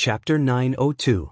Chapter 902.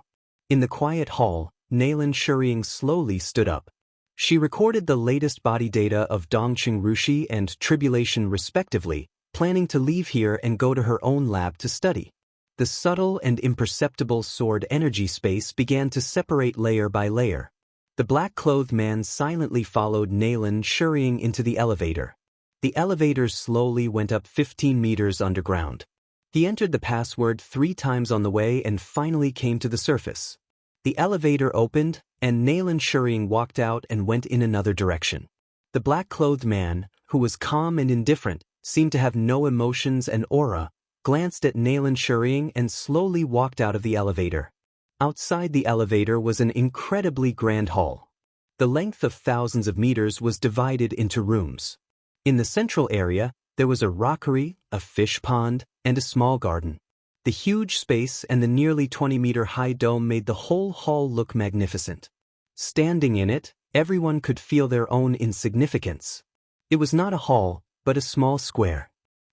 In the quiet hall, Nalan Shuying slowly stood up. She recorded the latest body data of Dongqing Rushi and Tribulation respectively, planning to leave here and go to her own lab to study. The subtle and imperceptible sword energy space began to separate layer by layer. The black-clothed man silently followed Nalan Shuying into the elevator. The elevator slowly went up 15 meters underground. He entered the password 3 times on the way and finally came to the surface. The elevator opened, and Nalan Shuying walked out and went in another direction. The black-clothed man, who was calm and indifferent, seemed to have no emotions and aura, glanced at Nalan Shuying and slowly walked out of the elevator. Outside the elevator was an incredibly grand hall. The length of thousands of meters was divided into rooms. In the central area, there was a rockery, a fish pond, and a small garden. The huge space and the nearly 20-meter-high dome made the whole hall look magnificent. Standing in it, everyone could feel their own insignificance. It was not a hall, but a small square.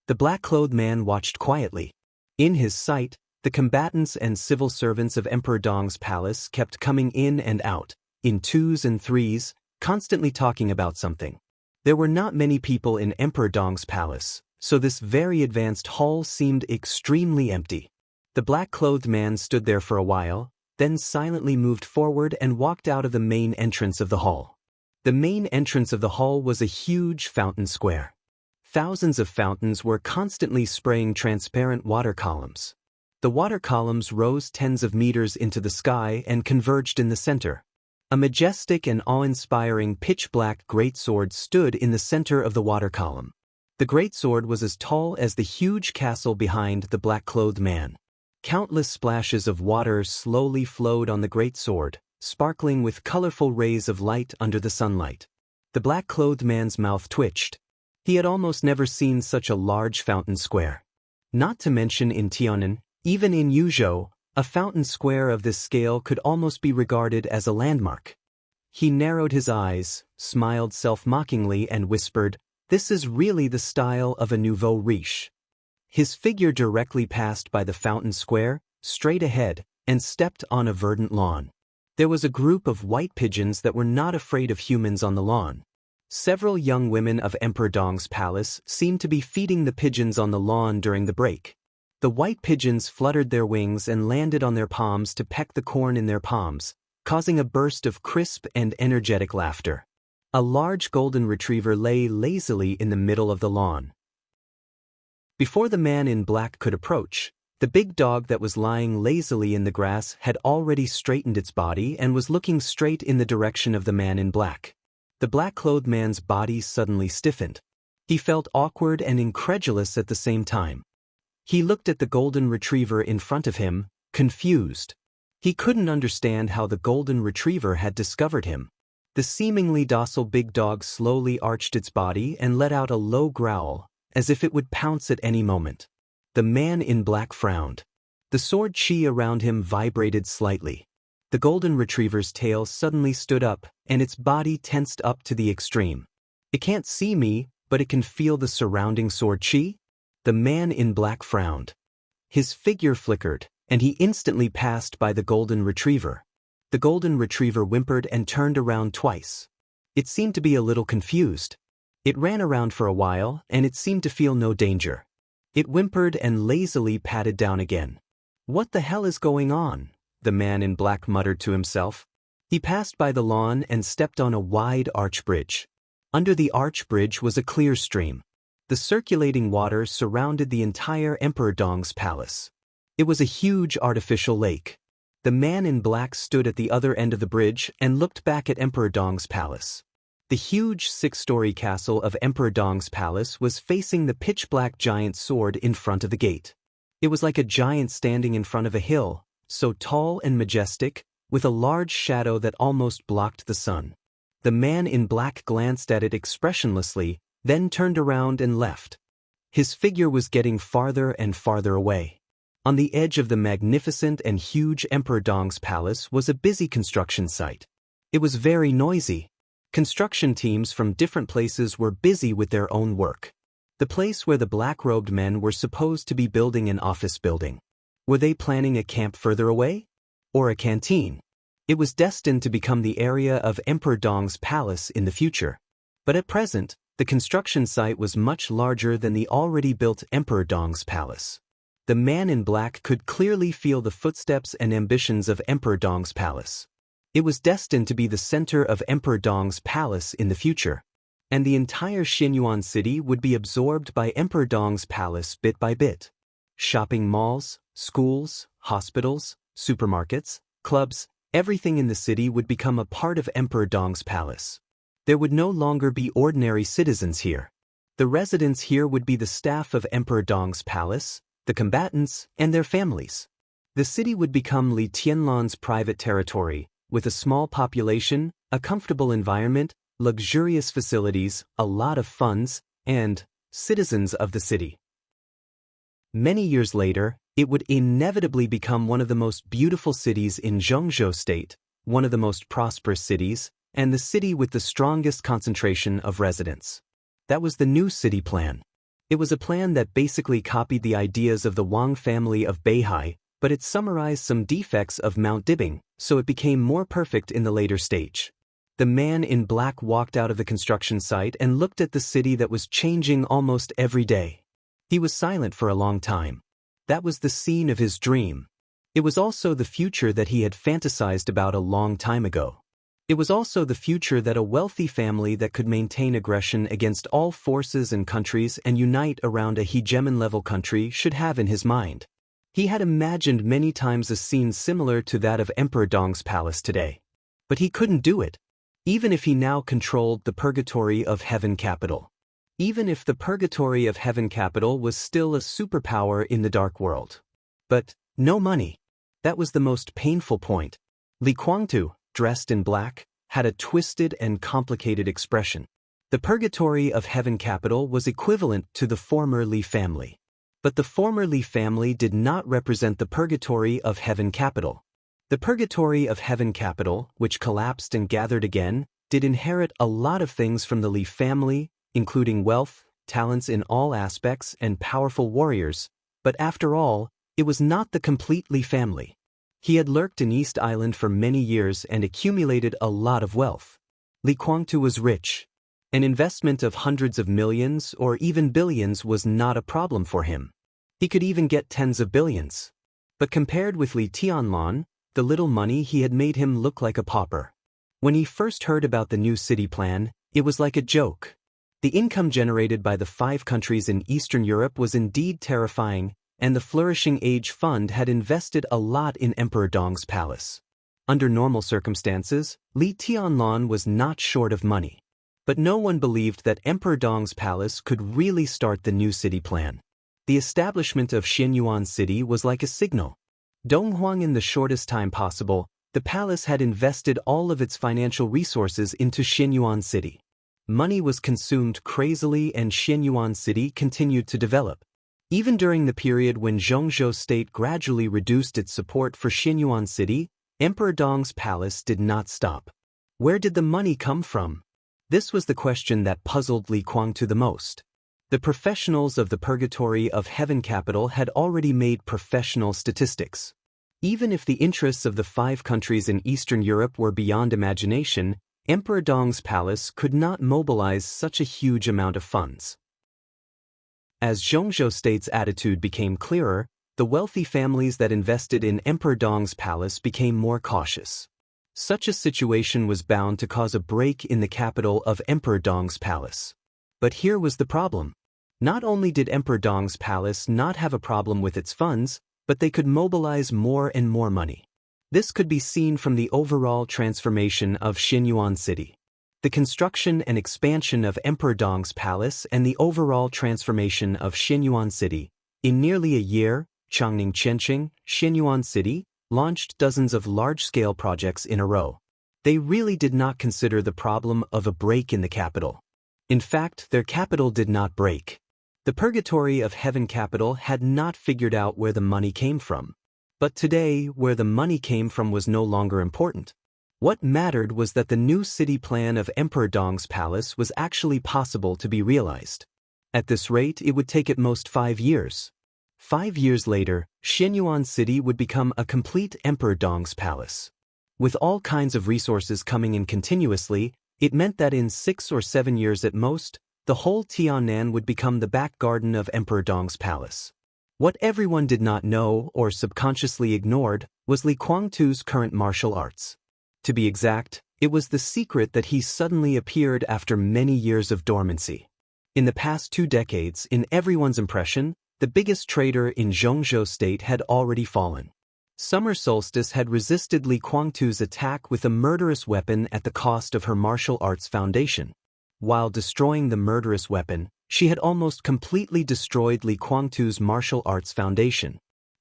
The black-clothed man watched quietly. In his sight, the combatants and civil servants of Emperor Dong's palace kept coming in and out, in 2s and 3s, constantly talking about something. There were not many people in Emperor Dong's palace, so this very advanced hall seemed extremely empty. The black-clothed man stood there for a while, then silently moved forward and walked out of the main entrance of the hall. The main entrance of the hall was a huge fountain square. Thousands of fountains were constantly spraying transparent water columns. The water columns rose tens of meters into the sky and converged in the center. A majestic and awe-inspiring pitch-black greatsword stood in the center of the water column. The greatsword was as tall as the huge castle behind the black-clothed man. Countless splashes of water slowly flowed on the greatsword, sparkling with colorful rays of light under the sunlight. The black-clothed man's mouth twitched. He had almost never seen such a large fountain square. Not to mention in Tianan, even in Yuzhou, a fountain square of this scale could almost be regarded as a landmark. He narrowed his eyes, smiled self-mockingly and whispered, "This is really the style of a nouveau riche." His figure directly passed by the fountain square, straight ahead, and stepped on a verdant lawn. There was a group of white pigeons that were not afraid of humans on the lawn. Several young women of Emperor Dong's palace seemed to be feeding the pigeons on the lawn during the break. The white pigeons fluttered their wings and landed on their palms to peck the corn in their palms, causing a burst of crisp and energetic laughter. A large golden retriever lay lazily in the middle of the lawn. Before the man in black could approach, the big dog that was lying lazily in the grass had already straightened its body and was looking straight in the direction of the man in black. The black-clothed man's body suddenly stiffened. He felt awkward and incredulous at the same time. He looked at the golden retriever in front of him, confused. He couldn't understand how the golden retriever had discovered him. The seemingly docile big dog slowly arched its body and let out a low growl, as if it would pounce at any moment. The man in black frowned. The sword chi around him vibrated slightly. The golden retriever's tail suddenly stood up, and its body tensed up to the extreme. "It can't see me, but it can feel the surrounding sword chi?" The man in black frowned. His figure flickered, and he instantly passed by the golden retriever. The golden retriever whimpered and turned around twice. It seemed to be a little confused. It ran around for a while, and it seemed to feel no danger. It whimpered and lazily patted down again. "What the hell is going on?" the man in black muttered to himself. He passed by the lawn and stepped on a wide arch bridge. Under the arch bridge was a clear stream. The circulating water surrounded the entire Emperor Dong's palace. It was a huge artificial lake. The man in black stood at the other end of the bridge and looked back at Emperor Dong's palace. The huge 6-story castle of Emperor Dong's palace was facing the pitch-black giant sword in front of the gate. It was like a giant standing in front of a hill, so tall and majestic, with a large shadow that almost blocked the sun. The man in black glanced at it expressionlessly, then turned around and left. His figure was getting farther and farther away. On the edge of the magnificent and huge Emperor Dong's palace was a busy construction site. It was very noisy. Construction teams from different places were busy with their own work. The place where the black-robed men were supposed to be building an office building. Were they planning a camp further away? Or a canteen? It was destined to become the area of Emperor Dong's palace in the future. But at present, the construction site was much larger than the already built Emperor Dong's palace. The man in black could clearly feel the footsteps and ambitions of Emperor Dong's palace. It was destined to be the center of Emperor Dong's palace in the future. And the entire Xianyuan city would be absorbed by Emperor Dong's palace bit by bit. Shopping malls, schools, hospitals, supermarkets, clubs, everything in the city would become a part of Emperor Dong's palace. There would no longer be ordinary citizens here. The residents here would be the staff of Emperor Dong's palace, the combatants, and their families. The city would become Li Tianlan's private territory, with a small population, a comfortable environment, luxurious facilities, a lot of funds, and citizens of the city. Many years later, it would inevitably become one of the most beautiful cities in Zhengzhou State, one of the most prosperous cities, and the city with the strongest concentration of residents. That was the new city plan. It was a plan that basically copied the ideas of the Wang family of Beihai, but it summarized some defects of Mount Dibing, so it became more perfect in the later stage. The man in black walked out of the construction site and looked at the city that was changing almost every day. He was silent for a long time. That was the scene of his dream. It was also the future that he had fantasized about a long time ago. It was also the future that a wealthy family that could maintain aggression against all forces and countries and unite around a hegemon-level country should have in his mind. He had imagined many times a scene similar to that of Emperor Dong's palace today. But he couldn't do it, even if he now controlled the Purgatory of Heaven capital. Even if the Purgatory of Heaven capital was still a superpower in the dark world. But no money. That was the most painful point. Li Guangtu, dressed in black, had a twisted and complicated expression. The Purgatory of Heaven capital was equivalent to the former Li family. But the former Li family did not represent the Purgatory of Heaven capital. The Purgatory of Heaven capital, which collapsed and gathered again, did inherit a lot of things from the Li family, including wealth, talents in all aspects, and powerful warriors, but after all, it was not the complete Li family. He had lurked in East Island for many years and accumulated a lot of wealth. Li Guangtu was rich. An investment of hundreds of millions or even billions was not a problem for him. He could even get tens of billions. But compared with Li Tianlan, the little money he had made him look like a pauper. When he first heard about the new city plan, it was like a joke. The income generated by the 5 countries in Eastern Europe was indeed terrifying, and the Flourishing Age Fund had invested a lot in Emperor Dong's palace. Under normal circumstances, Li Tianlan was not short of money. But no one believed that Emperor Dong's palace could really start the new city plan. The establishment of Xianyuan City was like a signal. Donghuang, in the shortest time possible, the palace had invested all of its financial resources into Xianyuan City. Money was consumed crazily and Xianyuan City continued to develop. Even during the period when Zhengzhou State gradually reduced its support for Xianyuan City, Emperor Dong's palace did not stop. Where did the money come from? This was the question that puzzled Li Guangtu the most. The professionals of the Purgatory of Heaven capital had already made professional statistics. Even if the interests of the 5 countries in Eastern Europe were beyond imagination, Emperor Dong's palace could not mobilize such a huge amount of funds. As Zhengzhou State's attitude became clearer, the wealthy families that invested in Emperor Dong's palace became more cautious. Such a situation was bound to cause a break in the capital of Emperor Dong's palace. But here was the problem. Not only did Emperor Dong's palace not have a problem with its funds, but they could mobilize more and more money. This could be seen from the overall transformation of Xianyuan City. The construction and expansion of Emperor Dong's palace and the overall transformation of Xianyuan City. In nearly a year, Changning Chenqing, Xianyuan City, launched dozens of large-scale projects in a row. They really did not consider the problem of a break in the capital. In fact, their capital did not break. The Purgatory of Heaven capital had not figured out where the money came from. But today, where the money came from was no longer important. What mattered was that the new city plan of Emperor Dong's palace was actually possible to be realized. At this rate, it would take at most 5 years. 5 years later, Xianyuan City would become a complete Emperor Dong's palace. With all kinds of resources coming in continuously, it meant that in 6 or 7 years at most, the whole Tiannan would become the back garden of Emperor Dong's palace. What everyone did not know or subconsciously ignored was Li Kuangtu's current martial arts. To be exact, it was the secret that he suddenly appeared after many years of dormancy. In the past 2 decades, in everyone's impression, the biggest traitor in Zhongzhou state had already fallen. Summer Solstice had resisted Li Kuangtu's attack with a murderous weapon at the cost of her martial arts foundation. While destroying the murderous weapon, she had almost completely destroyed Li Kuangtu's martial arts foundation.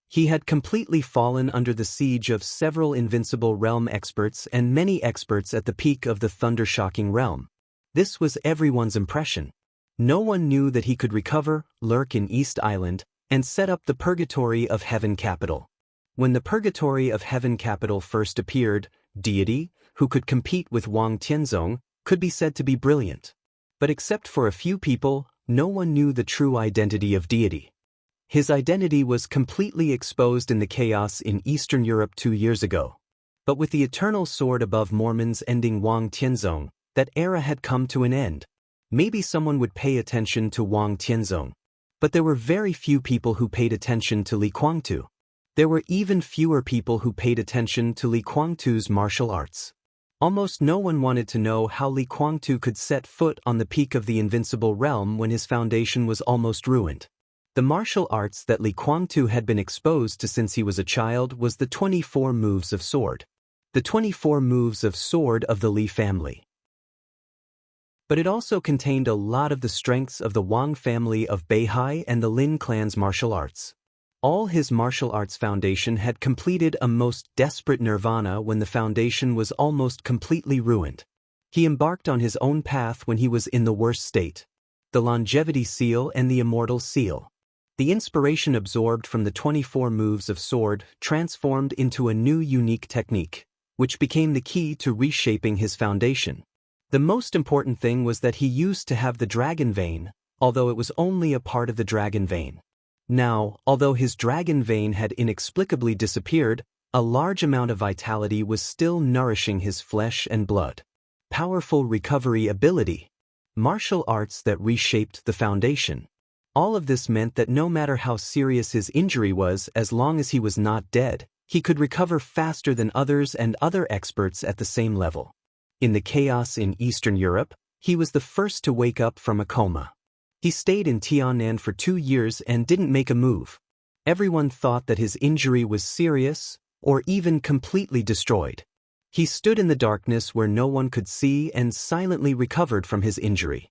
He had completely fallen under the siege of several invincible realm experts and many experts at the peak of the thunder-shocking realm. This was everyone's impression. No one knew that he could recover, lurk in East Island, and set up the Purgatory of Heaven capital. When the Purgatory of Heaven capital first appeared, deity, who could compete with Wang Tianzong, could be said to be brilliant. But except for a few people, no one knew the true identity of deity. His identity was completely exposed in the chaos in Eastern Europe 2 years ago. But with the eternal sword above Mormons ending Wang Tianzong, that era had come to an end. Maybe someone would pay attention to Wang Tianzong. But there were very few people who paid attention to Li Kuangtu. There were even fewer people who paid attention to Li Kuangtu's martial arts. Almost no one wanted to know how Li Kuangtu could set foot on the peak of the invincible realm when his foundation was almost ruined. The martial arts that Li Kuangtu had been exposed to since he was a child was the 24 moves of sword. The 24 moves of sword of the Li family. But it also contained a lot of the strengths of the Wang family of Beihai and the Lin clan's martial arts. All his martial arts foundation had completed a most desperate nirvana when the foundation was almost completely ruined. He embarked on his own path when he was in the worst state. The longevity seal and the immortal seal. The inspiration absorbed from the 24 moves of sword transformed into a new unique technique, which became the key to reshaping his foundation. The most important thing was that he used to have the dragon vein, although it was only a part of the dragon vein. Now, although his dragon vein had inexplicably disappeared, a large amount of vitality was still nourishing his flesh and blood. Powerful recovery ability. Martial arts that reshaped the foundation. All of this meant that no matter how serious his injury was, as long as he was not dead, he could recover faster than others and other experts at the same level. In the chaos in Eastern Europe, he was the first to wake up from a coma. He stayed in Tiannan for 2 years and didn't make a move. Everyone thought that his injury was serious, or even completely destroyed. He stood in the darkness where no one could see and silently recovered from his injury.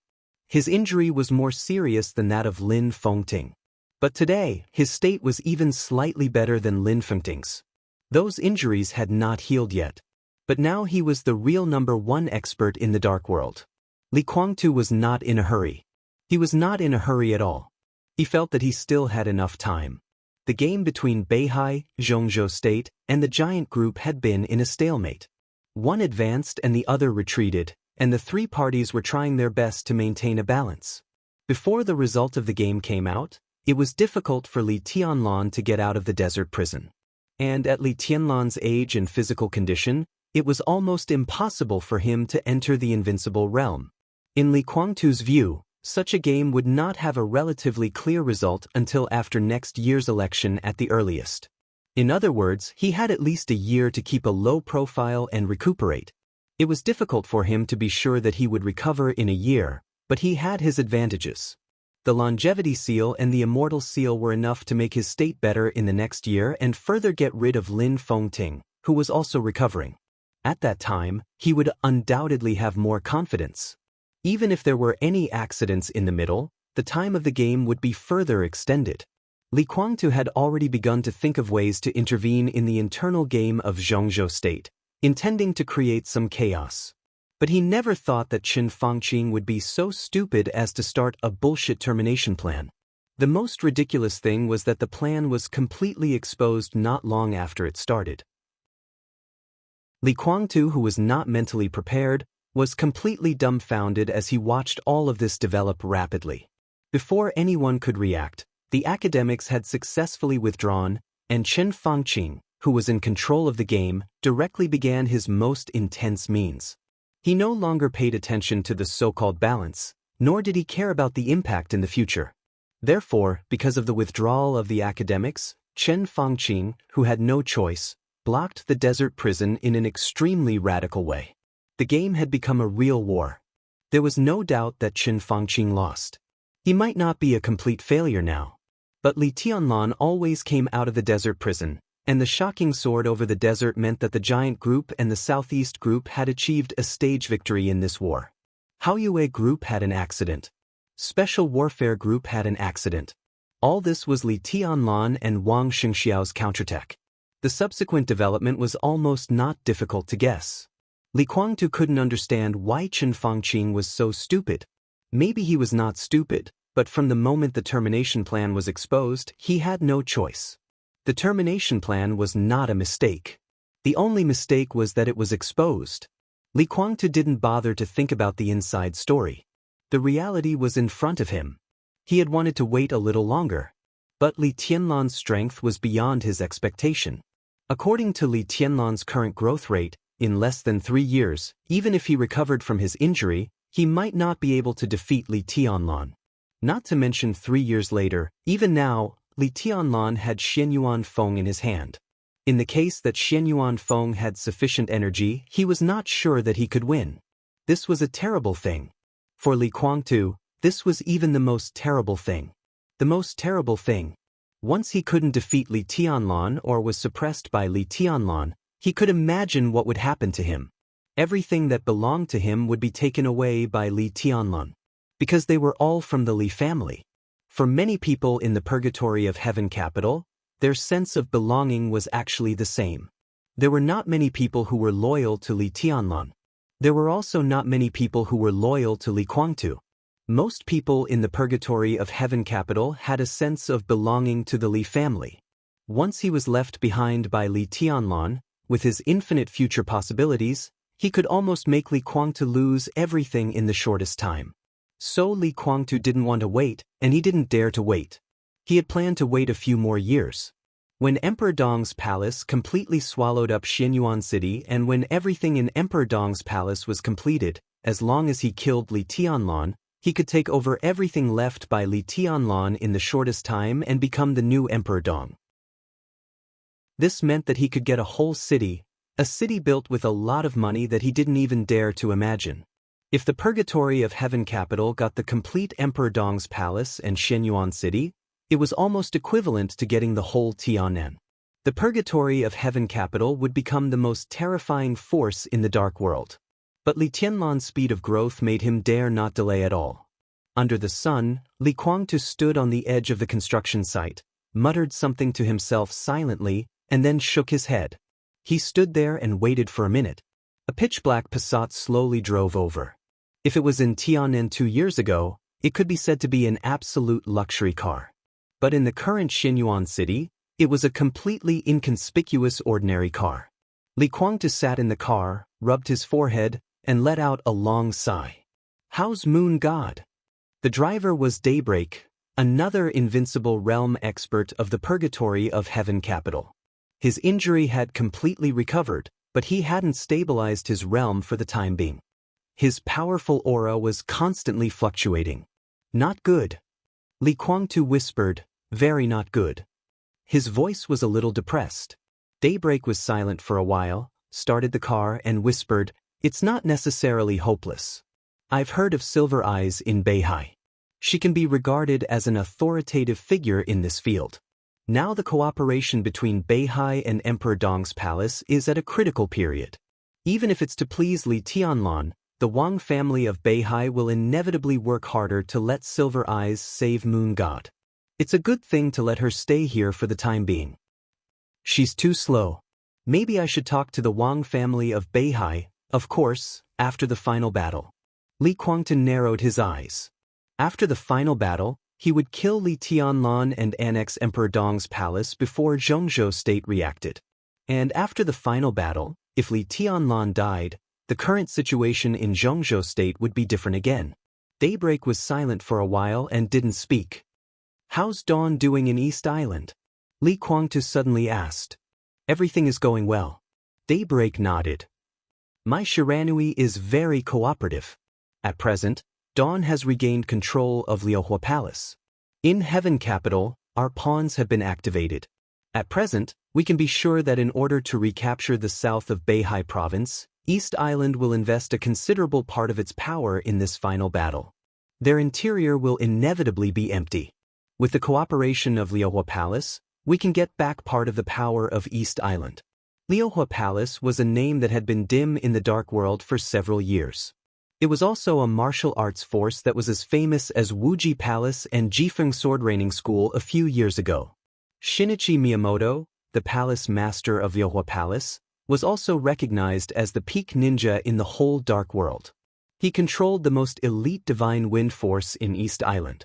His injury was more serious than that of Lin Fengting. But today, his state was even slightly better than Lin Fengting's. Those injuries had not healed yet. But now he was the real #1 expert in the dark world. Li Kuangtu was not in a hurry. He was not in a hurry at all. He felt that he still had enough time. The game between Beihai, Zhongzhou State, and the giant group had been in a stalemate. One advanced and the other retreated, and the 3 parties were trying their best to maintain a balance. Before the result of the game came out, it was difficult for Li Tianlan to get out of the desert prison. And at Li Tianlan's age and physical condition, it was almost impossible for him to enter the invincible realm. In Li Kuangtu's view, such a game would not have a relatively clear result until after next year's election at the earliest. In other words, he had at least a year to keep a low profile and recuperate. It was difficult for him to be sure that he would recover in a year, but he had his advantages. The longevity seal and the immortal seal were enough to make his state better in the next year and further get rid of Lin Fengting, who was also recovering. At that time, he would undoubtedly have more confidence. Even if there were any accidents in the middle, the time of the game would be further extended. Li Kuangtu had already begun to think of ways to intervene in the internal game of Zhongzhou State, intending to create some chaos. But he never thought that Chen Fangqing would be so stupid as to start a bullshit termination plan. The most ridiculous thing was that the plan was completely exposed not long after it started. Li Kuangtu, who was not mentally prepared, was completely dumbfounded as he watched all of this develop rapidly. Before anyone could react, The academics had successfully withdrawn, and Chen Fangqing, who was in control of the game, directly began his most intense means. He no longer paid attention to the so-called balance, nor did he care about the impact in the future. Therefore, because of the withdrawal of the academics, Chen Fangqing, who had no choice, blocked the desert prison in an extremely radical way. The game had become a real war. There was no doubt that Chen Fangqing lost. He might not be a complete failure now. But Li Tianlan always came out of the desert prison, and the shocking sword over the desert meant that the giant group and the southeast group had achieved a stage victory in this war. Haoyue group had an accident. Special warfare group had an accident. All this was Li Tianlan and Wang Xingxiao's counterattack. The subsequent development was almost not difficult to guess. Li Guangtu couldn't understand why Chen Fangqing was so stupid. Maybe he was not stupid, but from the moment the termination plan was exposed, he had no choice. The termination plan was not a mistake. The only mistake was that it was exposed. Li Guangtu didn't bother to think about the inside story. The reality was in front of him. He had wanted to wait a little longer. But Li Tianlan's strength was beyond his expectation. According to Li Tianlan's current growth rate, in less than 3 years, even if he recovered from his injury, he might not be able to defeat Li Tianlan. Not to mention 3 years later, even now, Li Tianlan had Xianyuan Feng in his hand. In the case that Xianyuan Feng had sufficient energy, he was not sure that he could win. This was a terrible thing. For Li Guangtu, this was even the most terrible thing. The most terrible thing. Once he couldn't defeat Li Tianlan or was suppressed by Li Tianlan, he could imagine what would happen to him. Everything that belonged to him would be taken away by Li Tianlan. Because they were all from the Li family. For many people in the purgatory of Heaven Capital, their sense of belonging was actually the same. There were not many people who were loyal to Li Tianlan. There were also not many people who were loyal to Li Guangtu. Most people in the purgatory of Heaven Capital had a sense of belonging to the Li family. Once he was left behind by Li Tianlan, with his infinite future possibilities, he could almost make Li Guangtu lose everything in the shortest time. So Li Guangtu didn't want to wait, and he didn't dare to wait. He had planned to wait a few more years. When Emperor Dong's palace completely swallowed up Xianyuan City and when everything in Emperor Dong's palace was completed, as long as he killed Li Tianlan, he could take over everything left by Li Tianlan in the shortest time and become the new Emperor Dong. This meant that he could get a whole city, a city built with a lot of money that he didn't even dare to imagine. If the purgatory of Heaven Capital got the complete Emperor Dong's palace and Xianyuan City, it was almost equivalent to getting the whole Tianan. The purgatory of Heaven Capital would become the most terrifying force in the dark world. But Li Tianlan's speed of growth made him dare not delay at all. Under the sun, Li Guangtu stood on the edge of the construction site, muttered something to himself silently, and then shook his head. He stood there and waited for a minute. A pitch-black Passat slowly drove over. If it was in Tianan 2 years ago, it could be said to be an absolute luxury car. But in the current Xianyuan City, it was a completely inconspicuous ordinary car. Li Guangtu sat in the car, rubbed his forehead, and let out a long sigh. How's Moon God? The driver was Daybreak, another invincible realm expert of the purgatory of Heaven Capital. His injury had completely recovered, but he hadn't stabilized his realm for the time being. His powerful aura was constantly fluctuating. Not good. Li Guangtu whispered, very not good. His voice was a little depressed. Daybreak was silent for a while, started the car and whispered, it's not necessarily hopeless. I've heard of Silver Eyes in Beihai. She can be regarded as an authoritative figure in this field. Now the cooperation between Beihai and Emperor Dong's palace is at a critical period. Even if it's to please Li Tianlan, the Wang family of Beihai will inevitably work harder to let Silver Eyes save Moon God. It's a good thing to let her stay here for the time being. She's too slow. Maybe I should talk to the Wang family of Beihai, of course, after the final battle. Li Guangtu narrowed his eyes. After the final battle, he would kill Li Tianlan and annex Emperor Dong's palace before Zhongzhou state reacted. And after the final battle, if Li Tianlan died, the current situation in Zhongzhou state would be different again. Daybreak was silent for a while and didn't speak. How's Dawn doing in East Island? Li Kuangtu suddenly asked. Everything is going well. Daybreak nodded. My Shiranui is very cooperative. At present, Dawn has regained control of Liuhua Palace. In Heaven Capital, our pawns have been activated. At present, we can be sure that in order to recapture the south of Beihai Province, East Island will invest a considerable part of its power in this final battle. Their interior will inevitably be empty. With the cooperation of Liuhua Palace, we can get back part of the power of East Island. Liuhua Palace was a name that had been dim in the Dark World for several years. It was also a martial arts force that was as famous as Wuji Palace and Jifeng Sword Training School a few years ago. Shinichi Miyamoto, the palace master of Liuhua Palace, was also recognized as the peak ninja in the whole Dark World. He controlled the most elite divine wind force in East Island.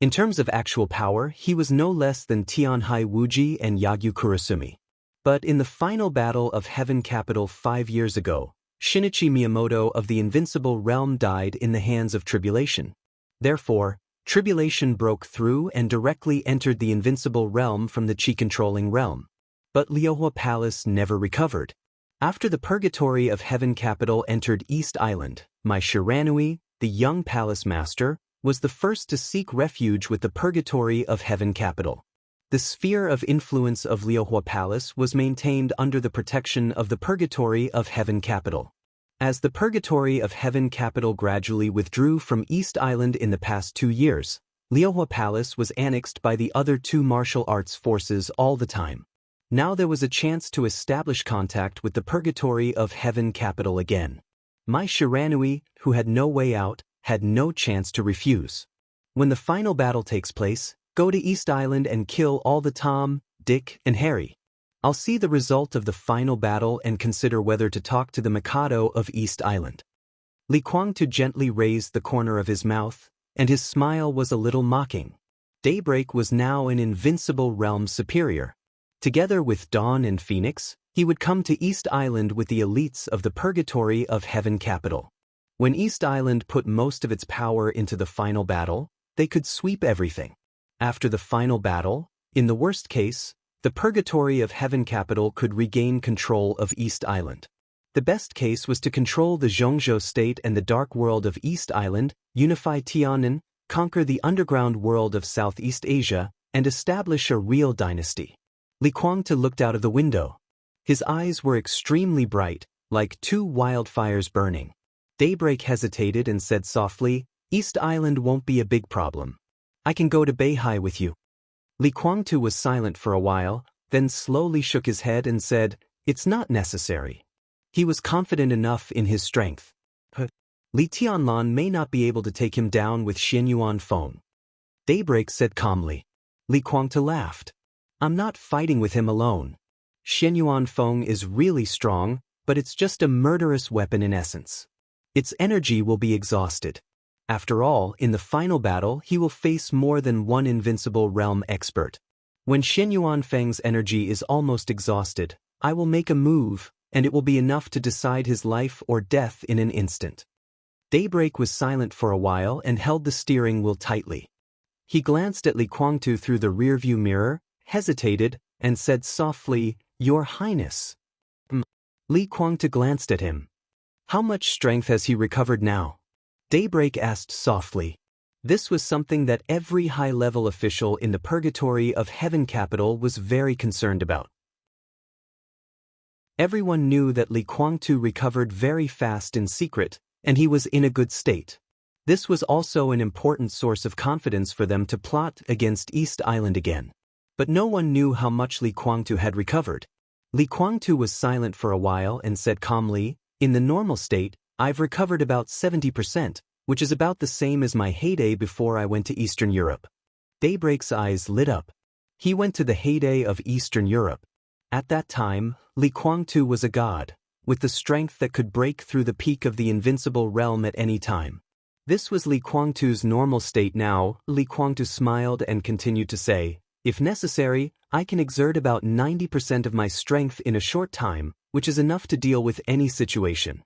In terms of actual power, he was no less than Tianhai Wuji and Yagyu Kurasumi. But in the final battle of Heaven Capital 5 years ago, Shinichi Miyamoto of the Invincible Realm died in the hands of Tribulation. Therefore, Tribulation broke through and directly entered the Invincible Realm from the Chi-controlling realm. But Liuhua Palace never recovered. After the Purgatory of Heaven Capital entered East Island, my Shiranui, the young palace master, was the first to seek refuge with the Purgatory of Heaven Capital. The sphere of influence of Liuhua Palace was maintained under the protection of the Purgatory of Heaven Capital. As the Purgatory of Heaven Capital gradually withdrew from East Island in the past 2 years, Liuhua Palace was annexed by the other 2 martial arts forces all the time. Now there was a chance to establish contact with the Purgatory of Heaven Capital again. My Shiranui, who had no way out, had no chance to refuse. When the final battle takes place, go to East Island and kill all the Tom, Dick, and Harry. I'll see the result of the final battle and consider whether to talk to the Mikado of East Island. Li Kuangtu gently raised the corner of his mouth, and his smile was a little mocking. Daybreak was now an invincible realm superior. Together with Dawn and Phoenix, he would come to East Island with the elites of the Purgatory of Heaven Capital. When East Island put most of its power into the final battle, they could sweep everything. After the final battle, in the worst case, the Purgatory of Heaven Capital could regain control of East Island. The best case was to control the Zhongzhou state and the dark world of East Island, unify Tiannan, conquer the underground world of Southeast Asia, and establish a real dynasty. Li Kuangtu looked out of the window. His eyes were extremely bright, like 2 wildfires burning. Daybreak hesitated and said softly, East Island won't be a big problem. I can go to Beihai with you. Li Kuangtu was silent for a while, then slowly shook his head and said, It's not necessary. He was confident enough in his strength. Li Tianlan may not be able to take him down with Xianyuan Feng. Daybreak said calmly. Li Kuangtu laughed. I'm not fighting with him alone. Xianyuan Feng is really strong, but it's just a murderous weapon in essence. Its energy will be exhausted. After all, in the final battle, he will face more than one invincible realm expert. When Xianyuan Feng's energy is almost exhausted, I will make a move, and it will be enough to decide his life or death in an instant. Daybreak was silent for a while and held the steering wheel tightly. He glanced at Li Kuangtu through the rearview mirror, hesitated, and said softly, Your Highness. Li Kuangtu glanced at him. How much strength has he recovered now? Daybreak asked softly. This was something that every high-level official in the Purgatory of Heaven Capital was very concerned about. Everyone knew that Li Kuangtu recovered very fast in secret, and he was in a good state. This was also an important source of confidence for them to plot against East Island again. But no one knew how much Li Kuangtu had recovered. Li Kuangtu was silent for a while and said calmly, In the normal state, I've recovered about 70%, which is about the same as my heyday before I went to Eastern Europe. Daybreak's eyes lit up. He went to the heyday of Eastern Europe. At that time, Li Kuangtu was a god, with the strength that could break through the peak of the invincible realm at any time. This was Li Kuangtu's normal state now. Li Kuangtu smiled and continued to say, If necessary, I can exert about 90% of my strength in a short time, which is enough to deal with any situation.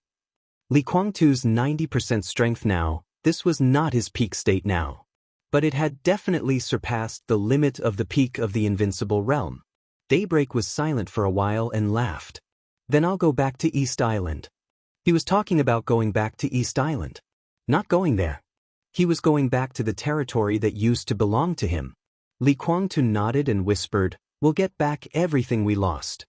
Li Kuangtu's 90% strength now, this was not his peak state now. but it had definitely surpassed the limit of the peak of the invincible realm. Daybreak was silent for a while and laughed. Then I'll go back to East Island. He was talking about going back to East Island. Not going there. He was going back to the territory that used to belong to him. Li Guangtu nodded and whispered, "We'll get back everything we lost."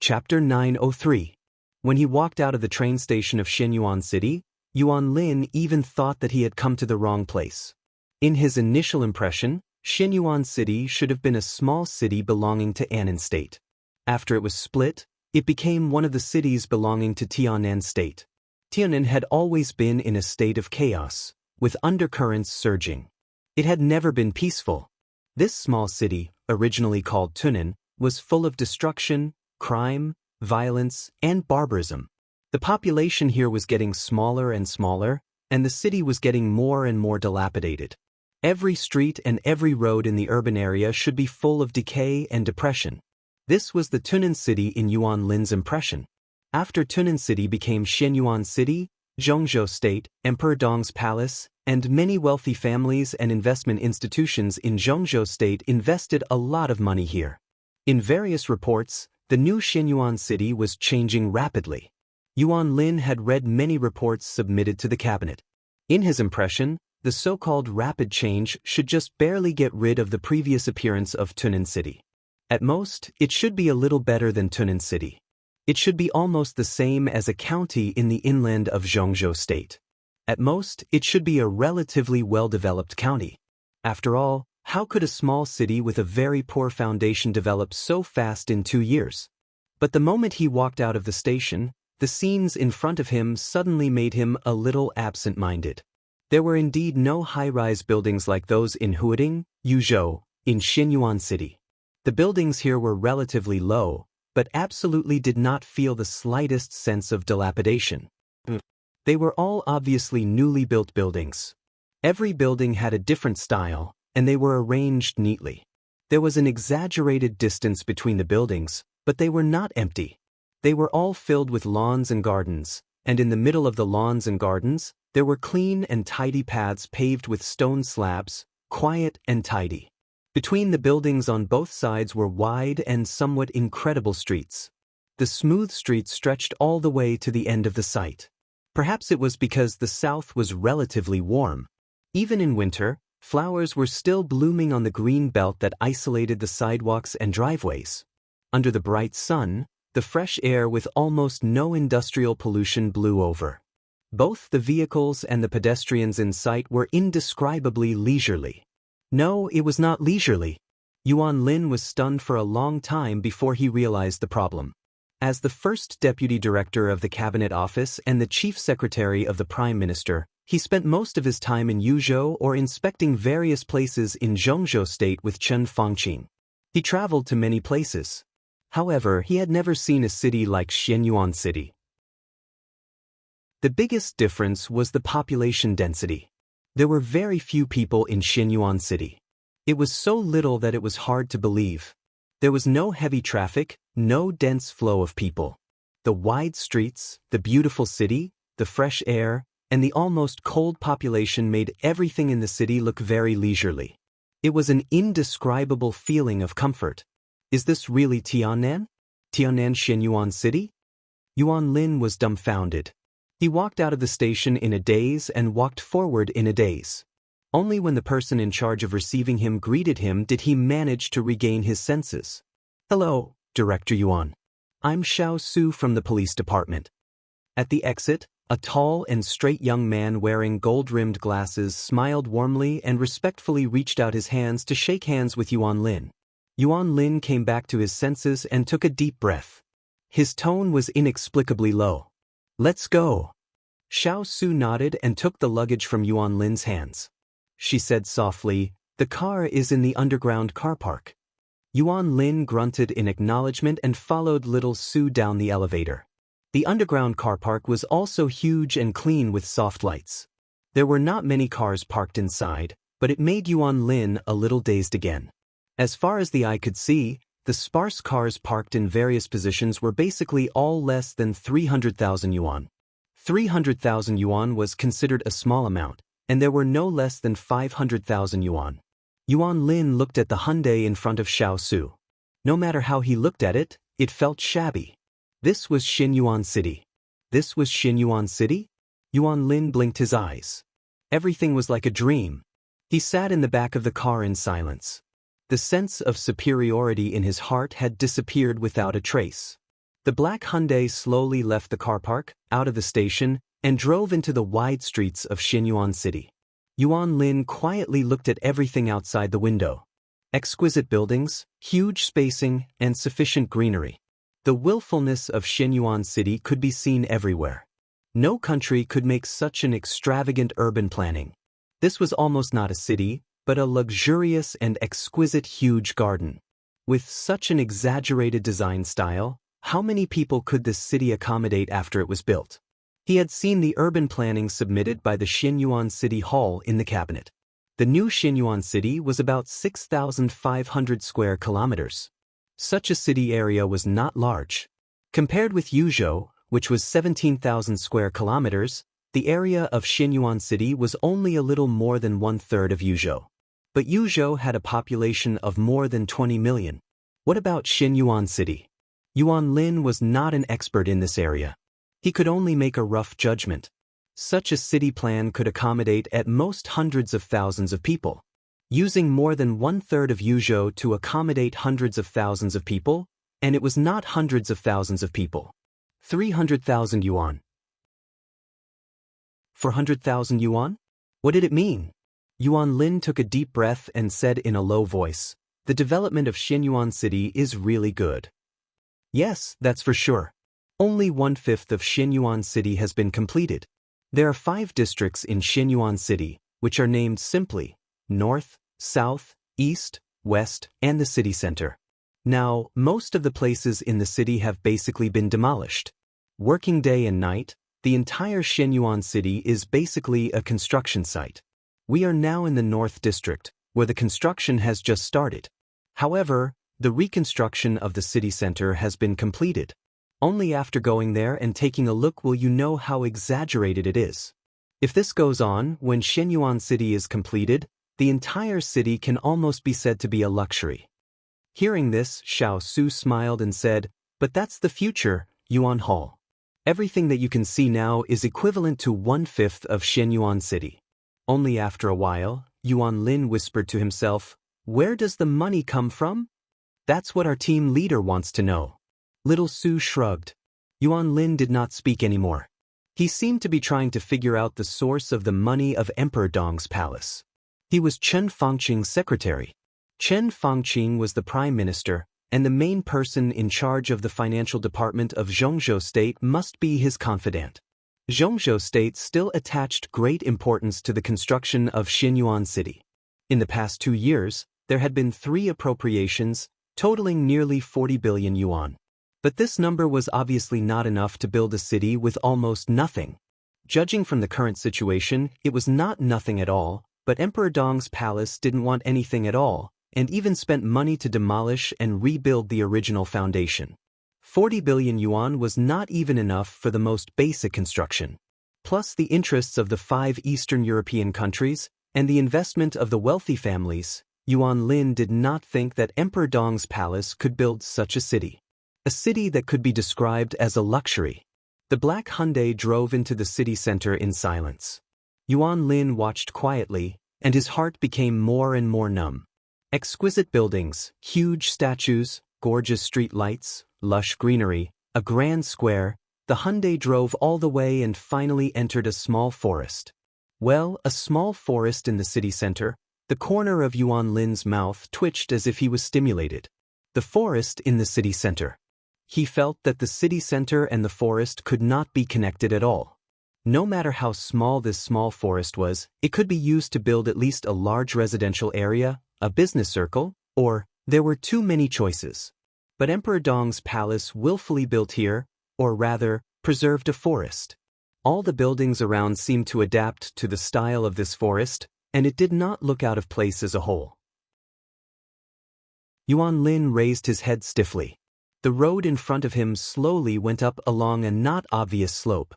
Chapter 903. When he walked out of the train station of Xianyuan City, Yuan Lin even thought that he had come to the wrong place. In his initial impression, Xianyuan City should have been a small city belonging to Annan State. After it was split, it became one of the cities belonging to Tianan State. Tianan had always been in a state of chaos, with undercurrents surging. It had never been peaceful. This small city, originally called Tunan, was full of destruction, crime, violence, and barbarism. The population here was getting smaller and smaller, and the city was getting more and more dilapidated. Every street and every road in the urban area should be full of decay and depression. This was the Tunan City in Yuan Lin's impression. After Tunan City became Xianyuan City, Zhongzhou State, Emperor Dong's Palace, and many wealthy families and investment institutions in Zhongzhou State invested a lot of money here. In various reports, the new Xianyuan City was changing rapidly. Yuan Lin had read many reports submitted to the cabinet. In his impression, the so-called rapid change should just barely get rid of the previous appearance of Tunan City. At most, it should be a little better than Tunan City. It should be almost the same as a county in the inland of Zhongzhou State. At most, it should be a relatively well-developed county. After all, how could a small city with a very poor foundation develop so fast in 2 years? But the moment he walked out of the station, the scenes in front of him suddenly made him a little absent-minded. There were indeed no high-rise buildings like those in Huading, Yuzhou, in Xianyuan City. The buildings here were relatively low, but absolutely did not feel the slightest sense of dilapidation. They were all obviously newly built buildings. Every building had a different style, and they were arranged neatly. There was an exaggerated distance between the buildings, but they were not empty. They were all filled with lawns and gardens, and in the middle of the lawns and gardens, there were clean and tidy paths paved with stone slabs, quiet and tidy. Between the buildings on both sides were wide and somewhat incredible streets. The smooth streets stretched all the way to the end of the site. Perhaps it was because the south was relatively warm. Even in winter, flowers were still blooming on the green belt that isolated the sidewalks and driveways. Under the bright sun, the fresh air with almost no industrial pollution blew over. Both the vehicles and the pedestrians in sight were indescribably leisurely. No, it was not leisurely. Yuan Lin was stunned for a long time before he realized the problem. As the first deputy director of the cabinet office and the chief secretary of the prime minister, he spent most of his time in Yuzhou or inspecting various places in Zhongzhou State with Chen Fangqing. He traveled to many places. However, he had never seen a city like Xianyuan City. The biggest difference was the population density. There were very few people in Xianyuan City. It was so little that it was hard to believe. There was no heavy traffic, no dense flow of people. The wide streets, the beautiful city, the fresh air, and the almost cold population made everything in the city look very leisurely. It was an indescribable feeling of comfort. Is this really Tianan? Tianan Xianyuan City? Yuan Lin was dumbfounded. He walked out of the station in a daze and walked forward in a daze. Only when the person in charge of receiving him greeted him did he manage to regain his senses. "Hello, Director Yuan. I'm Xiao Su from the police department." At the exit, a tall and straight young man wearing gold-rimmed glasses smiled warmly and respectfully reached out his hands to shake hands with Yuan Lin. Yuan Lin came back to his senses and took a deep breath. His tone was inexplicably low. "Let's go." Xiao Su nodded and took the luggage from Yuan Lin's hands. She said softly, "The car is in the underground car park." Yuan Lin grunted in acknowledgement and followed little Su down the elevator. The underground car park was also huge and clean with soft lights. There were not many cars parked inside, but it made Yuan Lin a little dazed again. As far as the eye could see, the sparse cars parked in various positions were basically all less than 300,000 yuan. 300,000 yuan was considered a small amount, and there were no less than 500,000 yuan. Yuan Lin looked at the Hyundai in front of Xiao Su. No matter how he looked at it, it felt shabby. This was Xinyuan City. This was Xinyuan City? Yuan Lin blinked his eyes. Everything was like a dream. He sat in the back of the car in silence. The sense of superiority in his heart had disappeared without a trace. The black Hyundai slowly left the car park, out of the station, and drove into the wide streets of Xinyuan City. Yuan Lin quietly looked at everything outside the window. Exquisite buildings, huge spacing, and sufficient greenery. The willfulness of Xinyuan City could be seen everywhere. No country could make such an extravagant urban planning. This was almost not a city, but a luxurious and exquisite huge garden. With such an exaggerated design style, how many people could this city accommodate after it was built? He had seen the urban planning submitted by the Xinyuan City Hall in the cabinet. The new Xinyuan City was about 6,500 square kilometers. Such a city area was not large. Compared with Yuzhou, which was 17,000 square kilometers, the area of Xinyuan City was only a little more than one-third of Yuzhou. But Yuzhou had a population of more than 20 million. What about Xinyuan City? Yuan Lin was not an expert in this area. He could only make a rough judgment. Such a city plan could accommodate at most hundreds of thousands of people. Using more than one-third of Yuzhou to accommodate hundreds of thousands of people, and it was not hundreds of thousands of people. 300,000 yuan. 400,000 yuan? What did it mean? Yuan Lin took a deep breath and said in a low voice, "The development of Xinyuan City is really good." Yes, that's for sure. Only 1/5 of Xinyuan City has been completed. There are 5 districts in Xinyuan City, which are named simply North, South, East, West, and the city center. Now, most of the places in the city have basically been demolished. Working day and night, the entire Xinyuan City is basically a construction site. We are now in the North District, where the construction has just started. However, the reconstruction of the city center has been completed. Only after going there and taking a look will you know how exaggerated it is. If this goes on, when Xinyuan City is completed, the entire city can almost be said to be a luxury. Hearing this, Xiao Su smiled and said, "But that's the future, Yuan Hall. Everything that you can see now is equivalent to 1/5 of Xinyuan City." Only after a while, Yuan Lin whispered to himself, "Where does the money come from? That's what our team leader wants to know." Little Su shrugged. Yuan Lin did not speak anymore. He seemed to be trying to figure out the source of the money of Emperor Dong's palace. He was Chen Fangqing's secretary. Chen Fangqing was the prime minister, and the main person in charge of the financial department of Zhongzhou State must be his confidant. Zhongzhou State still attached great importance to the construction of Xinyuan City. In the past 2 years, there had been 3 appropriations, totaling nearly 40 billion yuan. But this number was obviously not enough to build a city with almost nothing. Judging from the current situation, it was not nothing at all, but Emperor Dong's palace didn't want anything at all, and even spent money to demolish and rebuild the original foundation. 40 billion yuan was not even enough for the most basic construction. Plus the interests of the 5 Eastern European countries, and the investment of the wealthy families, Yuan Lin did not think that Emperor Dong's palace could build such a city. A city that could be described as a luxury. The black Hyundai drove into the city center in silence. Yuan Lin watched quietly, and his heart became more and more numb. Exquisite buildings, huge statues, gorgeous street lights, lush greenery, a grand square. The Hyundai drove all the way and finally entered a small forest. Well, a small forest in the city center. The corner of Yuan Lin's mouth twitched as if he was stimulated. The forest in the city center. He felt that the city center and the forest could not be connected at all. No matter how small this small forest was, it could be used to build at least a large residential area, a business circle, or there were too many choices. But Emperor Dong's palace willfully built here, or rather, preserved a forest. All the buildings around seemed to adapt to the style of this forest, and it did not look out of place as a whole. Yuan Lin raised his head stiffly. The road in front of him slowly went up along a not obvious slope.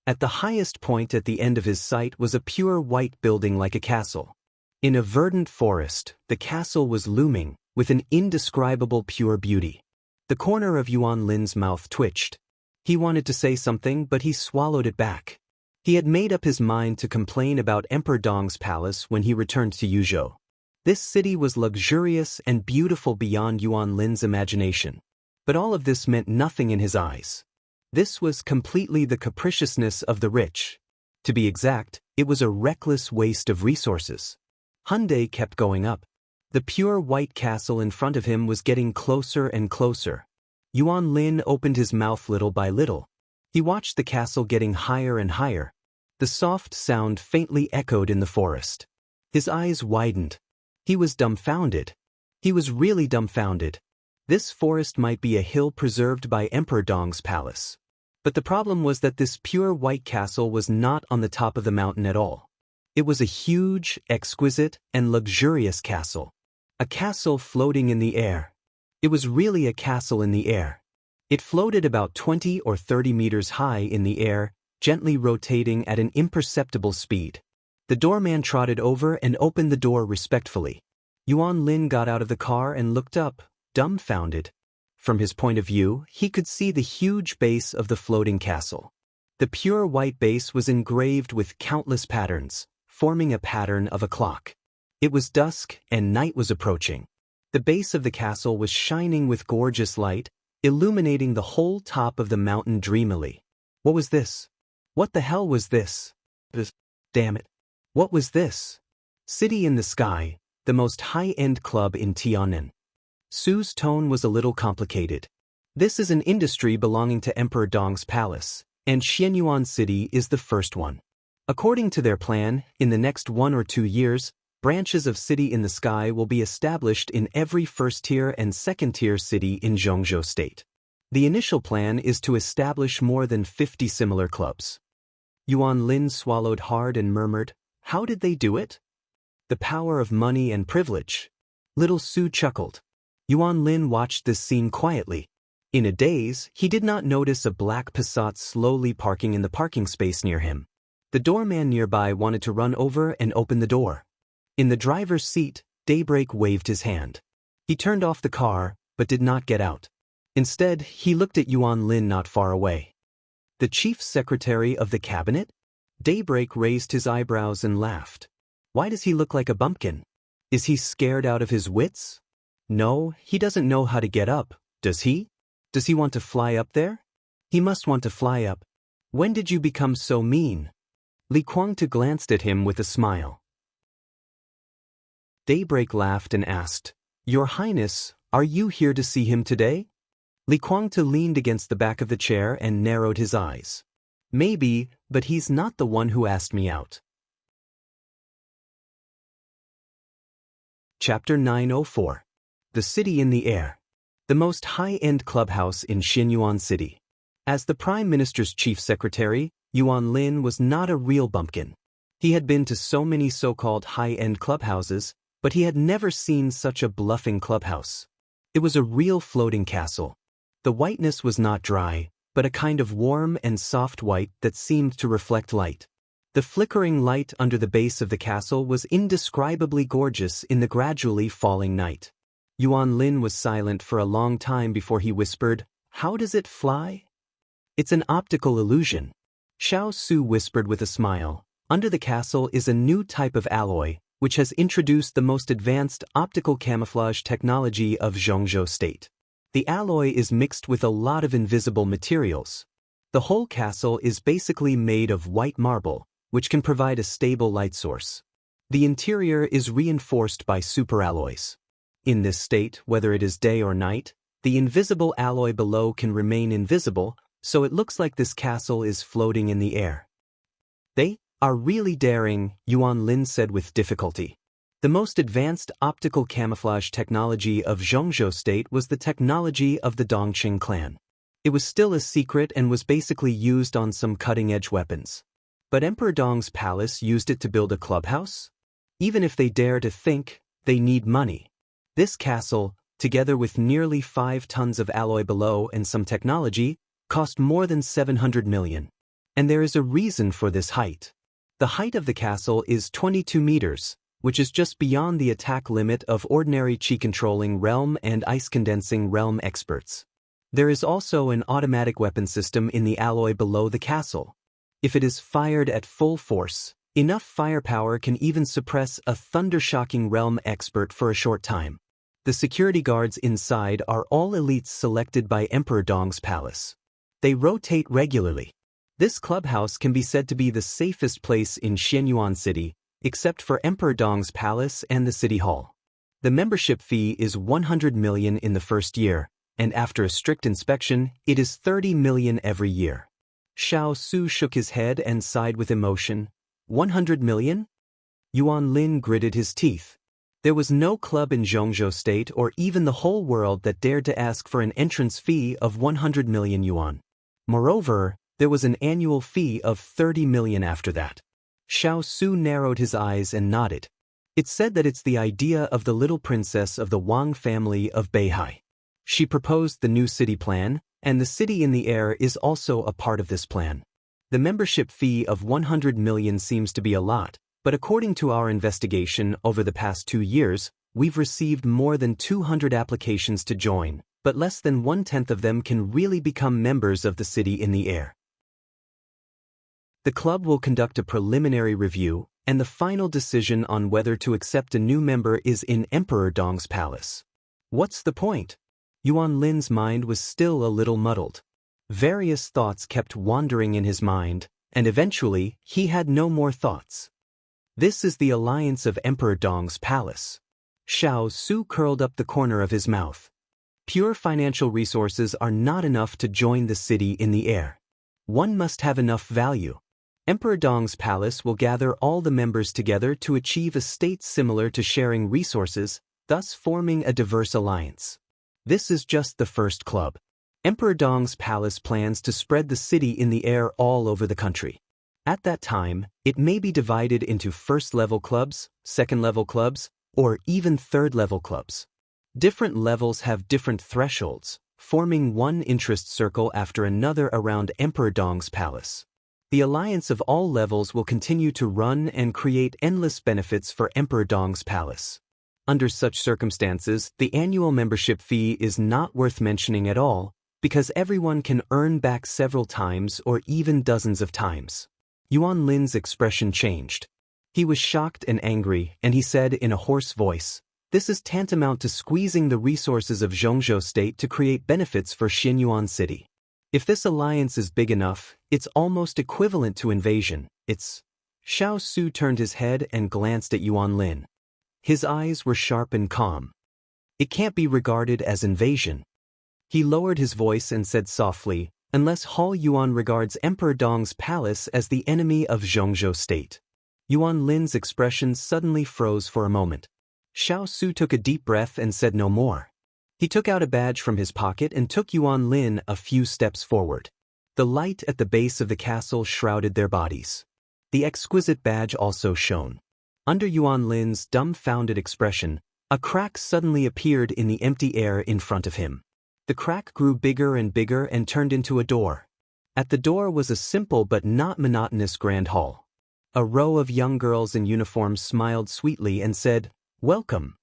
At the highest point at the end of his sight was a pure white building like a castle. In a verdant forest, the castle was looming, with an indescribable pure beauty. The corner of Yuan Lin's mouth twitched. He wanted to say something, but he swallowed it back. He had made up his mind to complain about Emperor Dong's palace when he returned to Yuzhou. This city was luxurious and beautiful beyond Yuan Lin's imagination. But all of this meant nothing in his eyes. This was completely the capriciousness of the rich. To be exact, it was a reckless waste of resources. Hyundai kept going up. The pure white castle in front of him was getting closer and closer. Yuan Lin opened his mouth little by little. He watched the castle getting higher and higher. The soft sound faintly echoed in the forest. His eyes widened. He was dumbfounded. He was really dumbfounded. This forest might be a hill preserved by Emperor Dong's palace. But the problem was that this pure white castle was not on the top of the mountain at all. It was a huge, exquisite, and luxurious castle. A castle floating in the air. It was really a castle in the air. It floated about 20 or 30 meters high in the air, gently rotating at an imperceptible speed. The doorman trotted over and opened the door respectfully. Yuan Lin got out of the car and looked up, dumbfounded. From his point of view, he could see the huge base of the floating castle. The pure white base was engraved with countless patterns, forming a pattern of a clock. It was dusk and night was approaching. The base of the castle was shining with gorgeous light, illuminating the whole top of the mountain dreamily. What was this? What the hell was this? Damn it. What was this? City in the Sky, the most high-end club in Tiannan. Su's tone was a little complicated. This is an industry belonging to Emperor Dong's palace, and Xianyuan City is the first one. According to their plan, in the next 1 or 2 years, branches of City in the Sky will be established in every first-tier and second-tier city in Zhongzhou State. The initial plan is to establish more than 50 similar clubs. Yuan Lin swallowed hard and murmured, "How did they do it?" "The power of money and privilege." Little Su chuckled. Yuan Lin watched this scene quietly. In a daze, he did not notice a black Passat slowly parking in the parking space near him. The doorman nearby wanted to run over and open the door. In the driver's seat, Daybreak waved his hand. He turned off the car, but did not get out. Instead, he looked at Yuan Lin not far away. "The chief secretary of the cabinet?" Daybreak raised his eyebrows and laughed. "Why does he look like a bumpkin? Is he scared out of his wits? No, he doesn't know how to get up, does he? Does he want to fly up there? He must want to fly up. When did you become so mean?" Li Kuangta glanced at him with a smile. Daybreak laughed and asked, "Your Highness, are you here to see him today?" Li Kuangta leaned against the back of the chair and narrowed his eyes. "Maybe, but he's not the one who asked me out." Chapter 904. The City in the Air. The most high-end clubhouse in Xianyuan City. As the Prime Minister's chief secretary, Yuan Lin was not a real bumpkin. He had been to so many so-called high-end clubhouses, but he had never seen such a bluffing clubhouse. It was a real floating castle. The whiteness was not dry, but a kind of warm and soft white that seemed to reflect light. The flickering light under the base of the castle was indescribably gorgeous in the gradually falling night. Yuan Lin was silent for a long time before he whispered, "How does it fly?" "It's an optical illusion." Xiao Su whispered with a smile. "Under the castle is a new type of alloy, which has introduced the most advanced optical camouflage technology of Zhongzhou State. The alloy is mixed with a lot of invisible materials. The whole castle is basically made of white marble, which can provide a stable light source. The interior is reinforced by superalloys. In this state, whether it is day or night, the invisible alloy below can remain invisible, so it looks like this castle is floating in the air." "They are really daring," Yuan Lin said with difficulty. The most advanced optical camouflage technology of Zhongzhou State was the technology of the Dongqing clan. It was still a secret and was basically used on some cutting-edge weapons. But Emperor Dong's palace used it to build a clubhouse? Even if they dare to think, they need money. This castle, together with nearly 5 tons of alloy below and some technology, cost more than 700 million. And there is a reason for this height. The height of the castle is 22 meters, which is just beyond the attack limit of ordinary chi-controlling realm and ice-condensing realm experts. There is also an automatic weapon system in the alloy below the castle. If it is fired at full force, enough firepower can even suppress a thunder-shocking realm expert for a short time. The security guards inside are all elites selected by Emperor Dong's palace. They rotate regularly. This clubhouse can be said to be the safest place in Xianyuan City, except for Emperor Dong's palace and the city hall. The membership fee is 100 million in the first year, and after a strict inspection, it is 30 million every year. Xiao Su shook his head and sighed with emotion. 100 million? Yuan Lin gritted his teeth. There was no club in Zhongzhou State or even the whole world that dared to ask for an entrance fee of 100 million yuan. Moreover, there was an annual fee of 30 million after that. Xiao Su narrowed his eyes and nodded. It's said that it's the idea of the little princess of the Wang family of Beihai. She proposed the new city plan, and the city in the air is also a part of this plan. The membership fee of 100 million seems to be a lot, but according to our investigation over the past 2 years, we've received more than 200 applications to join, but less than 1/10 of them can really become members of the city in the air. The club will conduct a preliminary review, and the final decision on whether to accept a new member is in Emperor Dong's palace. What's the point? Yuan Lin's mind was still a little muddled. Various thoughts kept wandering in his mind, and eventually, he had no more thoughts. This is the alliance of Emperor Dong's palace. Xiao Su curled up the corner of his mouth. Pure financial resources are not enough to join the city in the air. One must have enough value. Emperor Dong's palace will gather all the members together to achieve a state similar to sharing resources, thus forming a diverse alliance. This is just the first club. Emperor Dong's palace plans to spread the city in the air all over the country. At that time, it may be divided into first-level clubs, second-level clubs, or even third-level clubs. Different levels have different thresholds, forming one interest circle after another around Emperor Dong's palace. The alliance of all levels will continue to run and create endless benefits for Emperor Dong's palace. Under such circumstances, the annual membership fee is not worth mentioning at all, because everyone can earn back several times or even dozens of times. Yuan Lin's expression changed. He was shocked and angry, and he said in a hoarse voice, "This is tantamount to squeezing the resources of Zhongzhou State to create benefits for Xianyuan City. If this alliance is big enough, it's almost equivalent to invasion. It's..." Xiao Su turned his head and glanced at Yuan Lin. His eyes were sharp and calm. "It can't be regarded as invasion." He lowered his voice and said softly, "Unless Hall Yuan regards Emperor Dong's palace as the enemy of Zhongzhou State." Yuan Lin's expression suddenly froze for a moment. Xiao Su took a deep breath and said no more. He took out a badge from his pocket and took Yuan Lin a few steps forward. The light at the base of the castle shrouded their bodies. The exquisite badge also shone. Under Yuan Lin's dumbfounded expression, a crack suddenly appeared in the empty air in front of him. The crack grew bigger and bigger and turned into a door. At the door was a simple but not monotonous grand hall. A row of young girls in uniform smiled sweetly and said, "Welcome."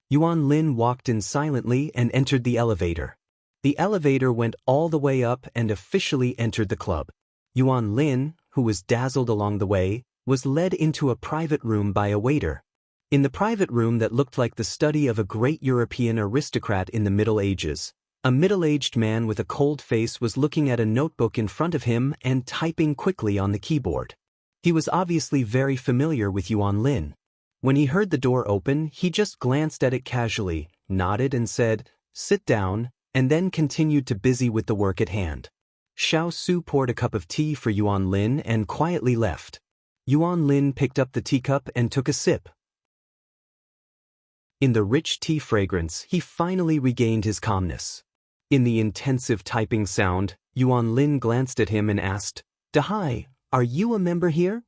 Yuan Lin walked in silently and entered the elevator. The elevator went all the way up and officially entered the club. Yuan Lin, who was dazzled along the way, was led into a private room by a waiter. In the private room that looked like the study of a great European aristocrat in the Middle Ages, a middle-aged man with a cold face was looking at a notebook in front of him and typing quickly on the keyboard. He was obviously very familiar with Yuan Lin. When he heard the door open, he just glanced at it casually, nodded and said, "Sit down," and then continued to busy with the work at hand. Xiao Su poured a cup of tea for Yuan Lin and quietly left. Yuan Lin picked up the teacup and took a sip. In the rich tea fragrance, he finally regained his calmness. In the intensive typing sound, Yuan Lin glanced at him and asked, "Dahai, are you a member here?"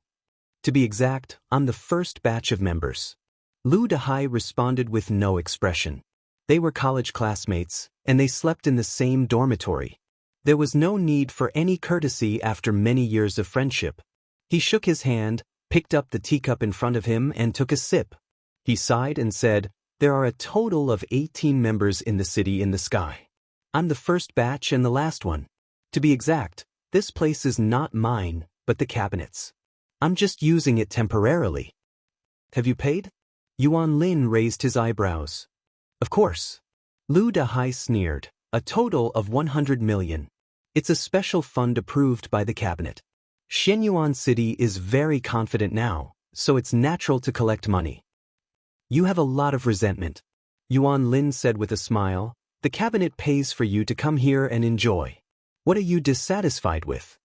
"To be exact, I'm the first batch of members." Lu Dahai responded with no expression. They were college classmates, and they slept in the same dormitory. There was no need for any courtesy after many years of friendship. He shook his hand, picked up the teacup in front of him and took a sip. He sighed and said, "There are a total of 18 members in the city in the sky. I'm the first batch and the last one. To be exact, this place is not mine, but the cabinet's. I'm just using it temporarily." "Have you paid?" Yuan Lin raised his eyebrows. "Of course." Lu Dahai sneered, "A total of 100 million. It's a special fund approved by the cabinet. Xianyuan City is very confident now, so it's natural to collect money." "You have a lot of resentment," Yuan Lin said with a smile. "The cabinet pays for you to come here and enjoy. What are you dissatisfied with?"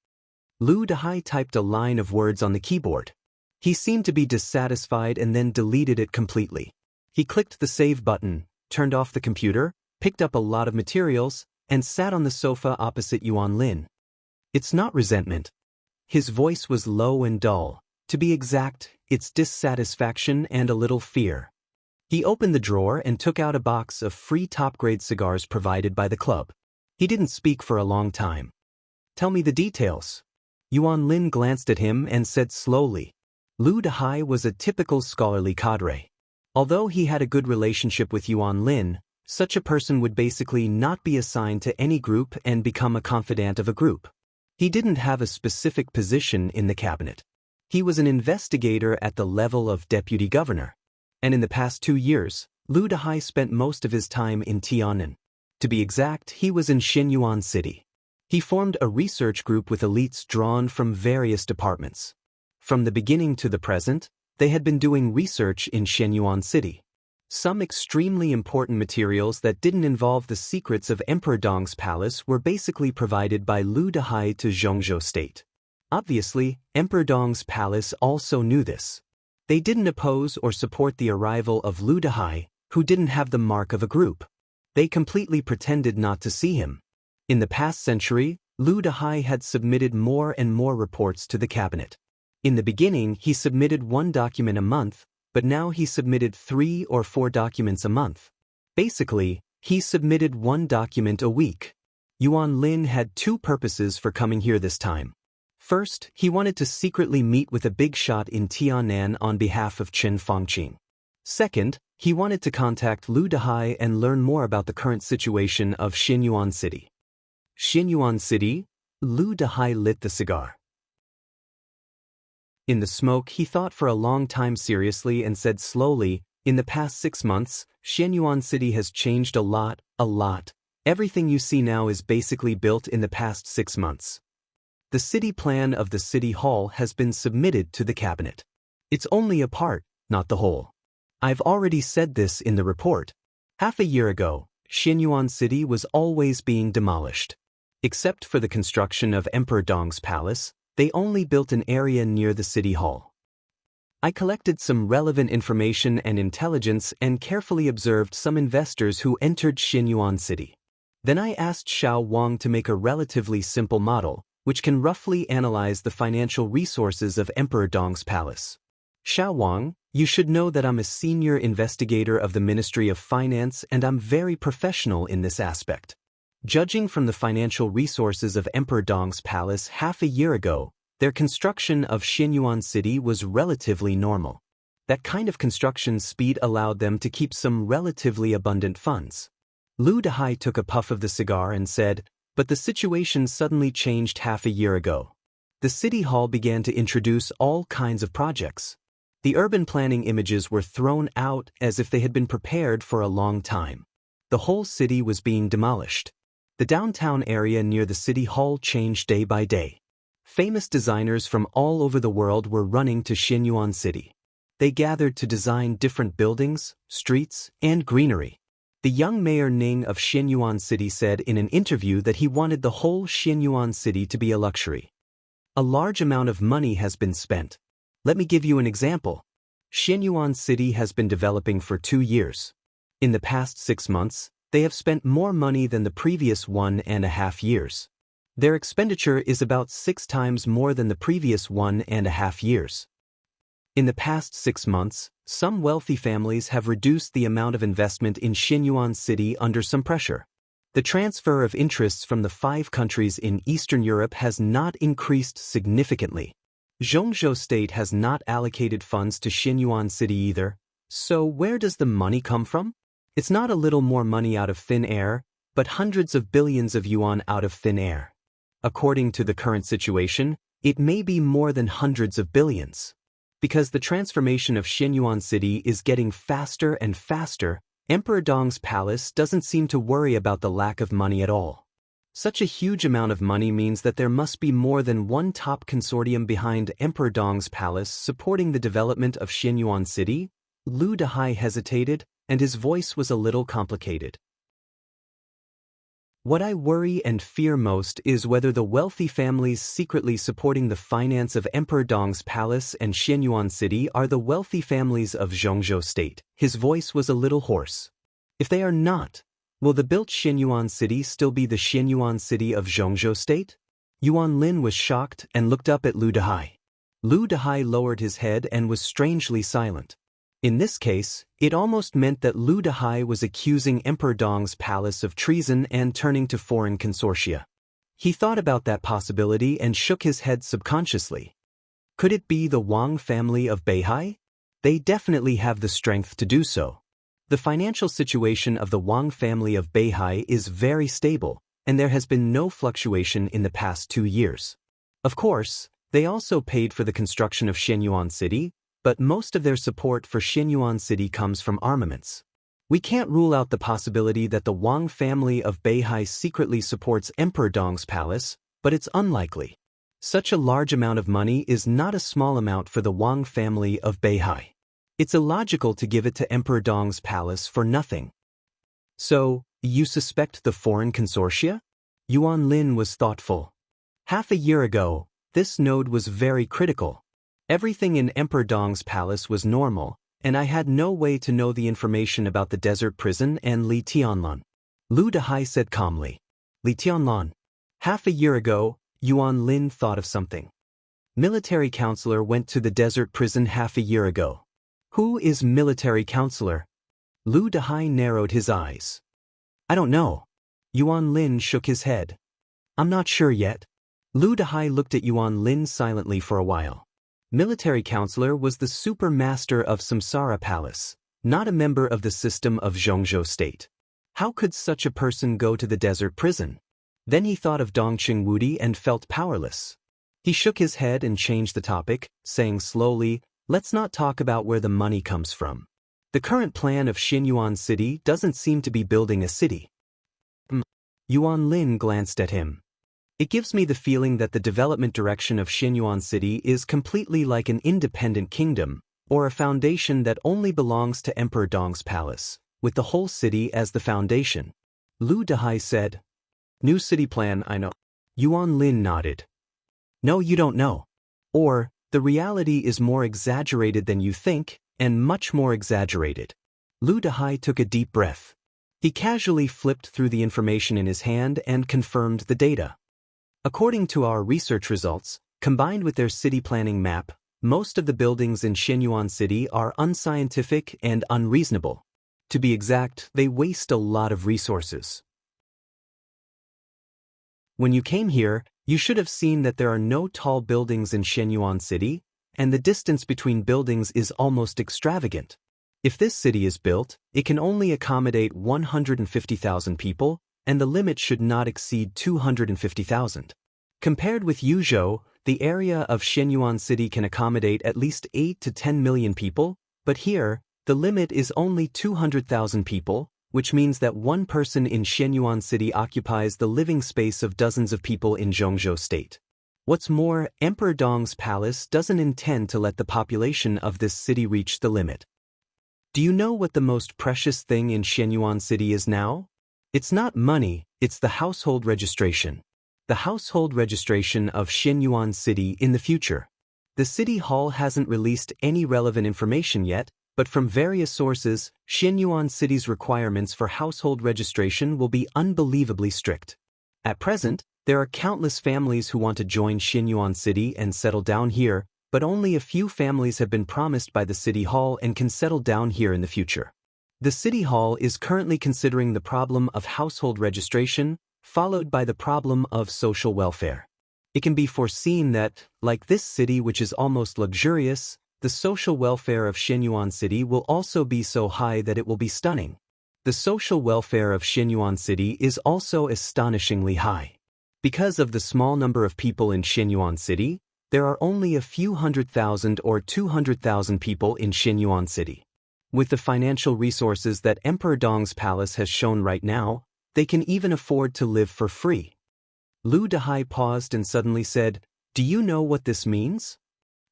Lu Dahai typed a line of words on the keyboard. He seemed to be dissatisfied and then deleted it completely. He clicked the save button, turned off the computer, picked up a lot of materials, and sat on the sofa opposite Yuan Lin. "It's not resentment." His voice was low and dull. "To be exact, it's dissatisfaction and a little fear." He opened the drawer and took out a box of free top-grade cigars provided by the club. He didn't speak for a long time. "Tell me the details." Yuan Lin glanced at him and said slowly. Lu Dahai was a typical scholarly cadre. Although he had a good relationship with Yuan Lin, such a person would basically not be assigned to any group and become a confidant of a group. He didn't have a specific position in the cabinet. He was an investigator at the level of deputy governor. And in the past 2 years, Lu Dahai spent most of his time in Tiannan. To be exact, he was in Xianyuan City. He formed a research group with elites drawn from various departments. From the beginning to the present, they had been doing research in Xianyuan City. Some extremely important materials that didn't involve the secrets of Emperor Dong's palace were basically provided by Lu Dahai to Zhongzhou State. Obviously, Emperor Dong's palace also knew this. They didn't oppose or support the arrival of Lu Dahai, who didn't have the mark of a group. They completely pretended not to see him. In the past century, Lu Dahai had submitted more and more reports to the cabinet. In the beginning, he submitted 1 document a month, but now he submitted 3 or 4 documents a month. Basically, he submitted 1 document a week. Yuan Lin had 2 purposes for coming here this time. First, he wanted to secretly meet with a big shot in Tiannan on behalf of Chen Fangqing. Second, he wanted to contact Lu Dahai and learn more about the current situation of Xianyuan City. Xianyuan City? Lu Dahai lit the cigar. In the smoke, he thought for a long time seriously and said slowly, "In the past 6 months, Xianyuan City has changed a lot, a lot. Everything you see now is basically built in the past 6 months. The city plan of the city hall has been submitted to the cabinet. It's only a part, not the whole. I've already said this in the report. Half a year ago, Xianyuan City was always being demolished. Except for the construction of Emperor Dong's palace, they only built an area near the city hall. I collected some relevant information and intelligence and carefully observed some investors who entered Xianyuan City. Then I asked Xiao Wang to make a relatively simple model, which can roughly analyze the financial resources of Emperor Dong's palace. Xiao Wang, you should know that I'm a senior investigator of the Ministry of Finance and I'm very professional in this aspect. Judging from the financial resources of Emperor Dong's palace half a year ago, their construction of Xianyuan City was relatively normal. That kind of construction speed allowed them to keep some relatively abundant funds. Lu Dahai took a puff of the cigar and said, "But the situation suddenly changed half a year ago. The city hall began to introduce all kinds of projects. The urban planning images were thrown out as if they had been prepared for a long time. The whole city was being demolished. The downtown area near the city hall changed day by day. Famous designers from all over the world were running to Xianyuan City. They gathered to design different buildings, streets, and greenery. The young mayor Ning of Xianyuan City said in an interview that he wanted the whole Xianyuan City to be a luxury. A large amount of money has been spent. Let me give you an example. Xianyuan City has been developing for 2 years. In the past 6 months, they have spent more money than the previous 1.5 years. Their expenditure is about 6 times more than the previous 1.5 years. In the past 6 months, some wealthy families have reduced the amount of investment in Xianyuan City under some pressure. The transfer of interests from the 5 countries in Eastern Europe has not increased significantly. Zhongzhou State has not allocated funds to Xianyuan City either, so where does the money come from? It's not a little more money out of thin air, but hundreds of billions of yuan out of thin air. According to the current situation, it may be more than hundreds of billions. Because the transformation of Xianyuan City is getting faster and faster, Emperor Dong's palace doesn't seem to worry about the lack of money at all. Such a huge amount of money means that there must be more than one top consortium behind Emperor Dong's palace supporting the development of Xianyuan City. Lu Dehai hesitated, and his voice was a little complicated. What I worry and fear most is whether the wealthy families secretly supporting the finance of Emperor Dong's palace and Xianyuan City are the wealthy families of Zhongzhou State. His voice was a little hoarse. If they are not, will the built Xianyuan City still be the Xianyuan City of Zhongzhou State? Yuan Lin was shocked and looked up at Lu Dehai. Lu Dehai lowered his head and was strangely silent. In this case, it almost meant that Lu Dehai was accusing Emperor Dong's palace of treason and turning to foreign consortia. He thought about that possibility and shook his head subconsciously. Could it be the Wang family of Beihai? They definitely have the strength to do so. The financial situation of the Wang family of Beihai is very stable, and there has been no fluctuation in the past 2 years. Of course, they also paid for the construction of Xianyuan City, but most of their support for Xianyuan City comes from armaments. We can't rule out the possibility that the Wang family of Beihai secretly supports Emperor Dong's palace, but it's unlikely. Such a large amount of money is not a small amount for the Wang family of Beihai. It's illogical to give it to Emperor Dong's palace for nothing. So, you suspect the foreign consortia? Yuan Lin was thoughtful. Half a year ago, this node was very critical. Everything in Emperor Dong's palace was normal, and I had no way to know the information about the desert prison and Li Tianlan. Lu Dehai said calmly. Li Tianlan. Half a year ago, Yuan Lin thought of something. Military counselor went to the desert prison half a year ago. Who is military counselor? Lu Dehai narrowed his eyes. I don't know. Yuan Lin shook his head. I'm not sure yet. Lu Dehai looked at Yuan Lin silently for a while. Military counselor was the super master of Samsara Palace, not a member of the system of Zhongzhou State. How could such a person go to the desert prison? Then he thought of Dongqing Wudi and felt powerless. He shook his head and changed the topic, saying slowly, let's not talk about where the money comes from. The current plan of Xianyuan City doesn't seem to be building a city. Yuan Lin glanced at him. It gives me the feeling that the development direction of Xianyuan City is completely like an independent kingdom, or a foundation that only belongs to Emperor Dong's palace, with the whole city as the foundation. Lu Dehai said, New city plan, I know. Yuan Lin nodded. No, you don't know. Or, the reality is more exaggerated than you think, and much more exaggerated. Lu Dehai took a deep breath. He casually flipped through the information in his hand and confirmed the data. According to our research results, combined with their city planning map, most of the buildings in Xianyuan City are unscientific and unreasonable. To be exact, they waste a lot of resources. When you came here, you should have seen that there are no tall buildings in Xianyuan City, and the distance between buildings is almost extravagant. If this city is built, it can only accommodate 150,000 people, and the limit should not exceed 250,000. Compared with Yuzhou, the area of Xianyuan City can accommodate at least 8 to 10 million people, but here, the limit is only 200,000 people, which means that one person in Xianyuan City occupies the living space of dozens of people in Zhongzhou State. What's more, Emperor Dong's palace doesn't intend to let the population of this city reach the limit. Do you know what the most precious thing in Xianyuan City is now? It's not money, it's the household registration. The household registration of Xianyuan City in the future. The City Hall hasn't released any relevant information yet, but from various sources, Xianyuan City's requirements for household registration will be unbelievably strict. At present, there are countless families who want to join Xianyuan City and settle down here, but only a few families have been promised by the City Hall and can settle down here in the future. The City Hall is currently considering the problem of household registration, followed by the problem of social welfare. It can be foreseen that, like this city which is almost luxurious, the social welfare of Xianyuan City will also be so high that it will be stunning. The social welfare of Xianyuan City is also astonishingly high. Because of the small number of people in Xianyuan City, there are only a few 100,000 or 200,000 people in Xianyuan City. With the financial resources that Emperor Dong's palace has shown right now, they can even afford to live for free. Lu Dehai paused and suddenly said, "Do you know what this means?"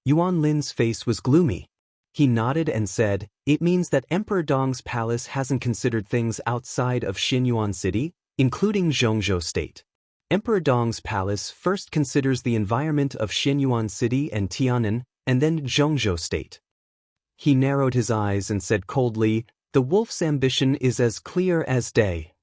Yuan Lin's face was gloomy. He nodded and said, "It means that Emperor Dong's palace hasn't considered things outside of Xianyuan City, including Zhongzhou State. Emperor Dong's palace first considers the environment of Xianyuan City and Tianan, and then Zhongzhou State." He narrowed his eyes and said coldly, "The wolf's ambition is as clear as day.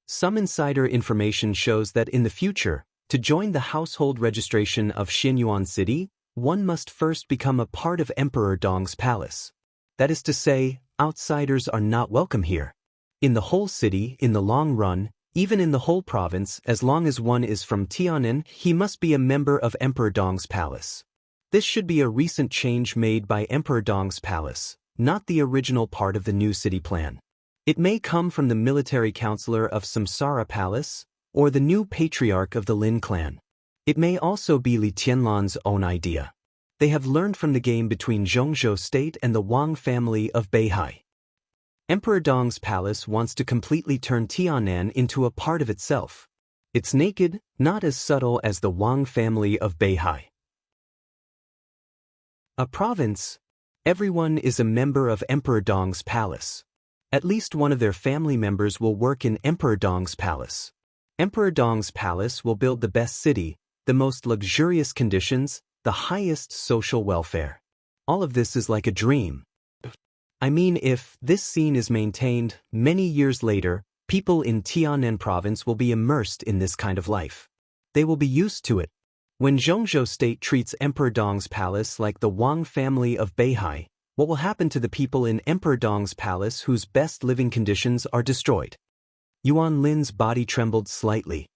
Some insider information shows that in the future, to join the household registration of Xianyuan City, one must first become a part of Emperor Dong's palace. That is to say, outsiders are not welcome here. In the whole city, in the long run, even in the whole province, as long as one is from Tianan, he must be a member of Emperor Dong's palace. This should be a recent change made by Emperor Dong's palace, not the original part of the new city plan. It may come from the military counselor of Samsara Palace, or the new patriarch of the Lin clan. It may also be Li Tianlan's own idea. They have learned from the game between Zhongzhou State and the Wang family of Beihai. Emperor Dong's palace wants to completely turn Tianan into a part of itself. It's naked, not as subtle as the Wang family of Beihai. A province. Everyone is a member of Emperor Dong's palace. At least one of their family members will work in Emperor Dong's palace. Emperor Dong's palace will build the best city, the most luxurious conditions, the highest social welfare. All of this is like a dream. I mean, if this scene is maintained, many years later, people in Tianan province will be immersed in this kind of life. They will be used to it. When Zhongzhou State treats Emperor Dong's palace like the Wang family of Beihai, what will happen to the people in Emperor Dong's palace whose best living conditions are destroyed? Yuan Lin's body trembled slightly.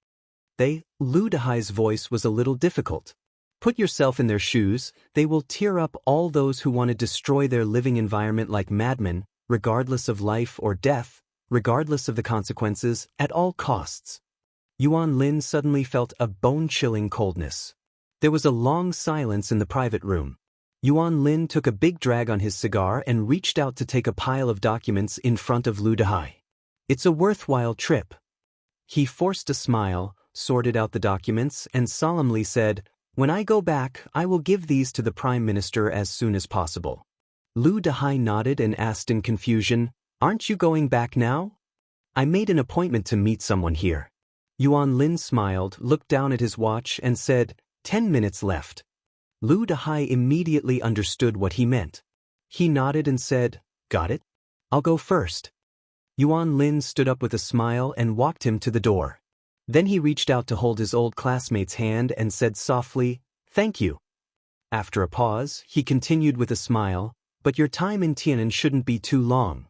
Lu Dehai's voice was a little difficult. Put yourself in their shoes, they will tear up all those who want to destroy their living environment like madmen, regardless of life or death, regardless of the consequences, at all costs. Yuan Lin suddenly felt a bone-chilling coldness. There was a long silence in the private room. Yuan Lin took a big drag on his cigar and reached out to take a pile of documents in front of Lu Dehai. "It's a worthwhile trip." He forced a smile, sorted out the documents, and solemnly said, "When I go back, I will give these to the Prime Minister as soon as possible." Lu Dehai nodded and asked in confusion, "Aren't you going back now?" "I made an appointment to meet someone here." Yuan Lin smiled, looked down at his watch, and said, 10 minutes left." Lu Dehai immediately understood what he meant. He nodded and said, "Got it? I'll go first." Yuan Lin stood up with a smile and walked him to the door. Then he reached out to hold his old classmate's hand and said softly, "Thank you." After a pause, he continued with a smile, "But your time in Tianan shouldn't be too long."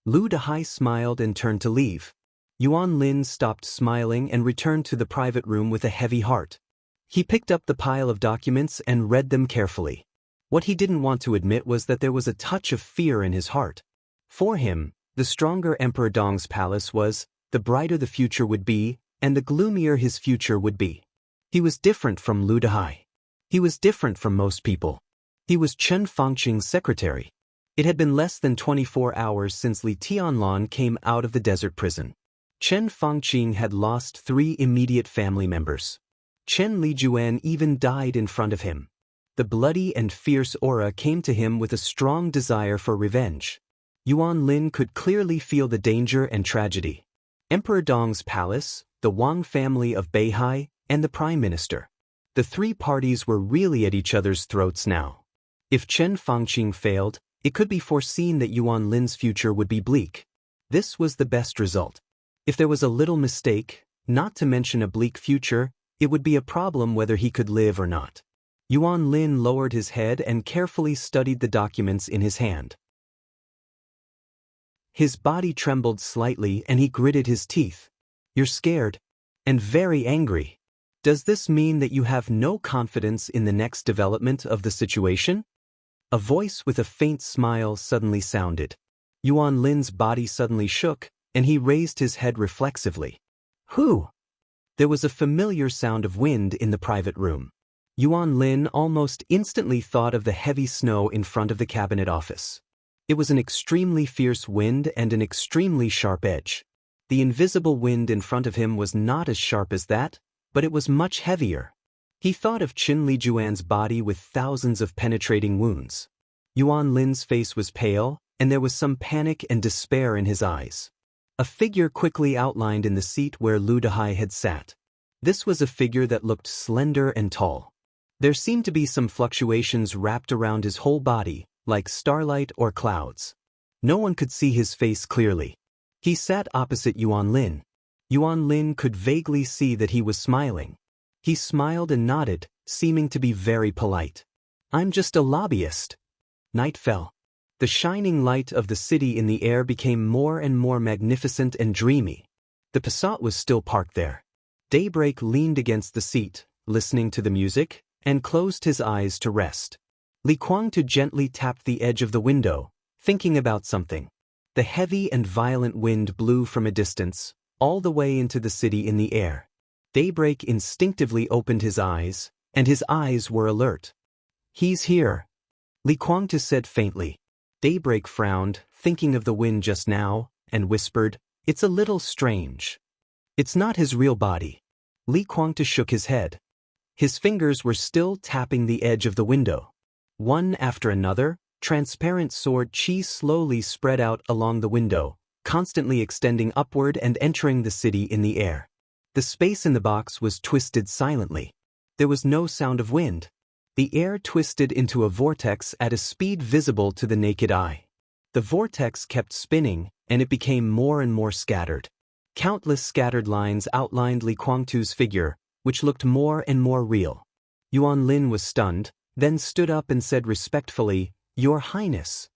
Lu Dehai smiled and turned to leave. Yuan Lin stopped smiling and returned to the private room with a heavy heart. He picked up the pile of documents and read them carefully. What he didn't want to admit was that there was a touch of fear in his heart. For him, the stronger Emperor Dong's palace was, the brighter the future would be, and the gloomier his future would be. He was different from Lu Dehai. He was different from most people. He was Chen Fangqing's secretary. It had been less than 24 hours since Li Tianlan came out of the desert prison. Chen Fangqing had lost 3 immediate family members. Chen Lijuan even died in front of him. The bloody and fierce aura came to him with a strong desire for revenge. Yuan Lin could clearly feel the danger and tragedy. Emperor Dong's palace, the Wang family of Beihai, and the Prime Minister. The 3 parties were really at each other's throats now. If Chen Fangqing failed, it could be foreseen that Yuan Lin's future would be bleak. This was the best result. If there was a little mistake, not to mention a bleak future, it would be a problem whether he could live or not. Yuan Lin lowered his head and carefully studied the documents in his hand. His body trembled slightly and he gritted his teeth. You're scared? And very angry. Does this mean that you have no confidence in the next development of the situation? A voice with a faint smile suddenly sounded. Yuan Lin's body suddenly shook, and he raised his head reflexively. Who? There was a familiar sound of wind in the private room. Yuan Lin almost instantly thought of the heavy snow in front of the cabinet office. It was an extremely fierce wind and an extremely sharp edge. The invisible wind in front of him was not as sharp as that, but it was much heavier. He thought of Qin Lijuan's body with thousands of penetrating wounds. Yuan Lin's face was pale, and there was some panic and despair in his eyes. A figure quickly outlined in the seat where Lu Dehai had sat. This was a figure that looked slender and tall. There seemed to be some fluctuations wrapped around his whole body, like starlight or clouds. No one could see his face clearly. He sat opposite Yuan Lin. Yuan Lin could vaguely see that he was smiling. He smiled and nodded, seeming to be very polite. I'm just a lobbyist. Night fell. The shining light of the city in the air became more and more magnificent and dreamy. The Passat was still parked there. Daybreak leaned against the seat, listening to the music, and closed his eyes to rest. Li Kuangtu gently tapped the edge of the window, thinking about something. The heavy and violent wind blew from a distance, all the way into the city in the air. Daybreak instinctively opened his eyes, and his eyes were alert. He's here, Li Kuangtu said faintly. Daybreak frowned, thinking of the wind just now, and whispered, It's a little strange. It's not his real body. Li Kuangtu shook his head. His fingers were still tapping the edge of the window. One after another, transparent sword chi slowly spread out along the window, constantly extending upward and entering the city in the air. The space in the box was twisted silently. There was no sound of wind. The air twisted into a vortex at a speed visible to the naked eye. The vortex kept spinning, and it became more and more scattered. Countless scattered lines outlined Li Kuangtu's figure, which looked more and more real. Yuan Lin was stunned, then stood up and said respectfully, Your Highness.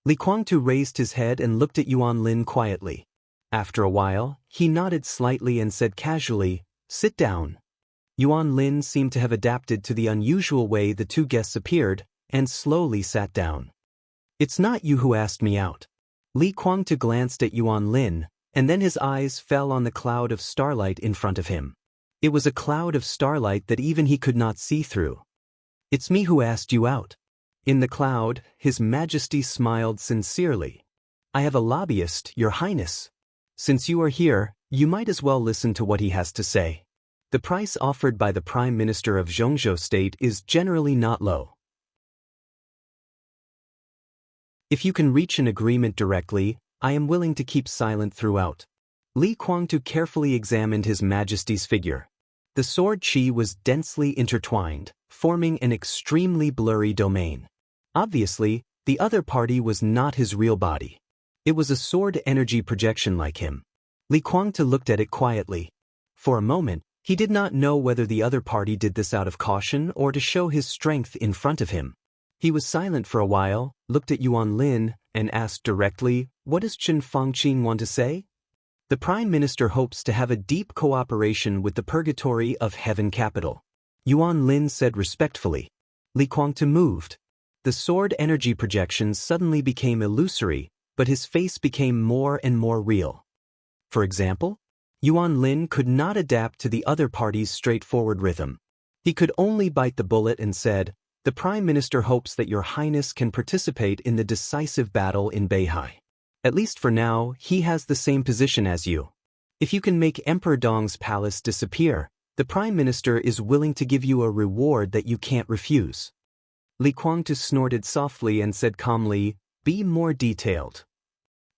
Li Kuangtu raised his head and looked at Yuan Lin quietly. After a while, he nodded slightly and said casually, Sit down. Yuan Lin seemed to have adapted to the unusual way the two guests appeared, and slowly sat down. It's not you who asked me out. Li Kuangtu glanced at Yuan Lin, and then his eyes fell on the cloud of starlight in front of him. It was a cloud of starlight that even he could not see through. It's me who asked you out. In the cloud, His Majesty smiled sincerely. I have a lobbyist, Your Highness. Since you are here, you might as well listen to what he has to say. The price offered by the Prime Minister of Xianxia State is generally not low. If you can reach an agreement directly, I am willing to keep silent throughout. Li Kuangtu carefully examined His Majesty's figure. The sword chi was densely intertwined, forming an extremely blurry domain. Obviously, the other party was not his real body. It was a sword energy projection like him. Li Kuangtu looked at it quietly. For a moment, he did not know whether the other party did this out of caution or to show his strength in front of him. He was silent for a while, looked at Yuan Lin, and asked directly, What does Chen Fangqin want to say? The Prime Minister hopes to have a deep cooperation with the Purgatory of Heaven Capital. Yuan Lin said respectfully. Li Kuangtu moved. The sword energy projections suddenly became illusory, but his face became more and more real. For example, Yuan Lin could not adapt to the other party's straightforward rhythm. He could only bite the bullet and said, The Prime Minister hopes that Your Highness can participate in the decisive battle in Beihai. At least for now, he has the same position as you. If you can make Emperor Dong's palace disappear, the Prime Minister is willing to give you a reward that you can't refuse. Li Kuangtu snorted softly and said calmly, Be more detailed.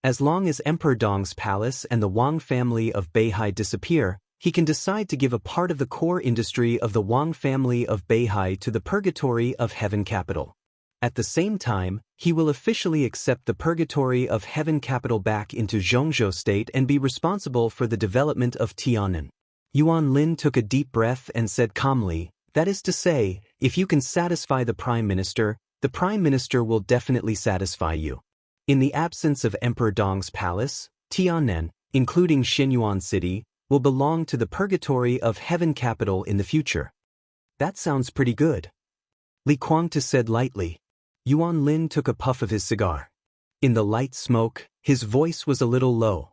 As long as Emperor Dong's palace and the Wang family of Beihai disappear, he can decide to give a part of the core industry of the Wang family of Beihai to the Purgatory of Heaven Capital. At the same time, he will officially accept the Purgatory of Heaven Capital back into Xianxia State and be responsible for the development of Tianan. Yuan Lin took a deep breath and said calmly, That is to say, if you can satisfy the Prime Minister will definitely satisfy you. In the absence of Emperor Dong's palace, Tiannan, including Xinyuan City, will belong to the purgatory of Heaven Capital in the future. That sounds pretty good, Li Kuangtu said lightly. Yuan Lin took a puff of his cigar. In the light smoke, his voice was a little low.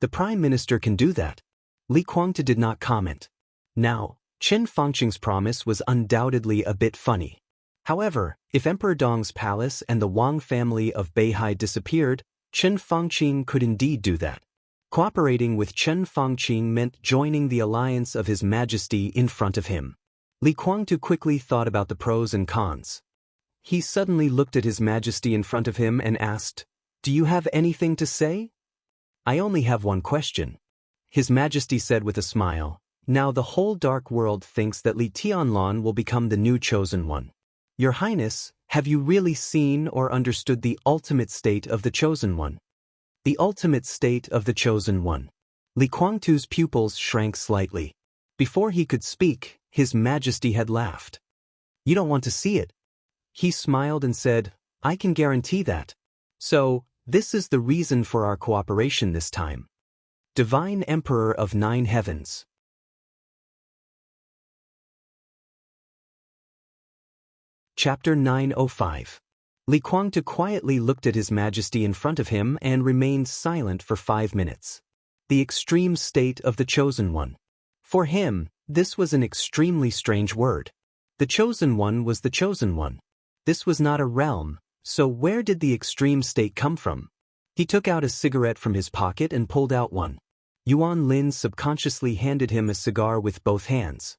The Prime Minister can do that. Li Kuangtu did not comment. Now, Chen Fangqing's promise was undoubtedly a bit funny. However, if Emperor Dong's palace and the Wang family of Beihai disappeared, Chen Fangqing could indeed do that. Cooperating with Chen Fangqing meant joining the alliance of His Majesty in front of him. Li Kuangtu quickly thought about the pros and cons. He suddenly looked at His Majesty in front of him and asked, "Do you have anything to say?" "I only have one question," His Majesty said with a smile. "Now the whole dark world thinks that Li Tianlan will become the new chosen one. Your Highness, have you really seen or understood the ultimate state of the chosen one?" The ultimate state of the chosen one. Li Kuangtu's pupils shrank slightly. Before he could speak, His Majesty had laughed. "You don't want to see it?" He smiled and said, "I can guarantee that. So, this is the reason for our cooperation this time. Divine Emperor of Nine Heavens." Chapter 905. Li Kuangtu quietly looked at His Majesty in front of him and remained silent for 5 minutes. The extreme state of the chosen one. For him, this was an extremely strange word. The chosen one was the chosen one. This was not a realm, so where did the extreme state come from? He took out a cigarette from his pocket and pulled out one. Yuan Lin subconsciously handed him a cigar with both hands.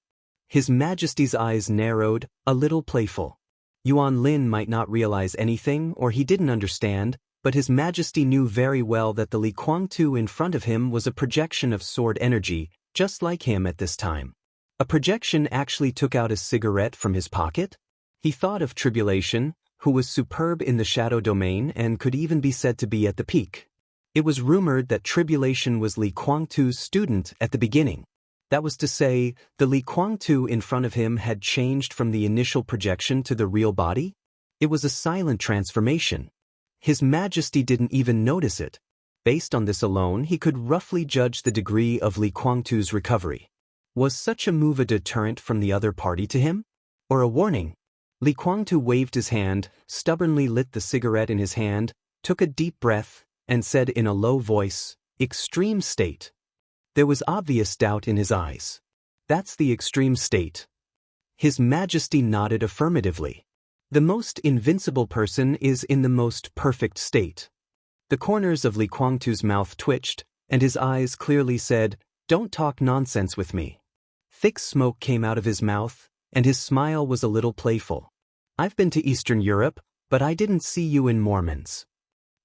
His Majesty's eyes narrowed, a little playful. Yuan Lin might not realize anything or he didn't understand, but His Majesty knew very well that the Li Kuangtu in front of him was a projection of sword energy, just like him at this time. A projection actually took out a cigarette from his pocket? He thought of Tribulation, who was superb in the shadow domain and could even be said to be at the peak. It was rumored that Tribulation was Li Kuangtu's student at the beginning. That was to say, the Li Kuangtu in front of him had changed from the initial projection to the real body? It was a silent transformation. His Majesty didn't even notice it. Based on this alone, he could roughly judge the degree of Li Kuangtu's recovery. Was such a move a deterrent from the other party to him? Or a warning? Li Kuangtu waved his hand, stubbornly lit the cigarette in his hand, took a deep breath, and said in a low voice, "Extreme state." There was obvious doubt in his eyes. "That's the extreme state." His Majesty nodded affirmatively. The most invincible person is in the most perfect state. The corners of Li Kuangtu's mouth twitched, and his eyes clearly said, "Don't talk nonsense with me." Thick smoke came out of his mouth, and his smile was a little playful. "I've been to Eastern Europe, but I didn't see you in Mormons."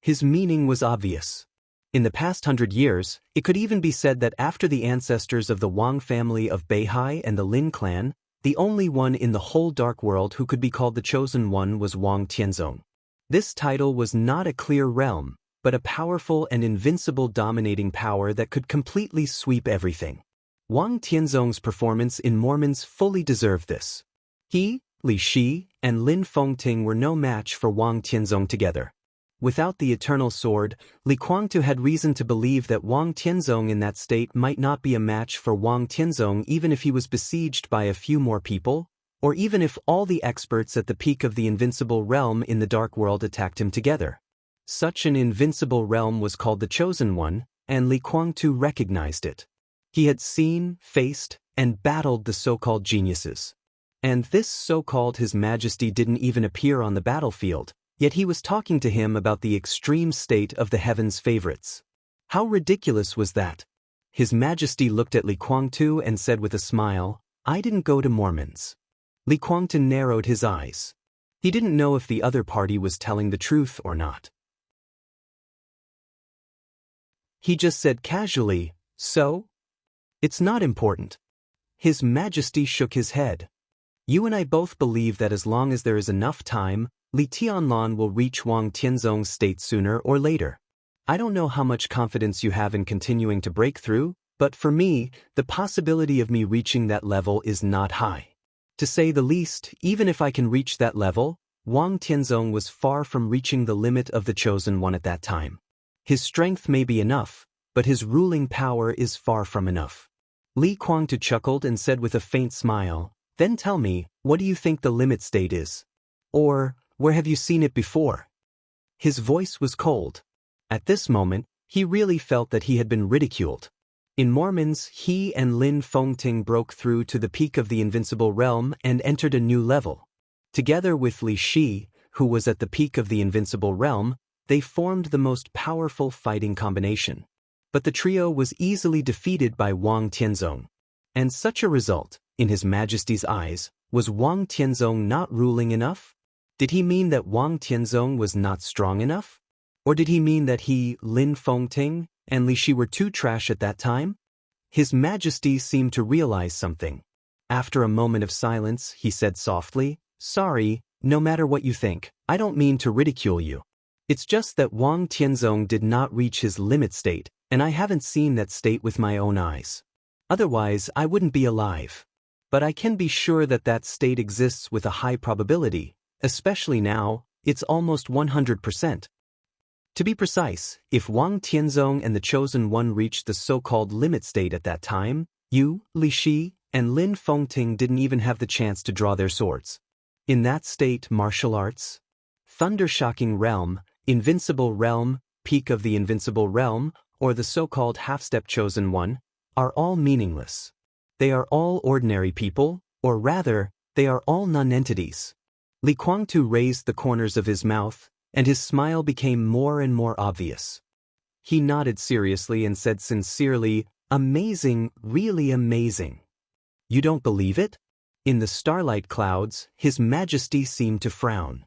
His meaning was obvious. In the past 100 years, it could even be said that after the ancestors of the Wang family of Beihai and the Lin clan, the only one in the whole dark world who could be called the Chosen One was Wang Tianzong. This title was not a clear realm, but a powerful and invincible dominating power that could completely sweep everything. Wang Tianzong's performance in Mormons fully deserved this. He, Li Shi, and Lin Fengting were no match for Wang Tianzong together. Without the eternal sword, Li Kuangtu had reason to believe that Wang Tianzong in that state might not be a match for Wang Tianzong even if he was besieged by a few more people, or even if all the experts at the peak of the invincible realm in the dark world attacked him together. Such an invincible realm was called the Chosen One, and Li Kuangtu recognized it. He had seen, faced, and battled the so-called geniuses. And this so-called His Majesty didn't even appear on the battlefield. Yet he was talking to him about the extreme state of the heavens' favorites. How ridiculous was that? His Majesty looked at Li Kuangtu and said with a smile, "I didn't go to Mormons." Li Kuangtu narrowed his eyes. He didn't know if the other party was telling the truth or not. He just said casually, "So? It's not important." His Majesty shook his head. "You and I both believe that as long as there is enough time, Li Tianlan will reach Wang Tianzong's state sooner or later. I don't know how much confidence you have in continuing to break through, but for me, the possibility of me reaching that level is not high. To say the least, even if I can reach that level, Wang Tianzong was far from reaching the limit of the Chosen One at that time. His strength may be enough, but his ruling power is far from enough. Li Kuangtu chuckled and said with a faint smile, "Then tell me, what do you think the limit state is? Or, where have you seen it before?" His voice was cold. At this moment, he really felt that he had been ridiculed. In Mormons, he and Lin Fengting broke through to the peak of the invincible realm and entered a new level. Together with Li Shi, who was at the peak of the invincible realm, they formed the most powerful fighting combination. But the trio was easily defeated by Wang Tianzong. And such a result, in His Majesty's eyes, was Wang Tianzong not ruling enough? Did he mean that Wang Tianzong was not strong enough? Or did he mean that he, Lin Fengting, and Li Shi were too trash at that time? His Majesty seemed to realize something. After a moment of silence, he said softly, "Sorry, no matter what you think, I don't mean to ridicule you. It's just that Wang Tianzong did not reach his limit state, and I haven't seen that state with my own eyes. Otherwise, I wouldn't be alive. But I can be sure that that state exists with a high probability, especially now, it's almost 100%. To be precise, if Wang Tianzong and the Chosen One reached the so-called limit state at that time, you, Li Shi, and Lin Fengting didn't even have the chance to draw their swords. In that state, martial arts, thunder-shocking realm, invincible realm, peak of the invincible realm, or the so-called half-step Chosen One, are all meaningless. They are all ordinary people, or rather, they are all non-entities." Li Kuangtu raised the corners of his mouth, and his smile became more and more obvious. He nodded seriously and said sincerely, "Amazing, really amazing. You don't believe it?" In the starlight clouds, His Majesty seemed to frown.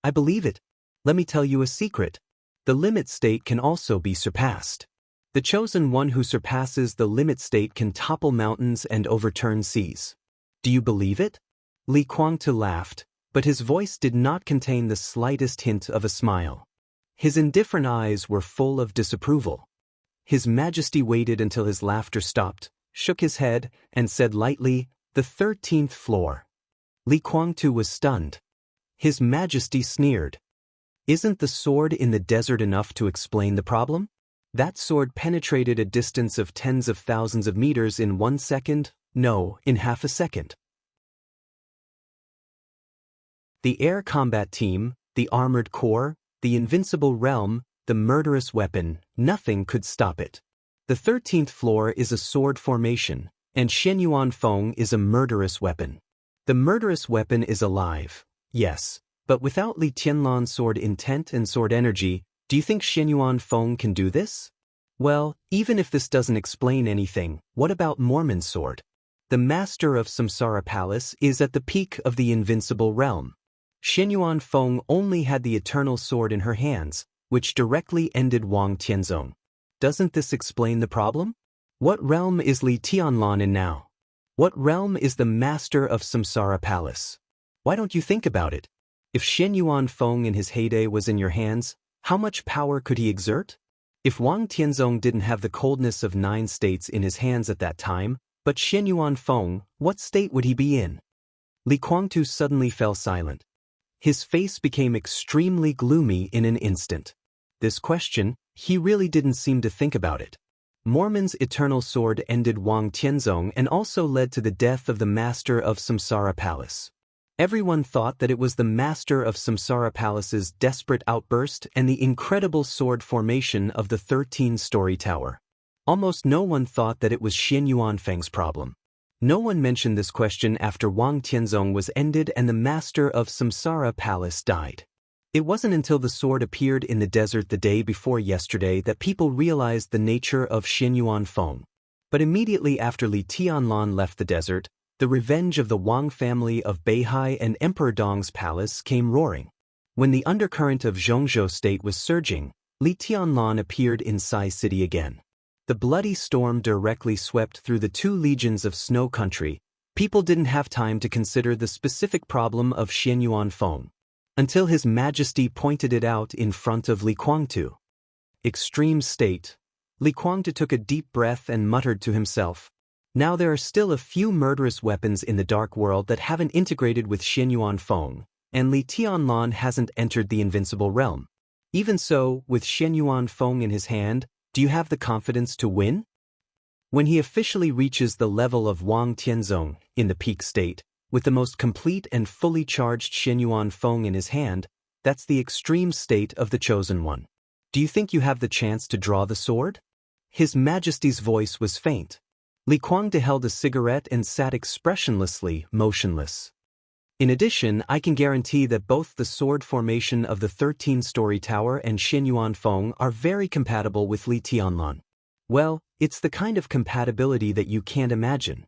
"I believe it. Let me tell you a secret. The limit state can also be surpassed. The Chosen One who surpasses the limit state can topple mountains and overturn seas. Do you believe it?" Li Kuangtu laughed, but his voice did not contain the slightest hint of a smile. His indifferent eyes were full of disapproval. His Majesty waited until his laughter stopped, shook his head, and said lightly, "The 13th floor." Li Kuangtu was stunned. His Majesty sneered. "Isn't the sword in the desert enough to explain the problem? That sword penetrated a distance of tens of thousands of meters in 1 second, no, in half a second. The air combat team, the armored core, the invincible realm, the murderous weapon, nothing could stop it. The 13th floor is a sword formation, and Xianyuan Feng is a murderous weapon. The murderous weapon is alive, yes, but without Li Tianlan's sword intent and sword energy, do you think Xianyuan Feng can do this? Well, even if this doesn't explain anything, what about Mormon's sword? The master of Samsara Palace is at the peak of the invincible realm. Xianyuan Feng only had the eternal sword in her hands, which directly ended Wang Tianzong. Doesn't this explain the problem? What realm is Li Tianlan in now? What realm is the master of Samsara Palace? Why don't you think about it? If Xianyuan Feng in his heyday was in your hands, how much power could he exert? If Wang Tianzong didn't have the coldness of 9 states in his hands at that time, but Xianyuan Feng, what state would he be in? Li Kuangtu suddenly fell silent. His face became extremely gloomy in an instant. This question, he really didn't seem to think about it. Mormon's eternal sword ended Wang Tianzong and also led to the death of the master of Samsara Palace. Everyone thought that it was the master of Samsara Palace's desperate outburst and the incredible sword formation of the 13-story tower. Almost no one thought that it was Xianyuan Feng's problem. No one mentioned this question after Wang Tianzong was ended and the master of Samsara Palace died. It wasn't until the sword appeared in the desert the day before yesterday that people realized the nature of Xianyuan Feng. But immediately after Li Tianlan left the desert, the revenge of the Wang family of Beihai and Emperor Dong's palace came roaring. When the undercurrent of Zhongzhou state was surging, Li Tianlan appeared in Sai City again. The bloody storm directly swept through the 2 legions of Snow Country. People didn't have time to consider the specific problem of Xianyuan Feng, until His Majesty pointed it out in front of Li Kuangtu. Extreme state. Li Kuangtu took a deep breath and muttered to himself, "Now there are still a few murderous weapons in the dark world that haven't integrated with Xianyuan Feng, and Li Tianlan hasn't entered the invincible realm. Even so, with Xianyuan Feng in his hand, do you have the confidence to win? When he officially reaches the level of Wang Tianzong, in the peak state, with the most complete and fully charged Xianyuan Feng in his hand, that's the extreme state of the Chosen One. Do you think you have the chance to draw the sword? His Majesty's voice was faint. Li Kuangde held a cigarette and sat expressionlessly, motionless. In addition, I can guarantee that both the sword formation of the 13-story tower and Xianyuan Feng are very compatible with Li Tianlan. Well, it's the kind of compatibility that you can't imagine.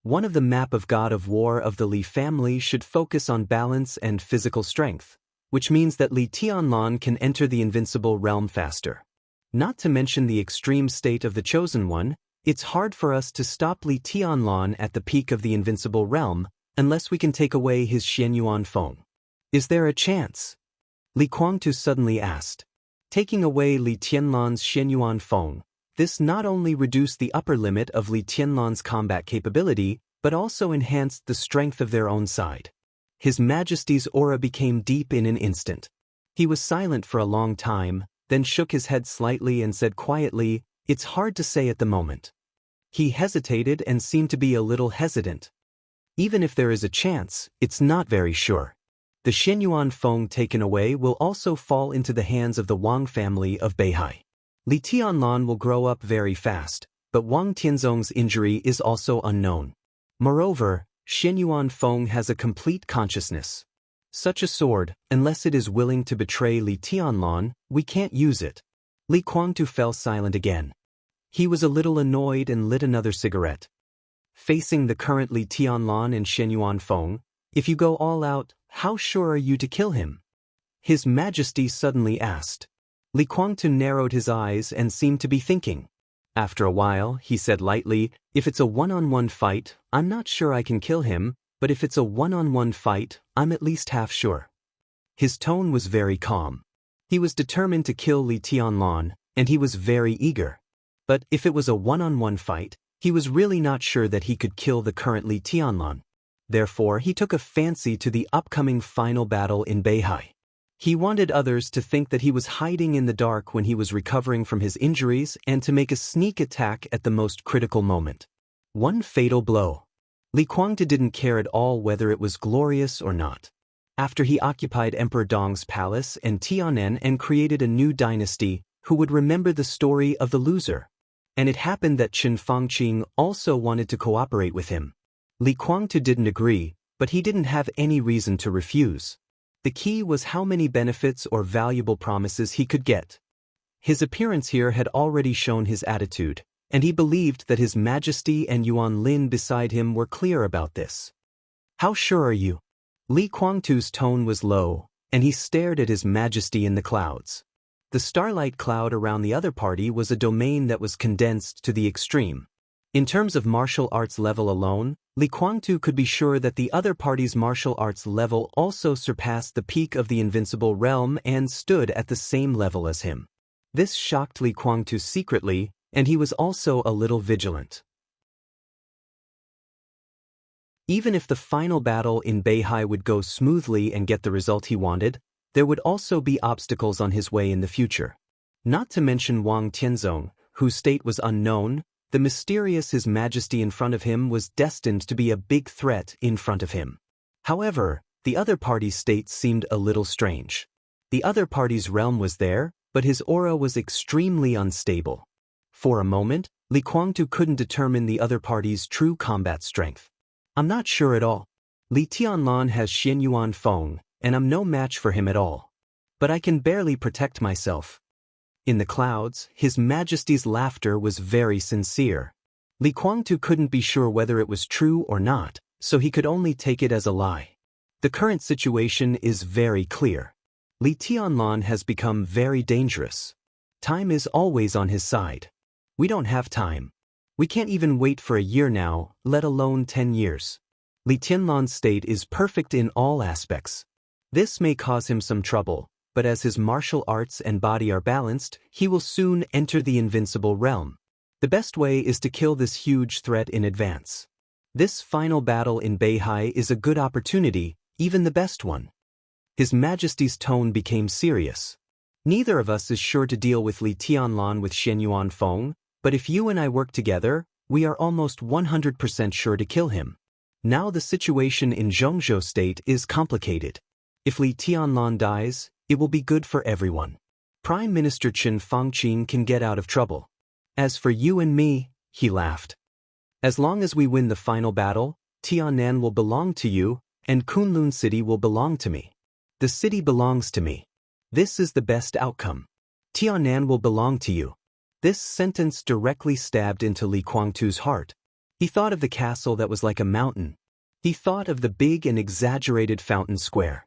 One of the map of God of War of the Li family should focus on balance and physical strength, which means that Li Tianlan can enter the invincible realm faster. Not to mention the extreme state of the Chosen One, it's hard for us to stop Li Tianlan at the peak of the invincible realm unless we can take away his Xianyuan Feng. Is there a chance? Li Kuangtu suddenly asked. Taking away Li Tianlan's Xianyuan Feng, this not only reduced the upper limit of Li Tianlan's combat capability, but also enhanced the strength of their own side. His Majesty's aura became deep in an instant. He was silent for a long time, then shook his head slightly and said quietly, "It's hard to say at the moment." He hesitated and seemed to be a little hesitant. Even if there is a chance, it's not very sure. The Xianyuan Feng taken away will also fall into the hands of the Wang family of Beihai. Li Tianlan will grow up very fast, but Wang Tianzong's injury is also unknown. Moreover, Xianyuan Feng has a complete consciousness. Such a sword, unless it is willing to betray Li Tianlan, we can't use it. Li Kuangtu fell silent again. He was a little annoyed and lit another cigarette. Facing the current Li Tianlan and Xianyuan Feng, if you go all out, how sure are you to kill him? His Majesty suddenly asked. Li Kuangtu narrowed his eyes and seemed to be thinking. After a while, he said lightly, "If it's a one-on-one fight, I'm not sure I can kill him, but if it's a one-on-one fight, I'm at least half sure." His tone was very calm. He was determined to kill Li Tianlan, and he was very eager. But if it was a one-on-one fight, he was really not sure that he could kill the current Li Tianlan. Therefore, he took a fancy to the upcoming final battle in Beihai. He wanted others to think that he was hiding in the dark when he was recovering from his injuries and to make a sneak attack at the most critical moment. One fatal blow. Li Kuangde didn't care at all whether it was glorious or not. After he occupied Emperor Dong's palace and Tianen and created a new dynasty, who would remember the story of the loser? And it happened that Chen Fangqing also wanted to cooperate with him. Li Kuangtu didn't agree, but he didn't have any reason to refuse. The key was how many benefits or valuable promises he could get. His appearance here had already shown his attitude, and he believed that His Majesty and Yuan Lin beside him were clear about this. "How sure are you?" Li Kuangtu's tone was low, and he stared at His Majesty in the clouds. The starlight cloud around the other party was a domain that was condensed to the extreme. In terms of martial arts level alone, Li Kuangtu could be sure that the other party's martial arts level also surpassed the peak of the invincible realm and stood at the same level as him. This shocked Li Kuangtu secretly, and he was also a little vigilant. Even if the final battle in Beihai would go smoothly and get the result he wanted, there would also be obstacles on his way in the future. Not to mention Wang Tianzong, whose state was unknown. The mysterious His Majesty in front of him was destined to be a big threat in front of him. However, the other party's state seemed a little strange. The other party's realm was there, but his aura was extremely unstable. For a moment, Li Kuangtu couldn't determine the other party's true combat strength. "I'm not sure at all. Li Tianlan has Xianyuan Feng, and I'm no match for him at all. But I can barely protect myself." In the clouds, His Majesty's laughter was very sincere. Li Kuangtu couldn't be sure whether it was true or not, so he could only take it as a lie. The current situation is very clear. Li Tianlan has become very dangerous. Time is always on his side. We don't have time. We can't even wait for a year now, let alone 10 years. Li Tianlan's state is perfect in all aspects. This may cause him some trouble, but as his martial arts and body are balanced, he will soon enter the invincible realm. The best way is to kill this huge threat in advance. This final battle in Beihai is a good opportunity, even the best one. His Majesty's tone became serious. Neither of us is sure to deal with Li Tianlan with Shen Yuan Feng, but if you and I work together, we are almost 100% sure to kill him. Now the situation in Zhongzhou State is complicated. If Li Tianlan dies, it will be good for everyone. Prime Minister Chen Fangqin can get out of trouble. As for you and me, he laughed. As long as we win the final battle, Tianan will belong to you, and Kunlun City will belong to me. The city belongs to me. This is the best outcome. Tianan will belong to you. This sentence directly stabbed into Li Guangtu's heart. He thought of the castle that was like a mountain. He thought of the big and exaggerated fountain square.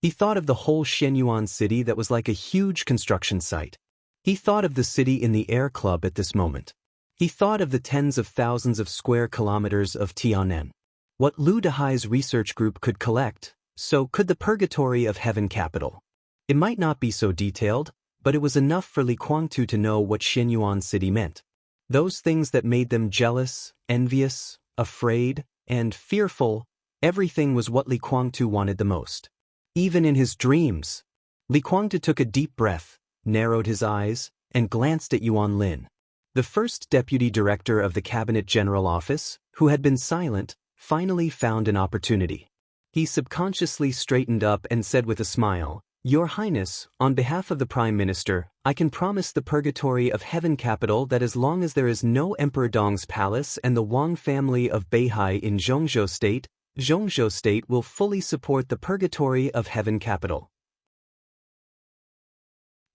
He thought of the whole Shenyuan city that was like a huge construction site. He thought of the city in the air club at this moment. He thought of the tens of thousands of square kilometers of Tianan. What Lu Dehai's research group could collect, so could the purgatory of heaven capital. It might not be so detailed, but it was enough for Li Guangtu to know what Shenyuan city meant. Those things that made them jealous, envious, afraid, and fearful, everything was what Li Guangtu wanted the most. Even in his dreams. Li Guangtu took a deep breath, narrowed his eyes, and glanced at Yuan Lin. The first deputy director of the Cabinet General Office, who had been silent, finally found an opportunity. He subconsciously straightened up and said with a smile, "Your Highness, on behalf of the Prime Minister, I can promise the Purgatory of Heaven capital that as long as there is no Emperor Dong's palace and the Wang family of Beihai in Zhongzhou State will fully support the Purgatory of Heaven capital."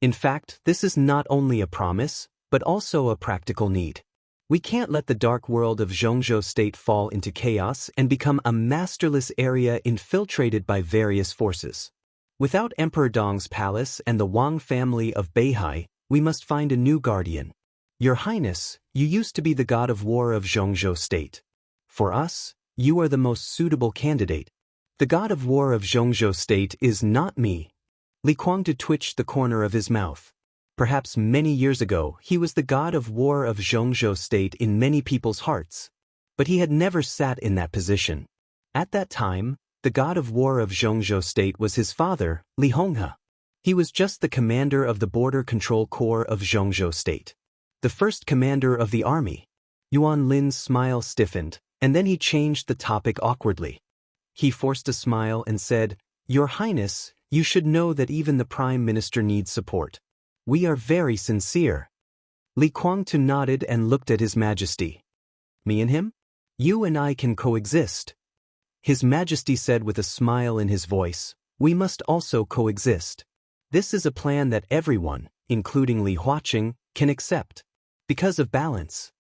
In fact, this is not only a promise, but also a practical need. We can't let the dark world of Zhongzhou State fall into chaos and become a masterless area infiltrated by various forces. Without Emperor Dong's palace and the Wang family of Beihai, we must find a new guardian. Your Highness, you used to be the god of war of Zhongzhou State. For us, you are the most suitable candidate. The god of war of Zhongzhou State is not me. Li Guangtu twitched the corner of his mouth. Perhaps many years ago, he was the god of war of Zhongzhou State in many people's hearts. But he had never sat in that position. At that time, the god of war of Zhongzhou State was his father, Li Honghe. He was just the commander of the Border Control Corps of Zhongzhou State. The first commander of the army. Yuan Lin's smile stiffened, and then he changed the topic awkwardly. He forced a smile and said, "Your Highness, you should know that even the Prime Minister needs support. We are very sincere." Li Guangtu nodded and looked at His Majesty. "Me and him? You and I can coexist." His Majesty said with a smile in his voice, "We must also coexist. This is a plan that everyone, including Li Huaqing, can accept. Because of balance."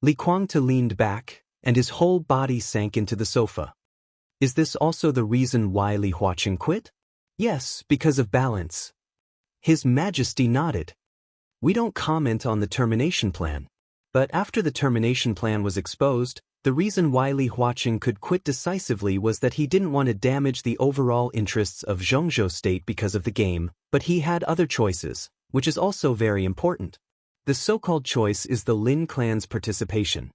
Li Guangtu leaned back, and his whole body sank into the sofa. "Is this also the reason why Li Huaqing quit?" "Yes, because of balance." His Majesty nodded. "We don't comment on the termination plan. But after the termination plan was exposed, the reason why Li Huaqing could quit decisively was that he didn't want to damage the overall interests of Zhongzhou State because of the game, but he had other choices, which is also very important. The so-called choice is the Lin clan's participation.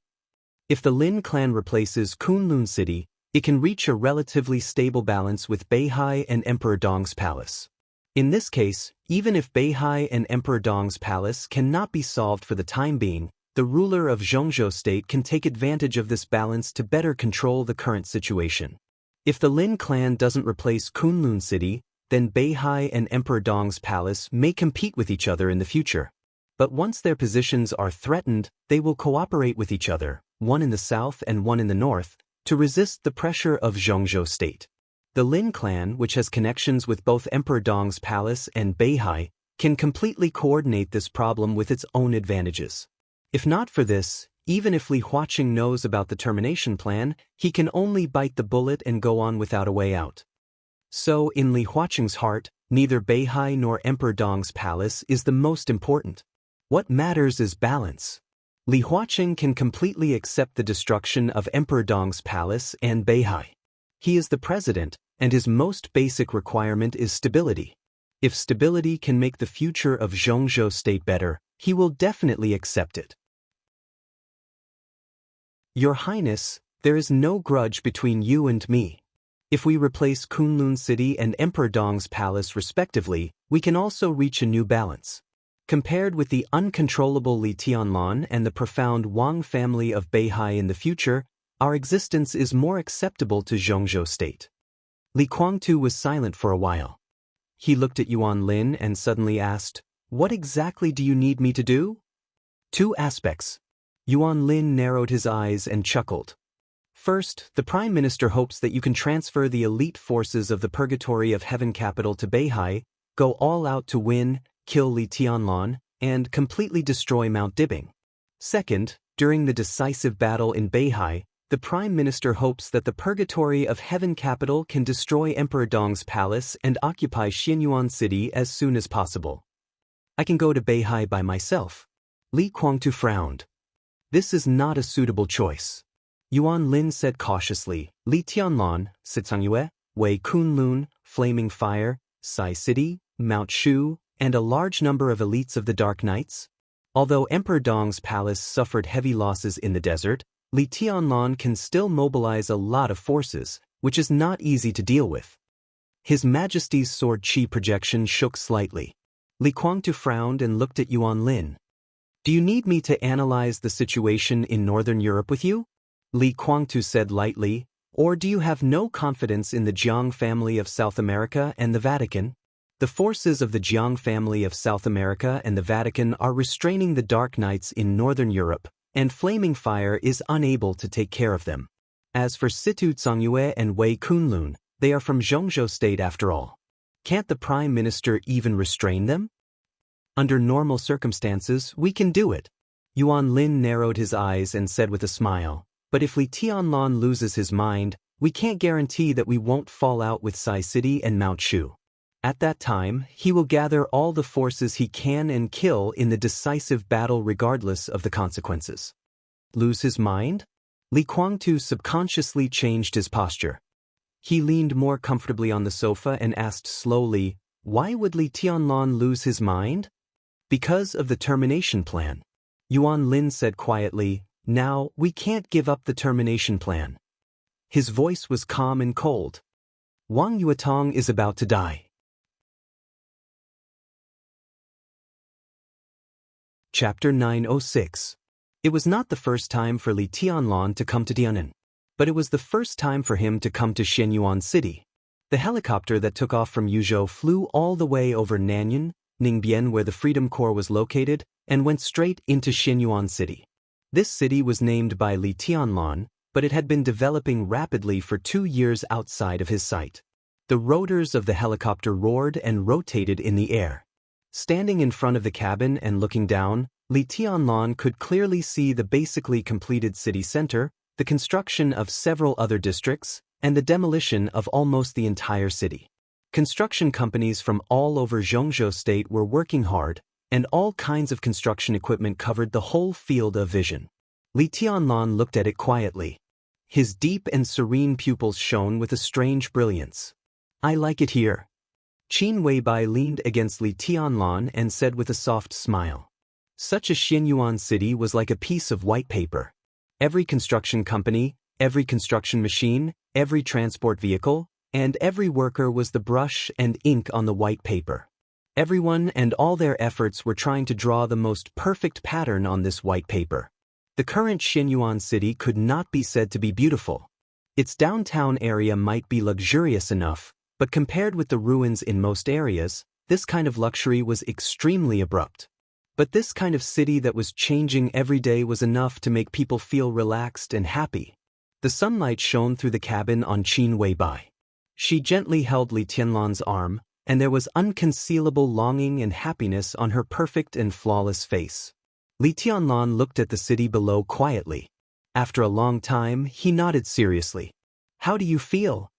If the Lin clan replaces Kunlun City, it can reach a relatively stable balance with Beihai and Emperor Dong's palace. In this case, even if Beihai and Emperor Dong's palace cannot be solved for the time being, the ruler of Zhongzhou State can take advantage of this balance to better control the current situation. If the Lin clan doesn't replace Kunlun City, then Beihai and Emperor Dong's palace may compete with each other in the future. But once their positions are threatened, they will cooperate with each other, one in the south and one in the north, to resist the pressure of Zhongzhou State. The Lin clan, which has connections with both Emperor Dong's palace and Beihai, can completely coordinate this problem with its own advantages. If not for this, even if Li Huaqing knows about the termination plan, he can only bite the bullet and go on without a way out. So, in Li Huaqing's heart, neither Beihai nor Emperor Dong's palace is the most important. What matters is balance. Li Huaqing can completely accept the destruction of Emperor Dong's palace and Beihai. He is the president, and his most basic requirement is stability. If stability can make the future of Zhongzhou State better, he will definitely accept it. Your Highness, There is no grudge between you and me. If we replace Kunlun City and Emperor Dong's palace respectively, we can also reach a new balance. Compared with the uncontrollable Li Tianlan and the profound Wang family of Beihai in the future, our existence is more acceptable to Zhongzhou state. Li Guangtu was silent for a while. He looked at Yuan Lin and suddenly asked, "What exactly do you need me to do?" "Two aspects." Yuan Lin narrowed his eyes and chuckled. "First, the Prime Minister hopes that you can transfer the elite forces of the Purgatory of Heaven capital to Beihai, go all out to win, kill Li Tianlan, and completely destroy Mount Dibing. Second, during the decisive battle in Beihai, the Prime Minister hopes that the Purgatory of Heaven capital can destroy Emperor Dong's palace and occupy Xianyuan City as soon as possible. I can go to Beihai by myself." Li Guangtu frowned. "This is not a suitable choice." Yuan Lin said cautiously, "Li Tianlan, Sichangyue, Wei Kunlun, Flaming Fire, Sai City, Mount Shu, and a large number of elites of the Dark Knights. Although Emperor Dong's palace suffered heavy losses in the desert, Li Tianlan can still mobilize a lot of forces, which is not easy to deal with." His Majesty's sword chi projection shook slightly. Li Guangtu frowned and looked at Yuan Lin. "Do you need me to analyze the situation in Northern Europe with you?" Li Guangtu said lightly, "Or do you have no confidence in the Jiang family of South America and the Vatican?" The forces of the Jiang family of South America and the Vatican are restraining the Dark Knights in Northern Europe, and Flaming Fire is unable to take care of them. As for Situ Zhongyue and Wei Kunlun, they are from Zhongzhou state after all. Can't the Prime Minister even restrain them? Under normal circumstances, we can do it. Yuan Lin narrowed his eyes and said with a smile, "But if Li Tianlan loses his mind, we can't guarantee that we won't fall out with Sai City and Mount Shu. At that time, he will gather all the forces he can and kill in the decisive battle regardless of the consequences." Lose his mind? Li Guangtu subconsciously changed his posture. He leaned more comfortably on the sofa and asked slowly, "Why would Li Tianlan lose his mind?" "Because of the termination plan." Yuan Lin said quietly, "Now, we can't give up the termination plan." His voice was calm and cold. "Wang Yuetong is about to die." Chapter 906. It was not the first time for Li Tianlan to come to Dianan, but it was the first time for him to come to Xianyuan City. The helicopter that took off from Yuzhou flew all the way over Nanyan, Ningbian where the Freedom Corps was located, and went straight into Xianyuan City. This city was named by Li Tianlan, but it had been developing rapidly for 2 years outside of his sight. The rotors of the helicopter roared and rotated in the air. Standing in front of the cabin and looking down, Li Tianlan could clearly see the basically completed city center, the construction of several other districts, and the demolition of almost the entire city. Construction companies from all over Zhongzhou state were working hard, and all kinds of construction equipment covered the whole field of vision. Li Tianlan looked at it quietly. His deep and serene pupils shone with a strange brilliance. "I like it here." Qin Weibai leaned against Li Tianlan and said with a soft smile. Such a Xianyuan city was like a piece of white paper. Every construction company, every construction machine, every transport vehicle, and every worker was the brush and ink on the white paper. Everyone and all their efforts were trying to draw the most perfect pattern on this white paper. The current Xianyuan city could not be said to be beautiful. Its downtown area might be luxurious enough, but compared with the ruins in most areas, this kind of luxury was extremely abrupt. But this kind of city that was changing every day was enough to make people feel relaxed and happy. The sunlight shone through the cabin on Qin Weibai. She gently held Li Tianlan's arm, and there was unconcealable longing and happiness on her perfect and flawless face. Li Tianlan looked at the city below quietly. After a long time, he nodded seriously. "How do you feel?"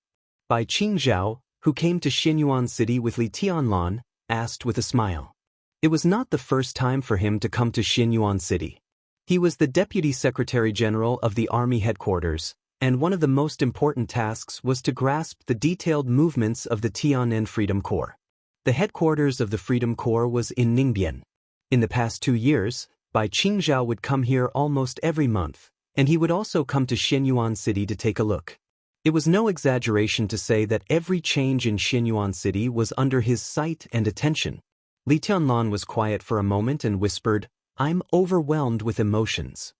Bai Qingzhao, who came to Xianyuan City with Li Tianlan, asked with a smile. It was not the first time for him to come to Xianyuan City. He was the Deputy Secretary General of the Army Headquarters, and one of the most important tasks was to grasp the detailed movements of the Tian'an Freedom Corps. The headquarters of the Freedom Corps was in Ningbian. In the past 2 years, Bai Qingzhao would come here almost every month, and he would also come to Xianyuan City to take a look. It was no exaggeration to say that every change in Xianyuan City was under his sight and attention. Li Tianlan was quiet for a moment and whispered, "I'm overwhelmed with emotions."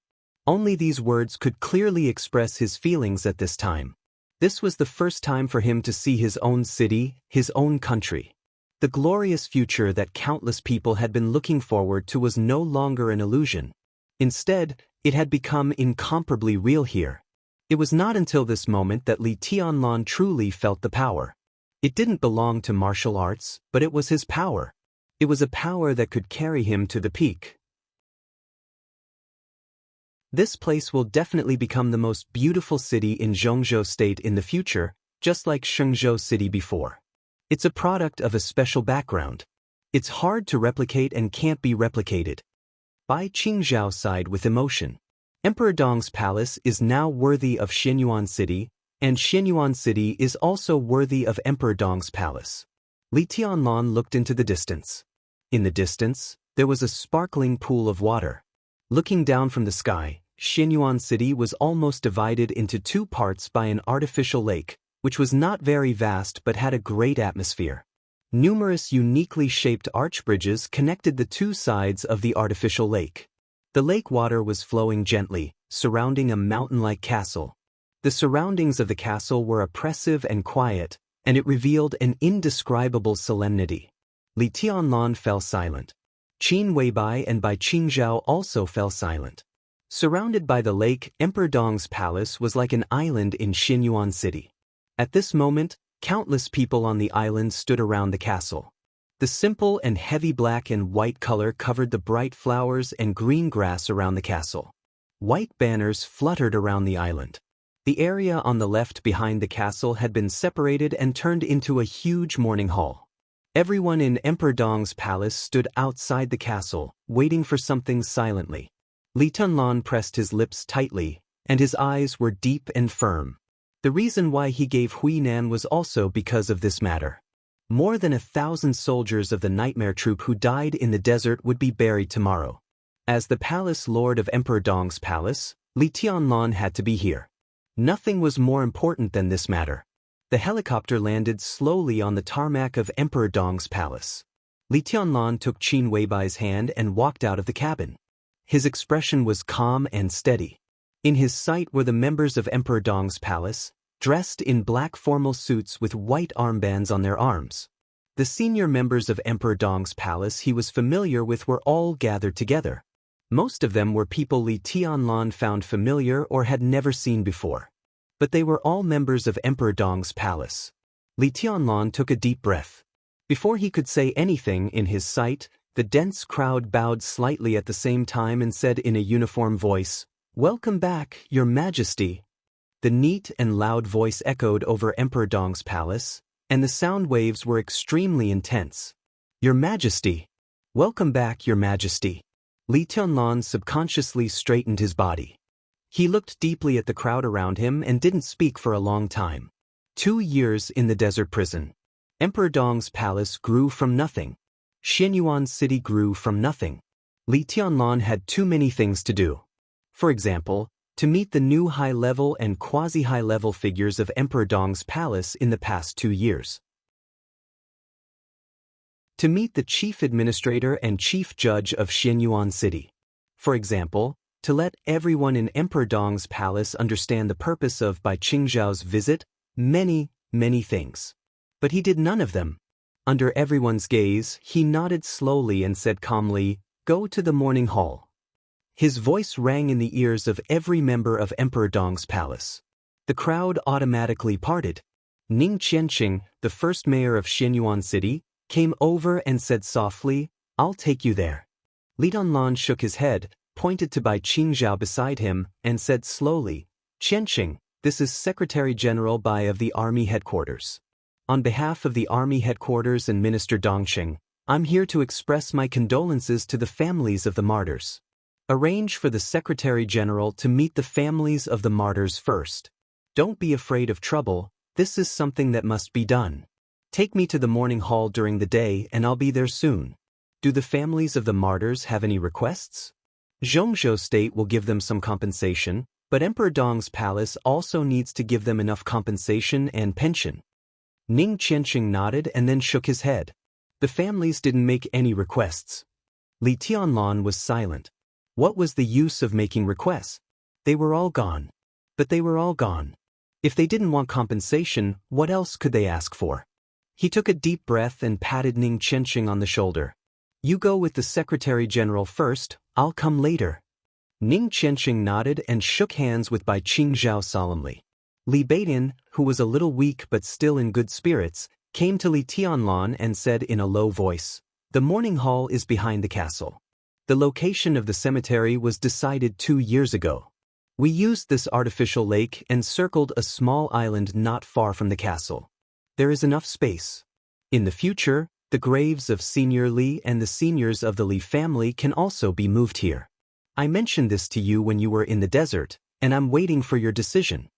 Only these words could clearly express his feelings at this time. This was the first time for him to see his own city, his own country. The glorious future that countless people had been looking forward to was no longer an illusion. Instead, it had become incomparably real here. It was not until this moment that Li Tianlan truly felt the power. It didn't belong to martial arts, but it was his power. It was a power that could carry him to the peak. This place will definitely become the most beautiful city in Zhongzhou State in the future, just like Shenzhou City before. It's a product of a special background. It's hard to replicate and can't be replicated. Bai Qingzhao sighed with emotion. Emperor Dong's palace is now worthy of Xianyuan City, and Xianyuan City is also worthy of Emperor Dong's palace. Li Tianlan looked into the distance. In the distance, there was a sparkling pool of water. Looking down from the sky, Xianyuan City was almost divided into two parts by an artificial lake, which was not very vast but had a great atmosphere. Numerous uniquely shaped arch bridges connected the two sides of the artificial lake. The lake water was flowing gently, surrounding a mountain-like castle. The surroundings of the castle were oppressive and quiet, and it revealed an indescribable solemnity. Li Tianlan fell silent. Qin Weibai and Bai Qingzhao also fell silent. Surrounded by the lake, Emperor Dong's palace was like an island in Xianyuan City. At this moment, countless people on the island stood around the castle. The simple and heavy black and white color covered the bright flowers and green grass around the castle. White banners fluttered around the island. The area on the left behind the castle had been separated and turned into a huge morning hall. Everyone in Emperor Dong's palace stood outside the castle, waiting for something silently. Li Tianlan pressed his lips tightly, and his eyes were deep and firm. The reason why he gave Huinan was also because of this matter. More than 1,000 soldiers of the Nightmare Troop who died in the desert would be buried tomorrow. As the palace lord of Emperor Dong's palace, Li Tianlan had to be here. Nothing was more important than this matter. The helicopter landed slowly on the tarmac of Emperor Dong's palace. Li Tianlan took Qin Weibai's hand and walked out of the cabin. His expression was calm and steady. In his sight were the members of Emperor Dong's palace, dressed in black formal suits with white armbands on their arms. The senior members of Emperor Dong's palace he was familiar with were all gathered together. Most of them were people Li Tianlan found familiar or had never seen before. But they were all members of Emperor Dong's palace. Li Tianlan took a deep breath. Before he could say anything in his sight, the dense crowd bowed slightly at the same time and said in a uniform voice, "Welcome back, Your Majesty." The neat and loud voice echoed over Emperor Dong's palace, and the sound waves were extremely intense. "Your Majesty. Welcome back, Your Majesty." Li Tianlan subconsciously straightened his body. He looked deeply at the crowd around him and didn't speak for a long time. 2 years in the desert prison. Emperor Dong's palace grew from nothing. Xianyuan City grew from nothing. Li Tianlan had too many things to do. For example, to meet the new high-level and quasi-high-level figures of Emperor Dong's palace in the past 2 years. To meet the chief administrator and chief judge of Xianyuan City. For example, to let everyone in Emperor Dong's palace understand the purpose of Bai Qingzhao's visit, many things. But he did none of them. Under everyone's gaze, he nodded slowly and said calmly, "Go to the morning hall." His voice rang in the ears of every member of Emperor Dong's palace. The crowd automatically parted. Ning Qianxing, the first mayor of Xianyuan City, came over and said softly, "I'll take you there." Li Tianlan shook his head, pointed to Bai Qingzhao beside him, and said slowly, "Qianxing, this is Secretary General Bai of the Army Headquarters. On behalf of the Army Headquarters and Minister Dongqing, I'm here to express my condolences to the families of the martyrs. Arrange for the Secretary General to meet the families of the martyrs first. Don't be afraid of trouble, this is something that must be done. Take me to the morning hall during the day and I'll be there soon. Do the families of the martyrs have any requests? Zhongzhou State will give them some compensation, But Emperor Dong's palace also needs to give them enough compensation and pension. Ning Qianxing nodded and then shook his head. The families didn't make any requests. Li Tianlan was silent. What was the use of making requests? They were all gone. But they were all gone. If they didn't want compensation, what else could they ask for? He took a deep breath and patted Ning Qianxing on the shoulder. You go with the Secretary General first, I'll come later. Ning Qianxing nodded and shook hands with Bai Qingzhao solemnly. Li Beidan, who was a little weak but still in good spirits, came to Li Tianlan and said in a low voice, The morning hall is behind the castle. The location of the cemetery was decided 2 years ago. We used this artificial lake and circled a small island not far from the castle. There is enough space. In the future, the graves of Senior Li and the seniors of the Li family can also be moved here. I mentioned this to you when you were in the desert, and I'm waiting for your decision.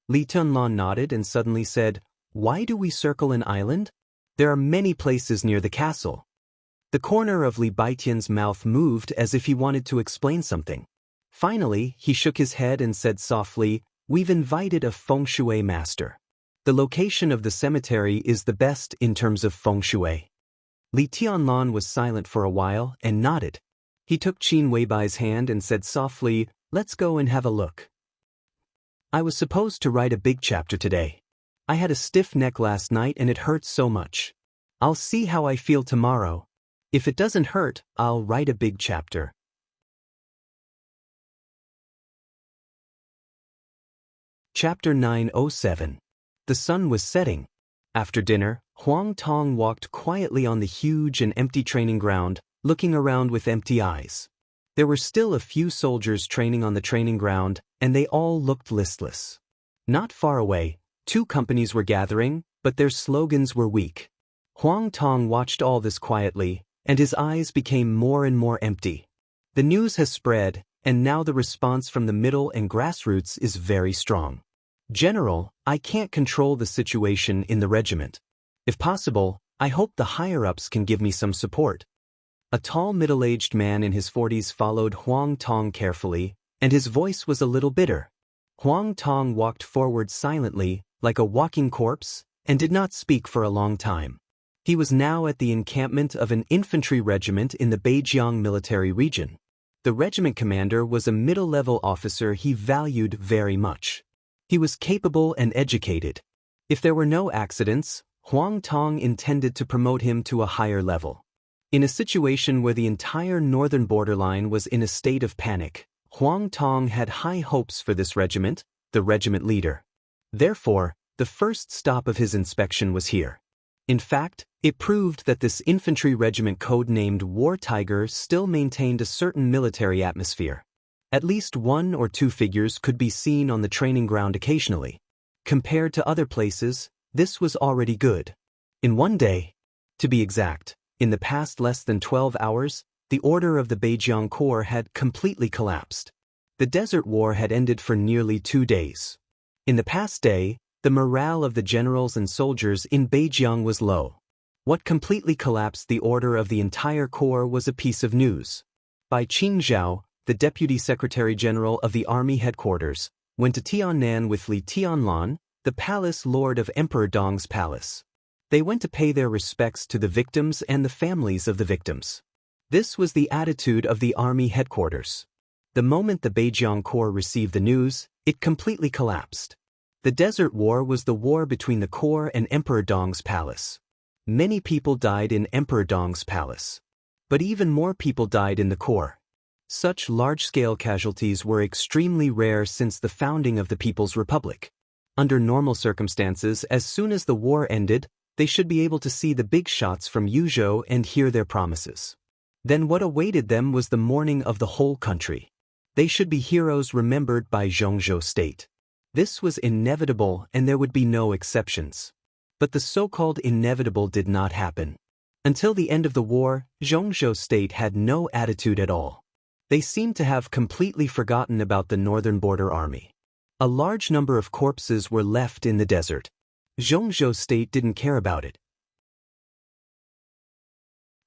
Li Tianlan nodded and suddenly said, Why do we circle an island? There are many places near the castle. The corner of Li Baitian's mouth moved as if he wanted to explain something. Finally, he shook his head and said softly, We've invited a feng shui master. The location of the cemetery is the best in terms of feng shui. Li Tianlan was silent for a while and nodded. He took Qin Weibai's hand and said softly, Let's go and have a look. I was supposed to write a big chapter today. I had a stiff neck last night and it hurts so much. I'll see how I feel tomorrow. If it doesn't hurt, I'll write a big chapter. Chapter 907. The sun was setting. After dinner, Huang Tong walked quietly on the huge and empty training ground, looking around with empty eyes. There were still a few soldiers training on the training ground, and they all looked listless. Not far away, 2 companies were gathering, but their slogans were weak. Huang Tong watched all this quietly, and his eyes became more and more empty. The news has spread, and now the response from the middle and grassroots is very strong. General, I can't control the situation in the regiment. If possible, I hope the higher-ups can give me some support. A tall middle-aged man in his 40s followed Huang Tong carefully, and his voice was a little bitter. Huang Tong walked forward silently, like a walking corpse, and did not speak for a long time. He was now at the encampment of an infantry regiment in the Beijiang military region. The regiment commander was a middle-level officer he valued very much. He was capable and educated. If there were no accidents, Huang Tong intended to promote him to a higher level. In a situation where the entire northern borderline was in a state of panic, Huang Tong had high hopes for this regiment, the regiment leader. Therefore, the first stop of his inspection was here. In fact, it proved that this infantry regiment codenamed War Tiger still maintained a certain military atmosphere. At least 1 or 2 figures could be seen on the training ground occasionally. Compared to other places, this was already good. In one day, to be exact, in the past less than 12 hours, the order of the Beijiang Corps had completely collapsed. The Desert War had ended for nearly 2 days. In the past day, the morale of the generals and soldiers in Beijiang was low. What completely collapsed the order of the entire corps was a piece of news. Bai Qingzhao, the Deputy Secretary General of the Army Headquarters, went to Tiannan with Li Tianlan, the palace lord of Emperor Dong's palace. They went to pay their respects to the victims and the families of the victims. This was the attitude of the Army Headquarters. The moment the Beijiang Corps received the news, it completely collapsed. The Desert War was the war between the Corps and Emperor Dong's palace. Many people died in Emperor Dong's palace. But even more people died in the Corps. Such large-scale casualties were extremely rare since the founding of the People's Republic. Under normal circumstances, as soon as the war ended, they should be able to see the big shots from Yuzhou and hear their promises. Then what awaited them was the mourning of the whole country. They should be heroes remembered by Xianxia state. This was inevitable and there would be no exceptions. But the so-called inevitable did not happen. Until the end of the war, Xianxia state had no attitude at all. They seemed to have completely forgotten about the northern border army. A large number of corpses were left in the desert. Xianxia state didn't care about it.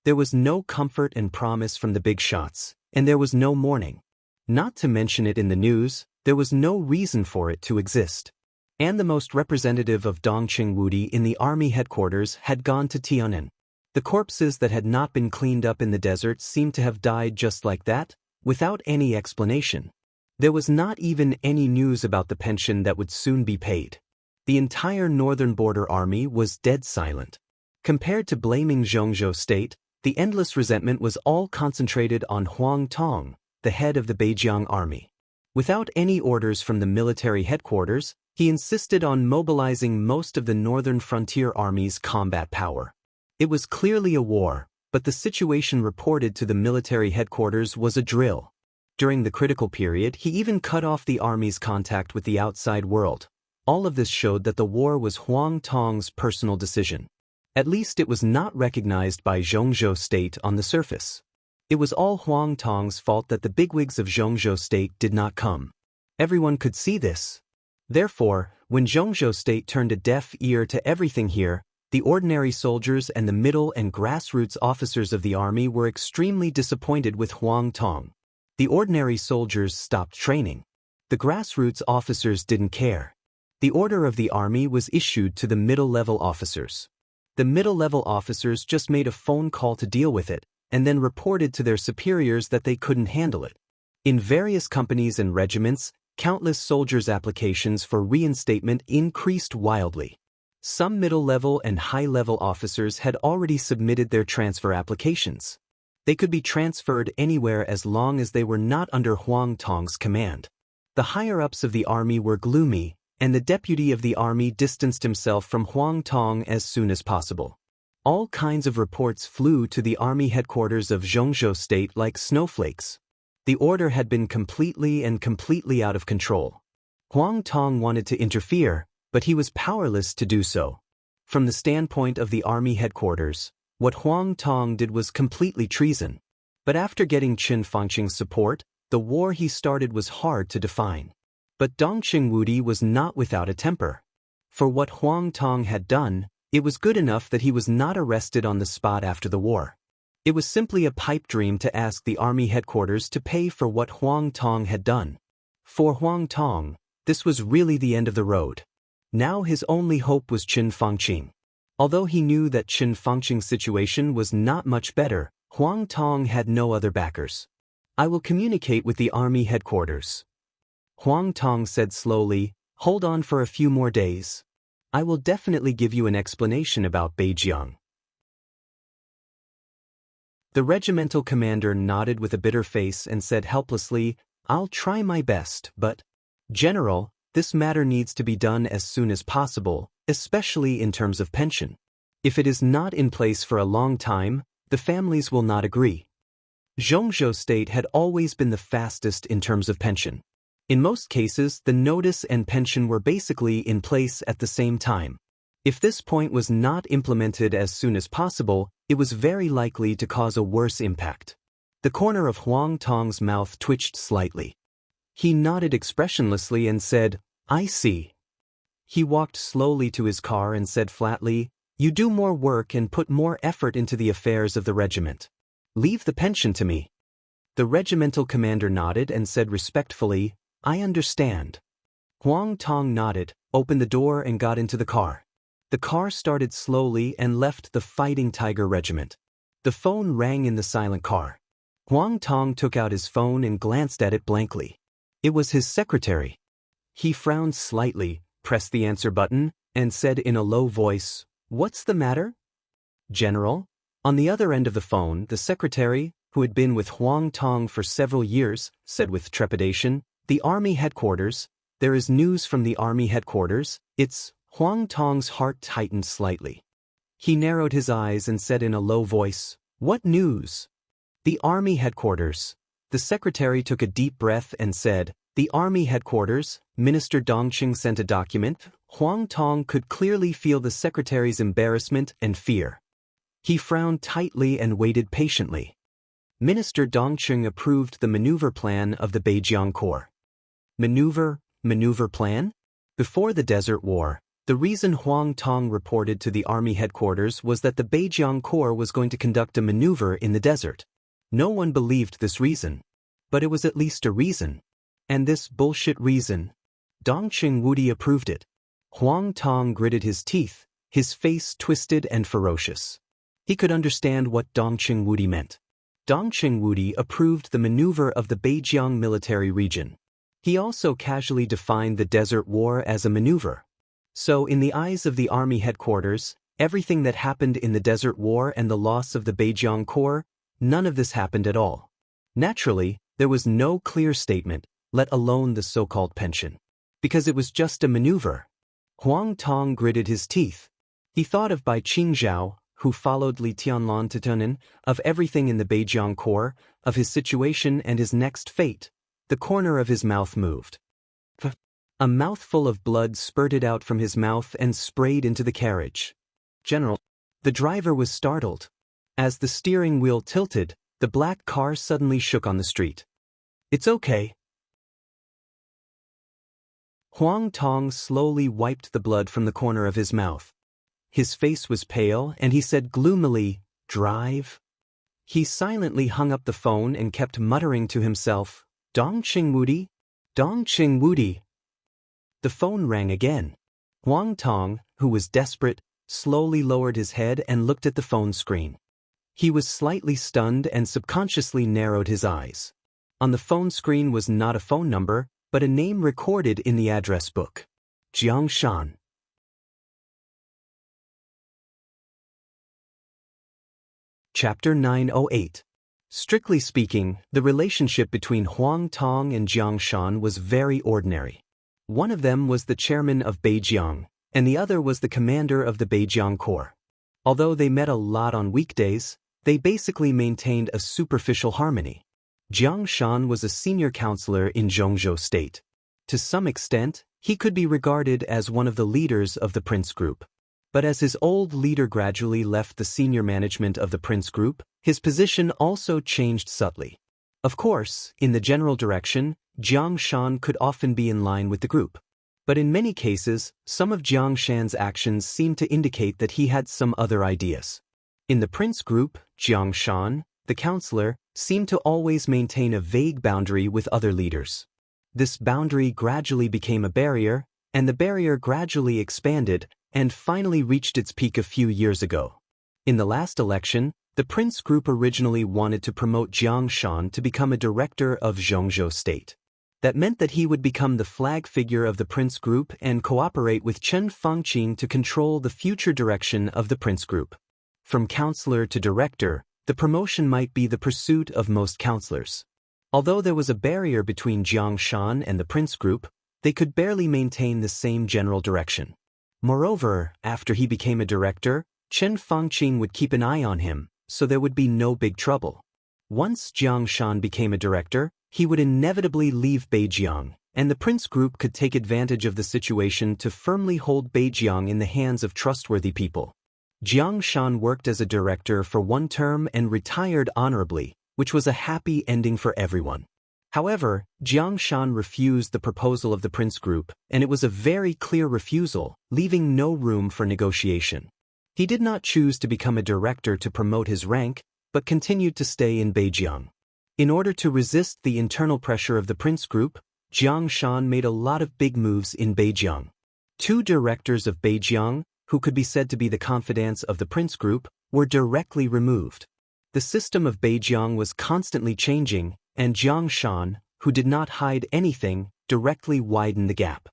There was no comfort and promise from the big shots, and there was no mourning. Not to mention it in the news, There was no reason for it to exist. And the most representative of Dongqing Wudi in the army headquarters had gone to Tian'an. The corpses that had not been cleaned up in the desert seemed to have died just like that, without any explanation. There was not even any news about the pension that would soon be paid. The entire northern border army was dead silent. Compared to blaming Xianxia state, the endless resentment was all concentrated on Huang Tong, the head of the Beijiang army. Without any orders from the military headquarters, he insisted on mobilizing most of the northern frontier army's combat power. It was clearly a war, but the situation reported to the military headquarters was a drill. During the critical period, he even cut off the army's contact with the outside world. All of this showed that the war was Huang Tong's personal decision. At least it was not recognized by Xianxia state on the surface. It was all Huang Tong's fault that the bigwigs of Xianxia state did not come. Everyone could see this. Therefore, when Xianxia state turned a deaf ear to everything here, the ordinary soldiers and the middle and grassroots officers of the army were extremely disappointed with Huang Tong. The ordinary soldiers stopped training. The grassroots officers didn't care. The order of the army was issued to the middle-level officers. The middle-level officers just made a phone call to deal with it, and then reported to their superiors that they couldn't handle it. In various companies and regiments, countless soldiers' applications for reinstatement increased wildly. Some middle-level and high-level officers had already submitted their transfer applications. They could be transferred anywhere as long as they were not under Huang Tong's command. The higher-ups of the army were gloomy, and the deputy of the army distanced himself from Huang Tong as soon as possible. All kinds of reports flew to the army headquarters of Xianxia state like snowflakes. The order had been completely out of control. Huang Tong wanted to interfere, but he was powerless to do so. From the standpoint of the army headquarters, what Huang Tong did was completely treason. But after getting Qin Fangqing's support, the war he started was hard to define. But Dongqing Wudi was not without a temper. For what Huang Tong had done, it was good enough that he was not arrested on the spot after the war. It was simply a pipe dream to ask the army headquarters to pay for what Huang Tong had done. For Huang Tong, this was really the end of the road. Now his only hope was Qin Fangqing. Although he knew that Qin Fangqing's situation was not much better, Huang Tong had no other backers. "I will communicate with the army headquarters," Huang Tong said slowly. "Hold on for a few more days. I will definitely give you an explanation about Beijiang." The regimental commander nodded with a bitter face and said helplessly, "I'll try my best, but, General, this matter needs to be done as soon as possible, especially in terms of pension. If it is not in place for a long time, the families will not agree." Xianxia state had always been the fastest in terms of pension. In most cases, the notice and pension were basically in place at the same time. If this point was not implemented as soon as possible, it was very likely to cause a worse impact. The corner of Huang Tong's mouth twitched slightly. He nodded expressionlessly and said, "I see." He walked slowly to his car and said flatly, "You do more work and put more effort into the affairs of the regiment. Leave the pension to me." The regimental commander nodded and said respectfully, "I understand." Huang Tong nodded, opened the door and got into the car. The car started slowly and left the Fighting Tiger Regiment. The phone rang in the silent car. Huang Tong took out his phone and glanced at it blankly. It was his secretary. He frowned slightly, pressed the answer button, and said in a low voice, "What's the matter?" "General?" On the other end of the phone, the secretary, who had been with Huang Tong for several years, said with trepidation, "The army headquarters. There is news from the army headquarters. It's..." Huang Tong's heart tightened slightly. He narrowed his eyes and said in a low voice, "What news?" "The army headquarters." The secretary took a deep breath and said, "The army headquarters." Minister Dongqing sent a document. Huang Tong could clearly feel the secretary's embarrassment and fear. He frowned tightly and waited patiently. Minister Dongqing approved the maneuver plan of the Beijiang Corps. Maneuver plan? Before the Desert War, the reason Huang Tong reported to the army headquarters was that the Beijiang Corps was going to conduct a maneuver in the desert. No one believed this reason. But it was at least a reason. And this bullshit reason? Dongqing Wudi approved it. Huang Tong gritted his teeth, his face twisted and ferocious. He could understand what Dongqing Wudi meant. Dongqing Wudi approved the maneuver of the Beijiang military region. He also casually defined the Desert War as a maneuver. So in the eyes of the army headquarters, everything that happened in the Desert War and the loss of the Beijiang Corps, none of this happened at all. Naturally, there was no clear statement, let alone the so-called pension. Because it was just a maneuver. Huang Tong gritted his teeth. He thought of Bai Qingzhao, who followed Li Tianlan to Tunin, of everything in the Beijiang Corps, of his situation and his next fate. The corner of his mouth moved. A mouthful of blood spurted out from his mouth and sprayed into the carriage. General. The driver was startled. As the steering wheel tilted, the black car suddenly shook on the street. It's okay. Huang Tong slowly wiped the blood from the corner of his mouth. His face was pale and he said gloomily, "Drive?" He silently hung up the phone and kept muttering to himself, "Dongqing Wudi? Dongqing Wudi?" The phone rang again. Huang Tong, who was desperate, slowly lowered his head and looked at the phone screen. He was slightly stunned and subconsciously narrowed his eyes. On the phone screen was not a phone number, but a name recorded in the address book. Xianxia. Chapter 908. Strictly speaking, the relationship between Huang Tong and Xianxia was very ordinary. One of them was the chairman of Beijiang, and the other was the commander of the Beijiang Corps. Although they met a lot on weekdays, they basically maintained a superficial harmony. Xianxia was a senior counselor in Zhongzhou State. To some extent, he could be regarded as one of the leaders of the Prince Group. But as his old leader gradually left the senior management of the Prince Group, his position also changed subtly. Of course, in the general direction, Xianxia could often be in line with the group. But in many cases, some of Xianxia's actions seemed to indicate that he had some other ideas. In the Prince Group, Xianxia, the counselor, seemed to always maintain a vague boundary with other leaders. This boundary gradually became a barrier, and the barrier gradually expanded, and finally reached its peak a few years ago. In the last election, the Prince Group originally wanted to promote Xianxia to become a director of Zhongzhou State. That meant that he would become the flag figure of the Prince Group and cooperate with Chen Fangqing to control the future direction of the Prince Group. From counselor to director, the promotion might be the pursuit of most counselors. Although there was a barrier between Xianxia and the Prince Group, they could barely maintain the same general direction. Moreover, after he became a director, Chen Fangqing would keep an eye on him, so there would be no big trouble. Once Xianxia became a director, he would inevitably leave Beijiang, and the Prince Group could take advantage of the situation to firmly hold Beijiang in the hands of trustworthy people. Xianxia worked as a director for one term and retired honorably, which was a happy ending for everyone. However, Xianxia refused the proposal of the Prince Group, and it was a very clear refusal, leaving no room for negotiation. He did not choose to become a director to promote his rank, but continued to stay in Beijiang. In order to resist the internal pressure of the Prince Group, Xianxia made a lot of big moves in Beijiang. Two directors of Beijiang, who could be said to be the confidants of the Prince Group, were directly removed. The system of Beijiang was constantly changing, and Xianxia, who did not hide anything, directly widened the gap.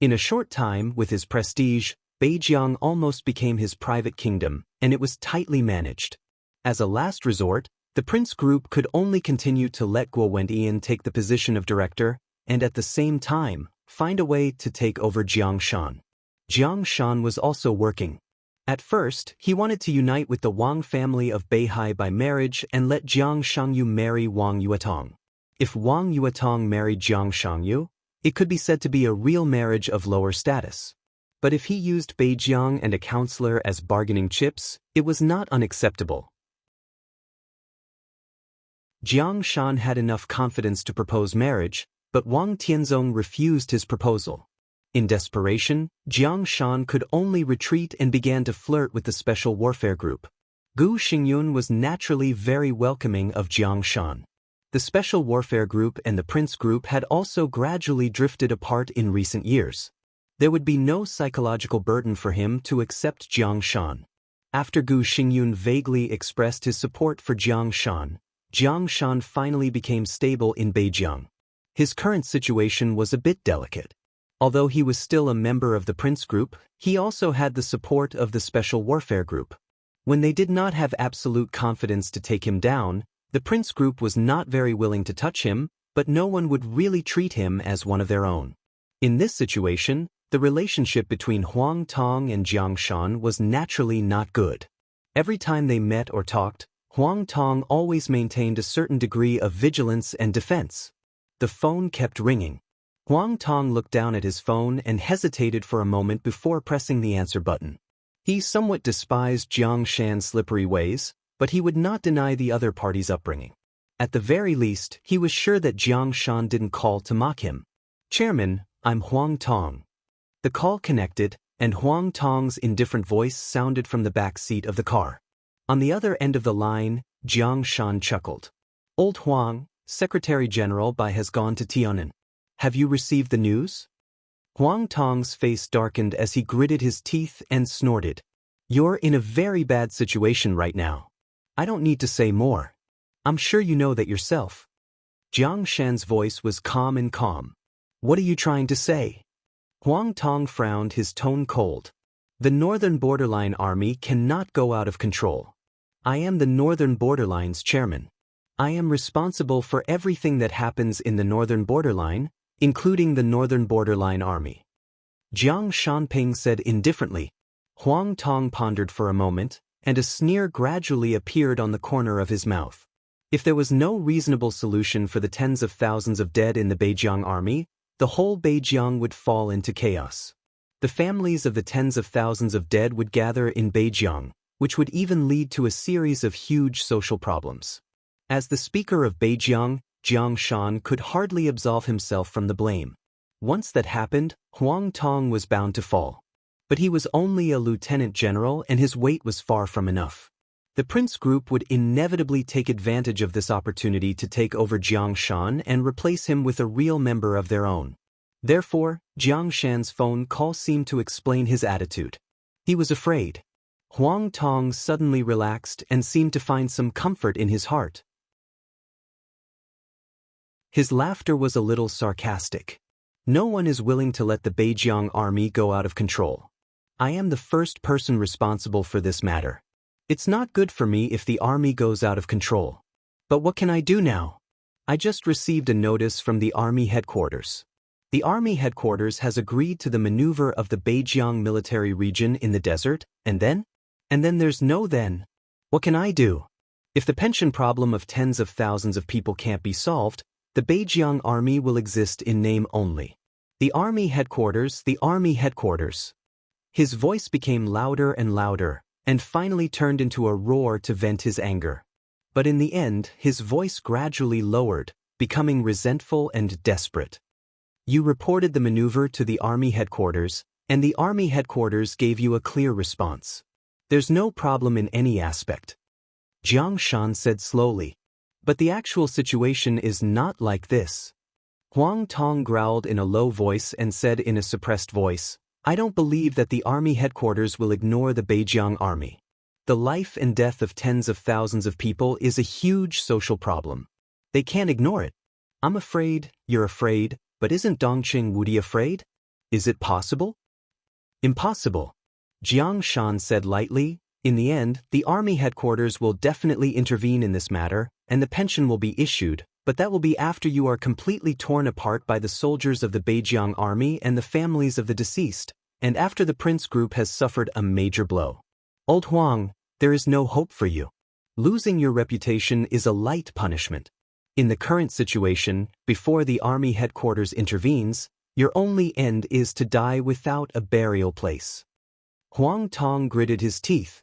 In a short time, with his prestige, Beijiang almost became his private kingdom, and it was tightly managed. As a last resort, the Prince Group could only continue to let Guo Wendian take the position of director, and at the same time, find a way to take over Xianxia. Xianxia was also working. At first, he wanted to unite with the Wang family of Beihai by marriage and let Jiang Shangyu marry Wang Yuetong. If Wang Yuetong married Jiang Shangyu, it could be said to be a real marriage of lower status. But if he used Beijiang and a counselor as bargaining chips, it was not unacceptable. Xianxia had enough confidence to propose marriage, but Wang Tianzong refused his proposal. In desperation, Xianxia could only retreat and began to flirt with the Special Warfare Group. Gu Xingyun was naturally very welcoming of Xianxia. The The Special Warfare Group and the Prince Group had also gradually drifted apart in recent years. There would be no psychological burden for him to accept Jiang Shan. After Gu Xingyun vaguely expressed his support for Jiang Shan finally became stable in Beijing. His current situation was a bit delicate. Although he was still a member of the Prince Group, he also had the support of the Special Warfare Group. When they did not have absolute confidence to take him down, the Prince Group was not very willing to touch him, but no one would really treat him as one of their own. In this situation, the relationship between Huang Tong and Jiang Shan was naturally not good. Every time they met or talked, Huang Tong always maintained a certain degree of vigilance and defense. The phone kept ringing. Huang Tong looked down at his phone and hesitated for a moment before pressing the answer button. He somewhat despised Jiang Shan's slippery ways, but he would not deny the other party's upbringing. At the very least, he was sure that Jiang Shan didn't call to mock him. "Chairman, I'm Huang Tong." The call connected, and Huang Tong's indifferent voice sounded from the back seat of the car. On the other end of the line, Jiang Shan chuckled. "Old Huang, Secretary General Bai has gone to Tiananmen. Have you received the news?" Huang Tong's face darkened as he gritted his teeth and snorted. "You're in a very bad situation right now. I don't need to say more. I'm sure you know that yourself." Jiang Shan's voice was calm and calm. "What are you trying to say?" Huang Tong frowned, his tone cold. "The Northern Borderline Army cannot go out of control. I am the Northern Borderline's chairman. I am responsible for everything that happens in the Northern Borderline, including the Northern Borderline Army." Jiang Shanping said indifferently. Huang Tong pondered for a moment, and a sneer gradually appeared on the corner of his mouth. If there was no reasonable solution for the tens of thousands of dead in the Beijing army, the whole Beijing would fall into chaos. The families of the tens of thousands of dead would gather in Beijing, which would even lead to a series of huge social problems. As the speaker of Beijing, Jiang Shan could hardly absolve himself from the blame. Once that happened, Huang Tong was bound to fall. But he was only a lieutenant general and his weight was far from enough. The Prince Group would inevitably take advantage of this opportunity to take over Jiang Shan and replace him with a real member of their own. Therefore, Jiang Shan's phone call seemed to explain his attitude. He was afraid. Huang Tong suddenly relaxed and seemed to find some comfort in his heart. His laughter was a little sarcastic. "No one is willing to let the Beijing army go out of control. I am the first person responsible for this matter. It's not good for me if the army goes out of control. But what can I do now? I just received a notice from the army headquarters. The army headquarters has agreed to the maneuver of the Beijing military region in the desert, and then there's no then. What can I do? If the pension problem of tens of thousands of people can't be solved, the Beijing army will exist in name only. The army headquarters, the army headquarters." His voice became louder and louder, and finally turned into a roar to vent his anger. But in the end, his voice gradually lowered, becoming resentful and desperate. "You reported the maneuver to the army headquarters, and the army headquarters gave you a clear response. There's no problem in any aspect." Jiang Shan said slowly. "But the actual situation is not like this." Huang Tong growled in a low voice and said in a suppressed voice, "I don't believe that the army headquarters will ignore the Beijing army. The life and death of tens of thousands of people is a huge social problem. They can't ignore it. I'm afraid, you're afraid, but isn't Dongqing Wudi afraid? Is it possible?" "Impossible," Jiang Shan said lightly. "In the end, the army headquarters will definitely intervene in this matter, and the pension will be issued, but that will be after you are completely torn apart by the soldiers of the Beijing army and the families of the deceased, and after the Prince Group has suffered a major blow. Old Huang, there is no hope for you. Losing your reputation is a light punishment. In the current situation, before the army headquarters intervenes, your only end is to die without a burial place." Huang Tong gritted his teeth.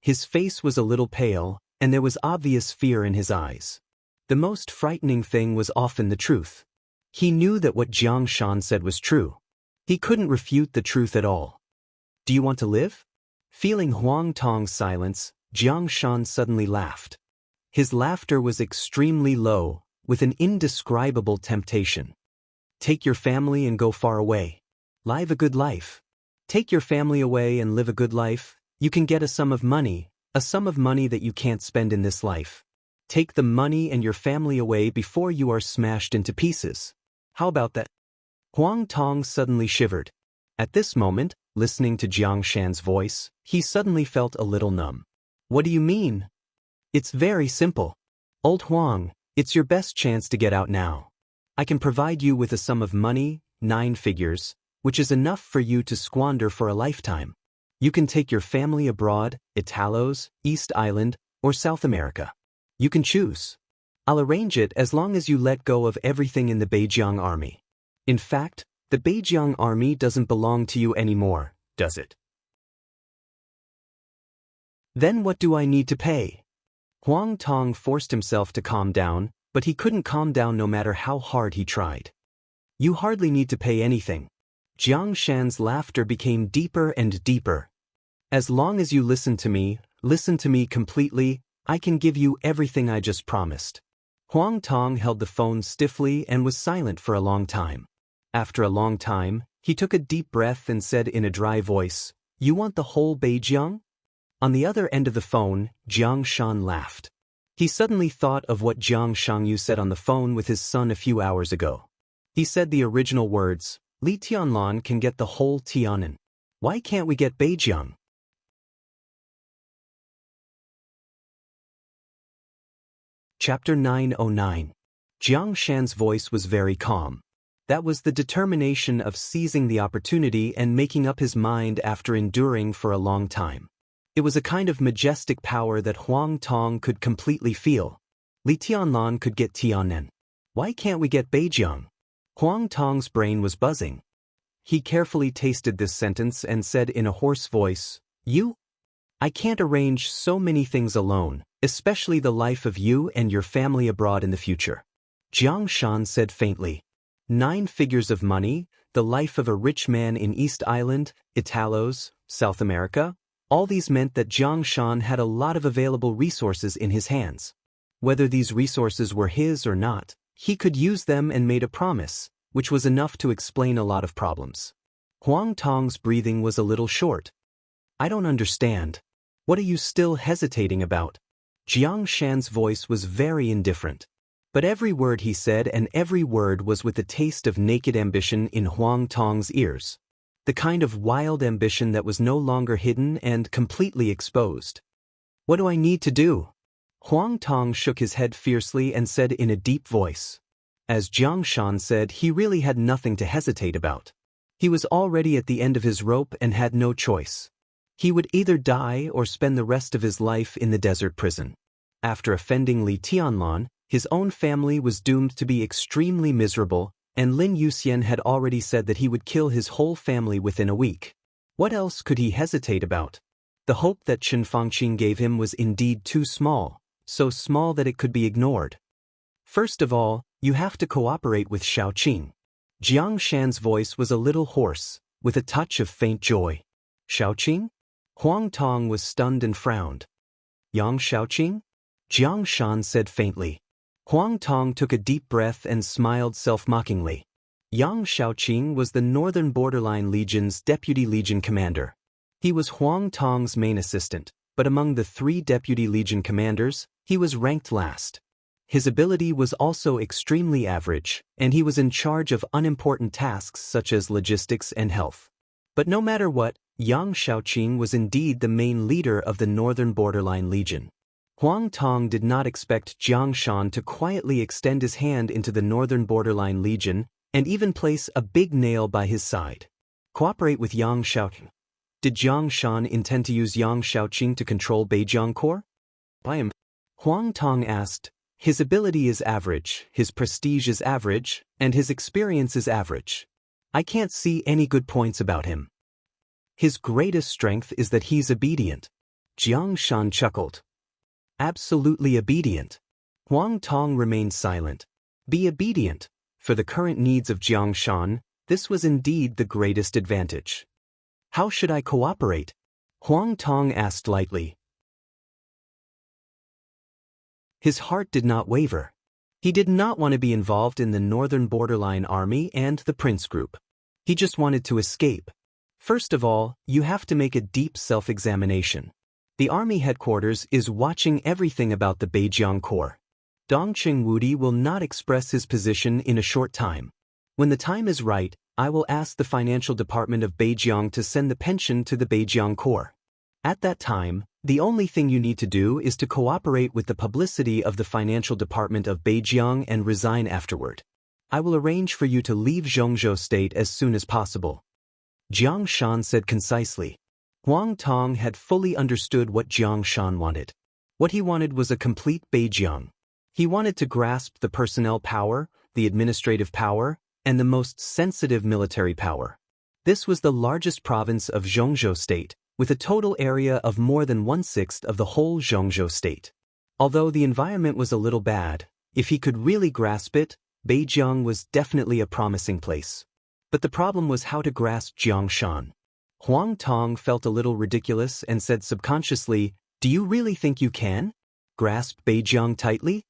His face was a little pale, and there was obvious fear in his eyes. The most frightening thing was often the truth. He knew that what Jiang Shan said was true. He couldn't refute the truth at all. "Do you want to live?" Feeling Huang Tong's silence, Jiang Shan suddenly laughed. His laughter was extremely low, with an indescribable temptation. Take your family and go far away. Live a good life. Take your family away and live a good life. You can get a sum of money that you can't spend in this life. Take the money and your family away before you are smashed into pieces. How about that? Huang Tong suddenly shivered. At this moment, listening to Jiang Shan's voice, he suddenly felt a little numb. What do you mean? It's very simple. Old Huang, it's your best chance to get out now. I can provide you with a sum of money, 9 figures, which is enough for you to squander for a lifetime. You can take your family abroad, Italos, East Island, or South America. You can choose. I'll arrange it as long as you let go of everything in the Beijiang army. In fact, the Beijiang army doesn't belong to you anymore, does it? Then what do I need to pay? Huang Tong forced himself to calm down, but he couldn't calm down no matter how hard he tried. You hardly need to pay anything. Jiang Shan's laughter became deeper and deeper. As long as you listen to me completely, I can give you everything I just promised. Huang Tong held the phone stiffly and was silent for a long time. After a long time, he took a deep breath and said in a dry voice, "You want the whole Beijiang?" On the other end of the phone, Jiang Shan laughed. He suddenly thought of what Jiang Shangyu said on the phone with his son a few hours ago. He said the original words, "Li Tianlan can get the whole Tianan. Why can't we get Beijiang?" Chapter 909. Jiang Shan's voice was very calm. That was the determination of seizing the opportunity and making up his mind after enduring for a long time. It was a kind of majestic power that Huang Tong could completely feel. Li Tianlan could get Tianan. Why can't we get Beijiang? Huang Tong's brain was buzzing. He carefully tasted this sentence and said in a hoarse voice, I can't arrange so many things alone, especially the life of you and your family abroad in the future. Jiang Shan said faintly. 9 figures of money, the life of a rich man in East Island, Italos, South America, all these meant that Jiang Shan had a lot of available resources in his hands. Whether these resources were his or not, he could use them and made a promise, which was enough to explain a lot of problems. Huang Tong's breathing was a little short. I don't understand. What are you still hesitating about? Jiang Shan's voice was very indifferent. But every word he said and every word was with the taste of naked ambition in Huang Tong's ears. The kind of wild ambition that was no longer hidden and completely exposed. What do I need to do? Huang Tong shook his head fiercely and said in a deep voice. As Jiang Shan said, he really had nothing to hesitate about. He was already at the end of his rope and had no choice. He would either die or spend the rest of his life in the desert prison. After offending Li Tianlan, his own family was doomed to be extremely miserable, and Lin Yuxian had already said that he would kill his whole family within a week. What else could he hesitate about? The hope that Chen Fangqing gave him was indeed too small, so small that it could be ignored. First of all, you have to cooperate with Xiaoqing. Jiang Shan's voice was a little hoarse, with a touch of faint joy. Xiaoqing? Huang Tong was stunned and frowned. Yang Xiaoqing? Jiang Shan said faintly. Huang Tong took a deep breath and smiled self-mockingly. Yang Xiaoqing was the Northern Borderline Legion's Deputy Legion Commander. He was Huang Tong's main assistant, but among the 3 Deputy Legion Commanders, he was ranked last. His ability was also extremely average, and he was in charge of unimportant tasks such as logistics and health. But no matter what, Yang Xiaoqing was indeed the main leader of the Northern Borderline Legion. Huang Tong did not expect Jiang Shan to quietly extend his hand into the Northern Borderline Legion and even place a big nail by his side. Cooperate with Yang Xiaoqing. Did Jiang Shan intend to use Yang Xiaoqing to control Beijiang Corps? Huang Tong asked. His ability is average, his prestige is average, and his experience is average. I can't see any good points about him. His greatest strength is that he's obedient. Jiang Shan chuckled. Absolutely obedient. Huang Tong remained silent. Be obedient. For the current needs of Jiang Shan, this was indeed the greatest advantage. How should I cooperate? Huang Tong asked lightly. His heart did not waver. He did not want to be involved in the Northern Borderline Army and the Prince Group. He just wanted to escape. First of all, you have to make a deep self-examination. The army headquarters is watching everything about the Beijiang Corps. Dongqing Wudi will not express his position in a short time. When the time is right, I will ask the financial department of Beijiang to send the pension to the Beijiang Corps. At that time, the only thing you need to do is to cooperate with the publicity of the financial department of Beijiang and resign afterward. I will arrange for you to leave Zhongzhou State as soon as possible. Jiang Shan said concisely. Huang Tong had fully understood what Jiang Shan wanted. What he wanted was a complete Beijiang. He wanted to grasp the personnel power, the administrative power, and the most sensitive military power. This was the largest province of Zhongzhou State, with a total area of more than 1/6 of the whole Zhongzhou State. Although the environment was a little bad, if he could really grasp it, Beijiang was definitely a promising place. But the problem was how to grasp Jiang Shan. Huang Tong felt a little ridiculous and said subconsciously, "Do you really think you can grasp Beijiang tightly?"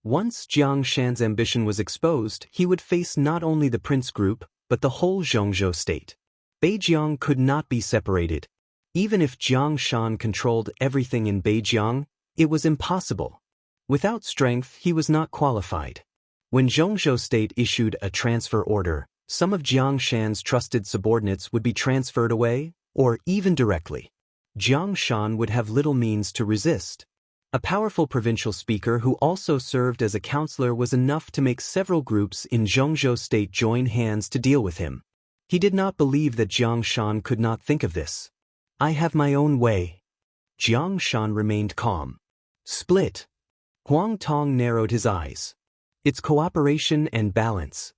Once Jiang Shan's ambition was exposed, he would face not only the Prince Group, but the whole Zhongzhou State. Beijiang could not be separated. Even if Jiang Shan controlled everything in Beijiang, it was impossible. Without strength, he was not qualified. When Zhongzhou State issued a transfer order, some of Jiang Shan's trusted subordinates would be transferred away, or even directly. Jiang Shan would have little means to resist. A powerful provincial speaker who also served as a counselor was enough to make several groups in Zhongzhou State join hands to deal with him. He did not believe that Jiang Shan could not think of this. "I have my own way." Jiang Shan remained calm. "Split." Huang Tong narrowed his eyes. "It's cooperation and balance."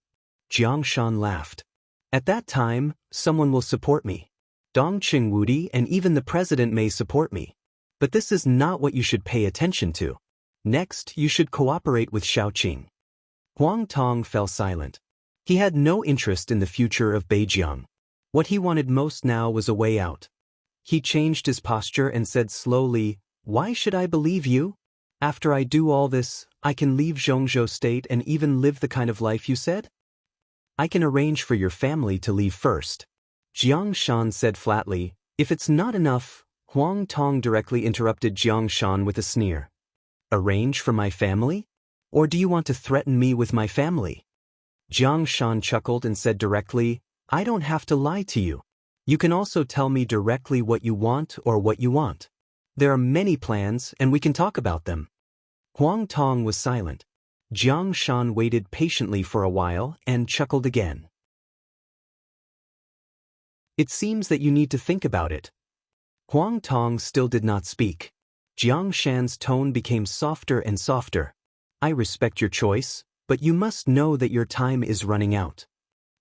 Jiang Shan laughed. "At that time, someone will support me. Dongqing Wudi and even the president may support me. But this is not what you should pay attention to. Next, you should cooperate with Shaoqing." Huang Tong fell silent. He had no interest in the future of Beijiang. What he wanted most now was a way out. He changed his posture and said slowly, "Why should I believe you? After I do all this, I can leave Zhongzhou State and even live the kind of life you said? I can arrange for your family to leave first." Jiang Shan said flatly, "If it's not enough," Huang Tong directly interrupted Jiang Shan with a sneer. "Arrange for my family? Or do you want to threaten me with my family?" Jiang Shan chuckled and said directly, "I don't have to lie to you. You can also tell me directly what you want or what you want. There are many plans and we can talk about them." Huang Tong was silent. Jiang Shan waited patiently for a while and chuckled again. "It seems that you need to think about it." Huang Tong still did not speak. Jiang Shan's tone became softer and softer. "I respect your choice, but you must know that your time is running out."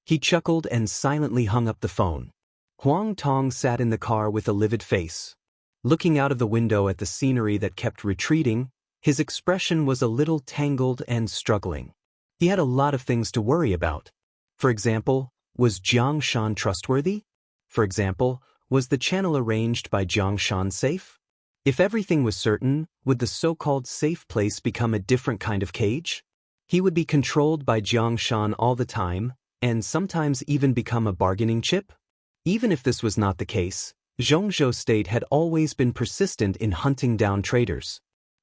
He chuckled and silently hung up the phone. Huang Tong sat in the car with a livid face. Looking out of the window at the scenery that kept retreating, his expression was a little tangled and struggling. He had a lot of things to worry about. For example, was Jiang Shan trustworthy? For example, was the channel arranged by Jiang Shan safe? If everything was certain, would the so-called safe place become a different kind of cage? He would be controlled by Jiang Shan all the time, and sometimes even become a bargaining chip? Even if this was not the case, Zhongzhou State had always been persistent in hunting down traitors.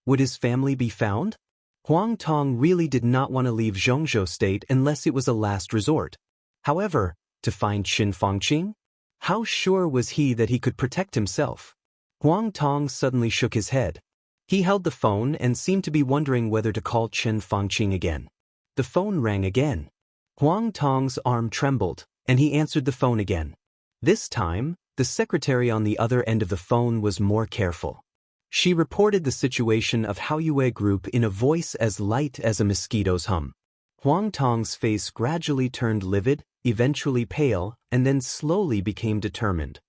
Would his family be found? Huang Tong really did not want to leave Zhongzhou State unless it was a last resort. However, to find Qin Fangqing? How sure was he that he could protect himself? Huang Tong suddenly shook his head. He held the phone and seemed to be wondering whether to call Qin Fangqing again. The phone rang again. Huang Tong's arm trembled, and he answered the phone again. This time, the secretary on the other end of the phone was more careful. She reported the situation of Haoyue Group in a voice as light as a mosquito's hum. Huang Tong's face gradually turned livid, eventually pale, and then slowly became determined.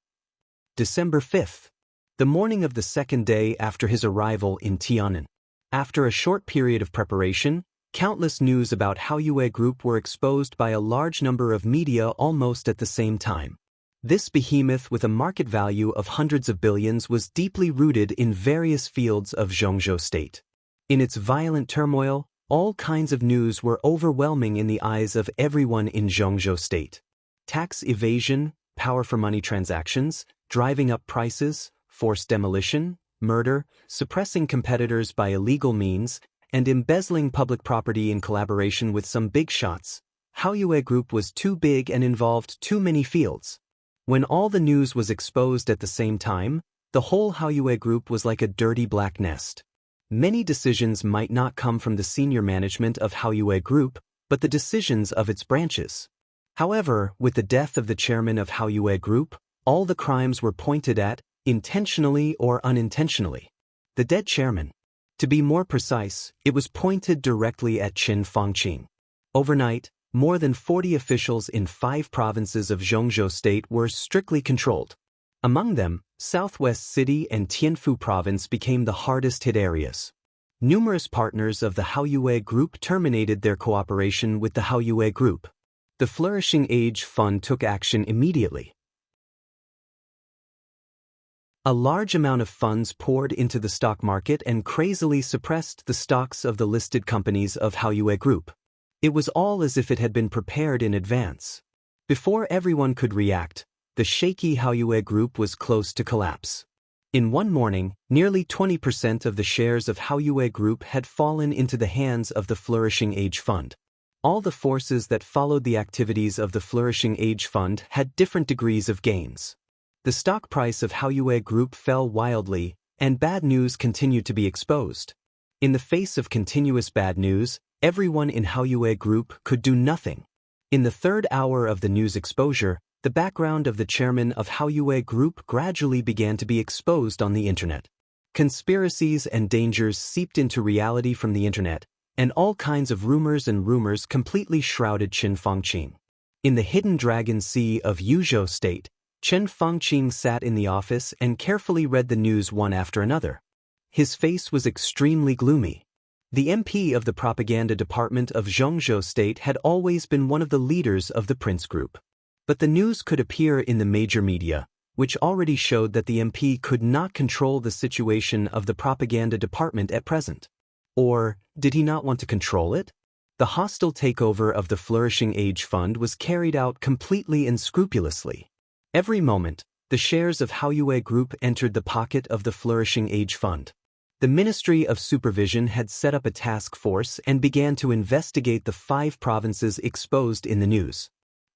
December 5th. The morning of the second day after his arrival in Tiannan. After a short period of preparation, countless news about Haoyue Group were exposed by a large number of media almost at the same time. This behemoth with a market value of hundreds of billions was deeply rooted in various fields of Zhongzhou State. In its violent turmoil, All kinds of news were overwhelming in the eyes of everyone in Zhongzhou State. Tax evasion, power for money transactions, driving up prices, forced demolition, murder, suppressing competitors by illegal means, and embezzling public property in collaboration with some big shots. Haoyue Group was too big and involved too many fields. When all the news was exposed at the same time, the whole Haoyue Group was like a dirty black nest. Many decisions might not come from the senior management of Haoyue Group, but the decisions of its branches. However, with the death of the chairman of Haoyue Group, all the crimes were pointed at, intentionally or unintentionally. The dead chairman. To be more precise, it was pointed directly at Qin Fangqing. Overnight, more than 40 officials in 5 provinces of Zhongzhou State were strictly controlled. Among them, Southwest City and Tianfu Province became the hardest-hit areas. Numerous partners of the Haoyue Group terminated their cooperation with the Haoyue Group. The Flourishing Age Fund took action immediately. A large amount of funds poured into the stock market and crazily suppressed the stocks of the listed companies of Haoyue Group. It was all as if it had been prepared in advance. Before everyone could react, the shaky Haoyue Group was close to collapse. In one morning, nearly 20% of the shares of Haoyue Group had fallen into the hands of the Flourishing Age Fund. All the forces that followed the activities of the Flourishing Age Fund had different degrees of gains. The stock price of Haoyue Group fell wildly, and bad news continued to be exposed. In the face of continuous bad news, everyone in Haoyue Group could do nothing. In the third hour of the news exposure, the background of the chairman of Haoyue Group gradually began to be exposed on the internet. Conspiracies and dangers seeped into reality from the internet, and all kinds of rumors completely shrouded Qin Fangqing. In the hidden dragon sea of Yuzhou State, Qin Fangqing sat in the office and carefully read the news one after another. His face was extremely gloomy. The MP of the propaganda department of Zhongzhou State had always been one of the leaders of the Prince Group. But the news could appear in the major media, which already showed that the MP could not control the situation of the propaganda department at present. Or, did he not want to control it? The hostile takeover of the Flourishing Age Fund was carried out completely and scrupulously. Every moment, the shares of Haoyue Group entered the pocket of the Flourishing Age Fund. The Ministry of Supervision had set up a task force and began to investigate the 5 provinces exposed in the news.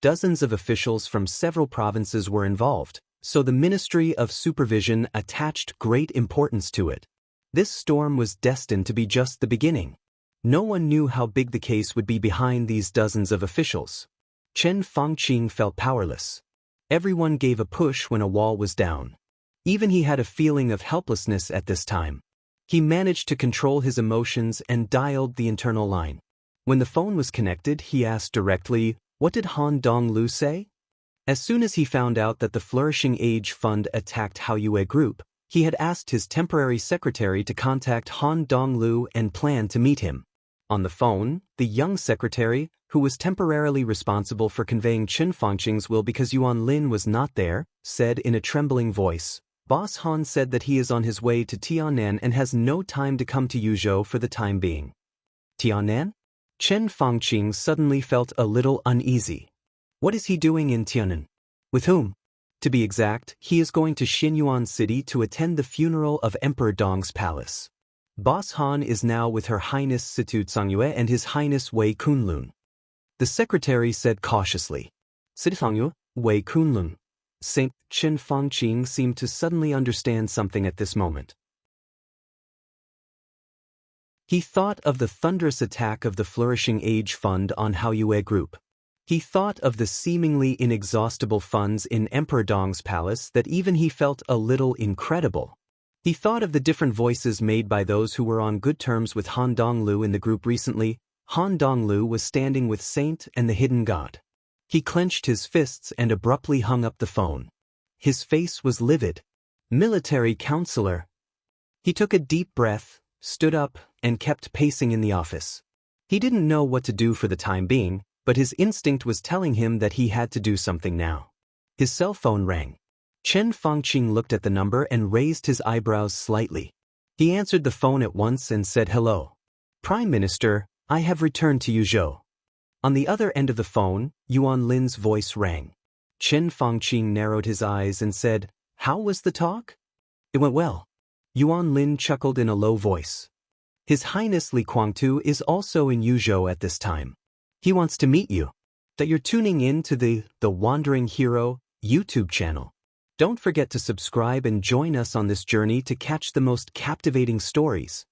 Dozens of officials from several provinces were involved, so the Ministry of Supervision attached great importance to it. This storm was destined to be just the beginning. No one knew how big the case would be behind these dozens of officials. Qin Fangqing felt powerless. Everyone gave a push when a wall was down. Even he had a feeling of helplessness at this time. He managed to control his emotions and dialed the internal line. When the phone was connected, he asked directly, "What did Han Donglu say?" As soon as he found out that the Flourishing Age Fund attacked Haoyue Group, he had asked his temporary secretary to contact Han Donglu and plan to meet him. On the phone, the young secretary, who was temporarily responsible for conveying Qin Fangqing's will because Yuan Lin was not there, said in a trembling voice, "Boss Han said that he is on his way to Tiannan and has no time to come to Yuzhou for the time being." Tiannan? Qin Fangqing suddenly felt a little uneasy. What is he doing in Tiannan? With whom? To be exact, he is going to Xinyuan City to attend the funeral of Emperor Dong's palace. Boss Han is now with Her Highness Situ Cangyue and His Highness Wei Kunlun. The secretary said cautiously. Situ Cangyue, Wei Kunlun. Saint Qin Fangqing seemed to suddenly understand something at this moment. He thought of the thunderous attack of the Flourishing Age Fund on Haoyue Group. He thought of the seemingly inexhaustible funds in Emperor Dong's palace that even he felt a little incredible. He thought of the different voices made by those who were on good terms with Han Donglu in the group recently. Han Donglu was standing with Saint and the Hidden God. He clenched his fists and abruptly hung up the phone. His face was livid. Military counselor. He took a deep breath, stood up, and kept pacing in the office. He didn't know what to do for the time being, but his instinct was telling him that he had to do something now. His cell phone rang. Qin Fangqing looked at the number and raised his eyebrows slightly. He answered the phone at once and said hello. "Prime Minister, I have returned to Yuzhou. On the other end of the phone, Yuan Lin's voice rang. Chen Fangqing narrowed his eyes and said, "How was the talk?" "It went well." Yuan Lin chuckled in a low voice. "His Highness Li Kuangtu is also in Yuzhou at this time. He wants to meet you. That you're tuning in to the Wandering Hero YouTube channel. Don't forget to subscribe and join us on this journey to catch the most captivating stories.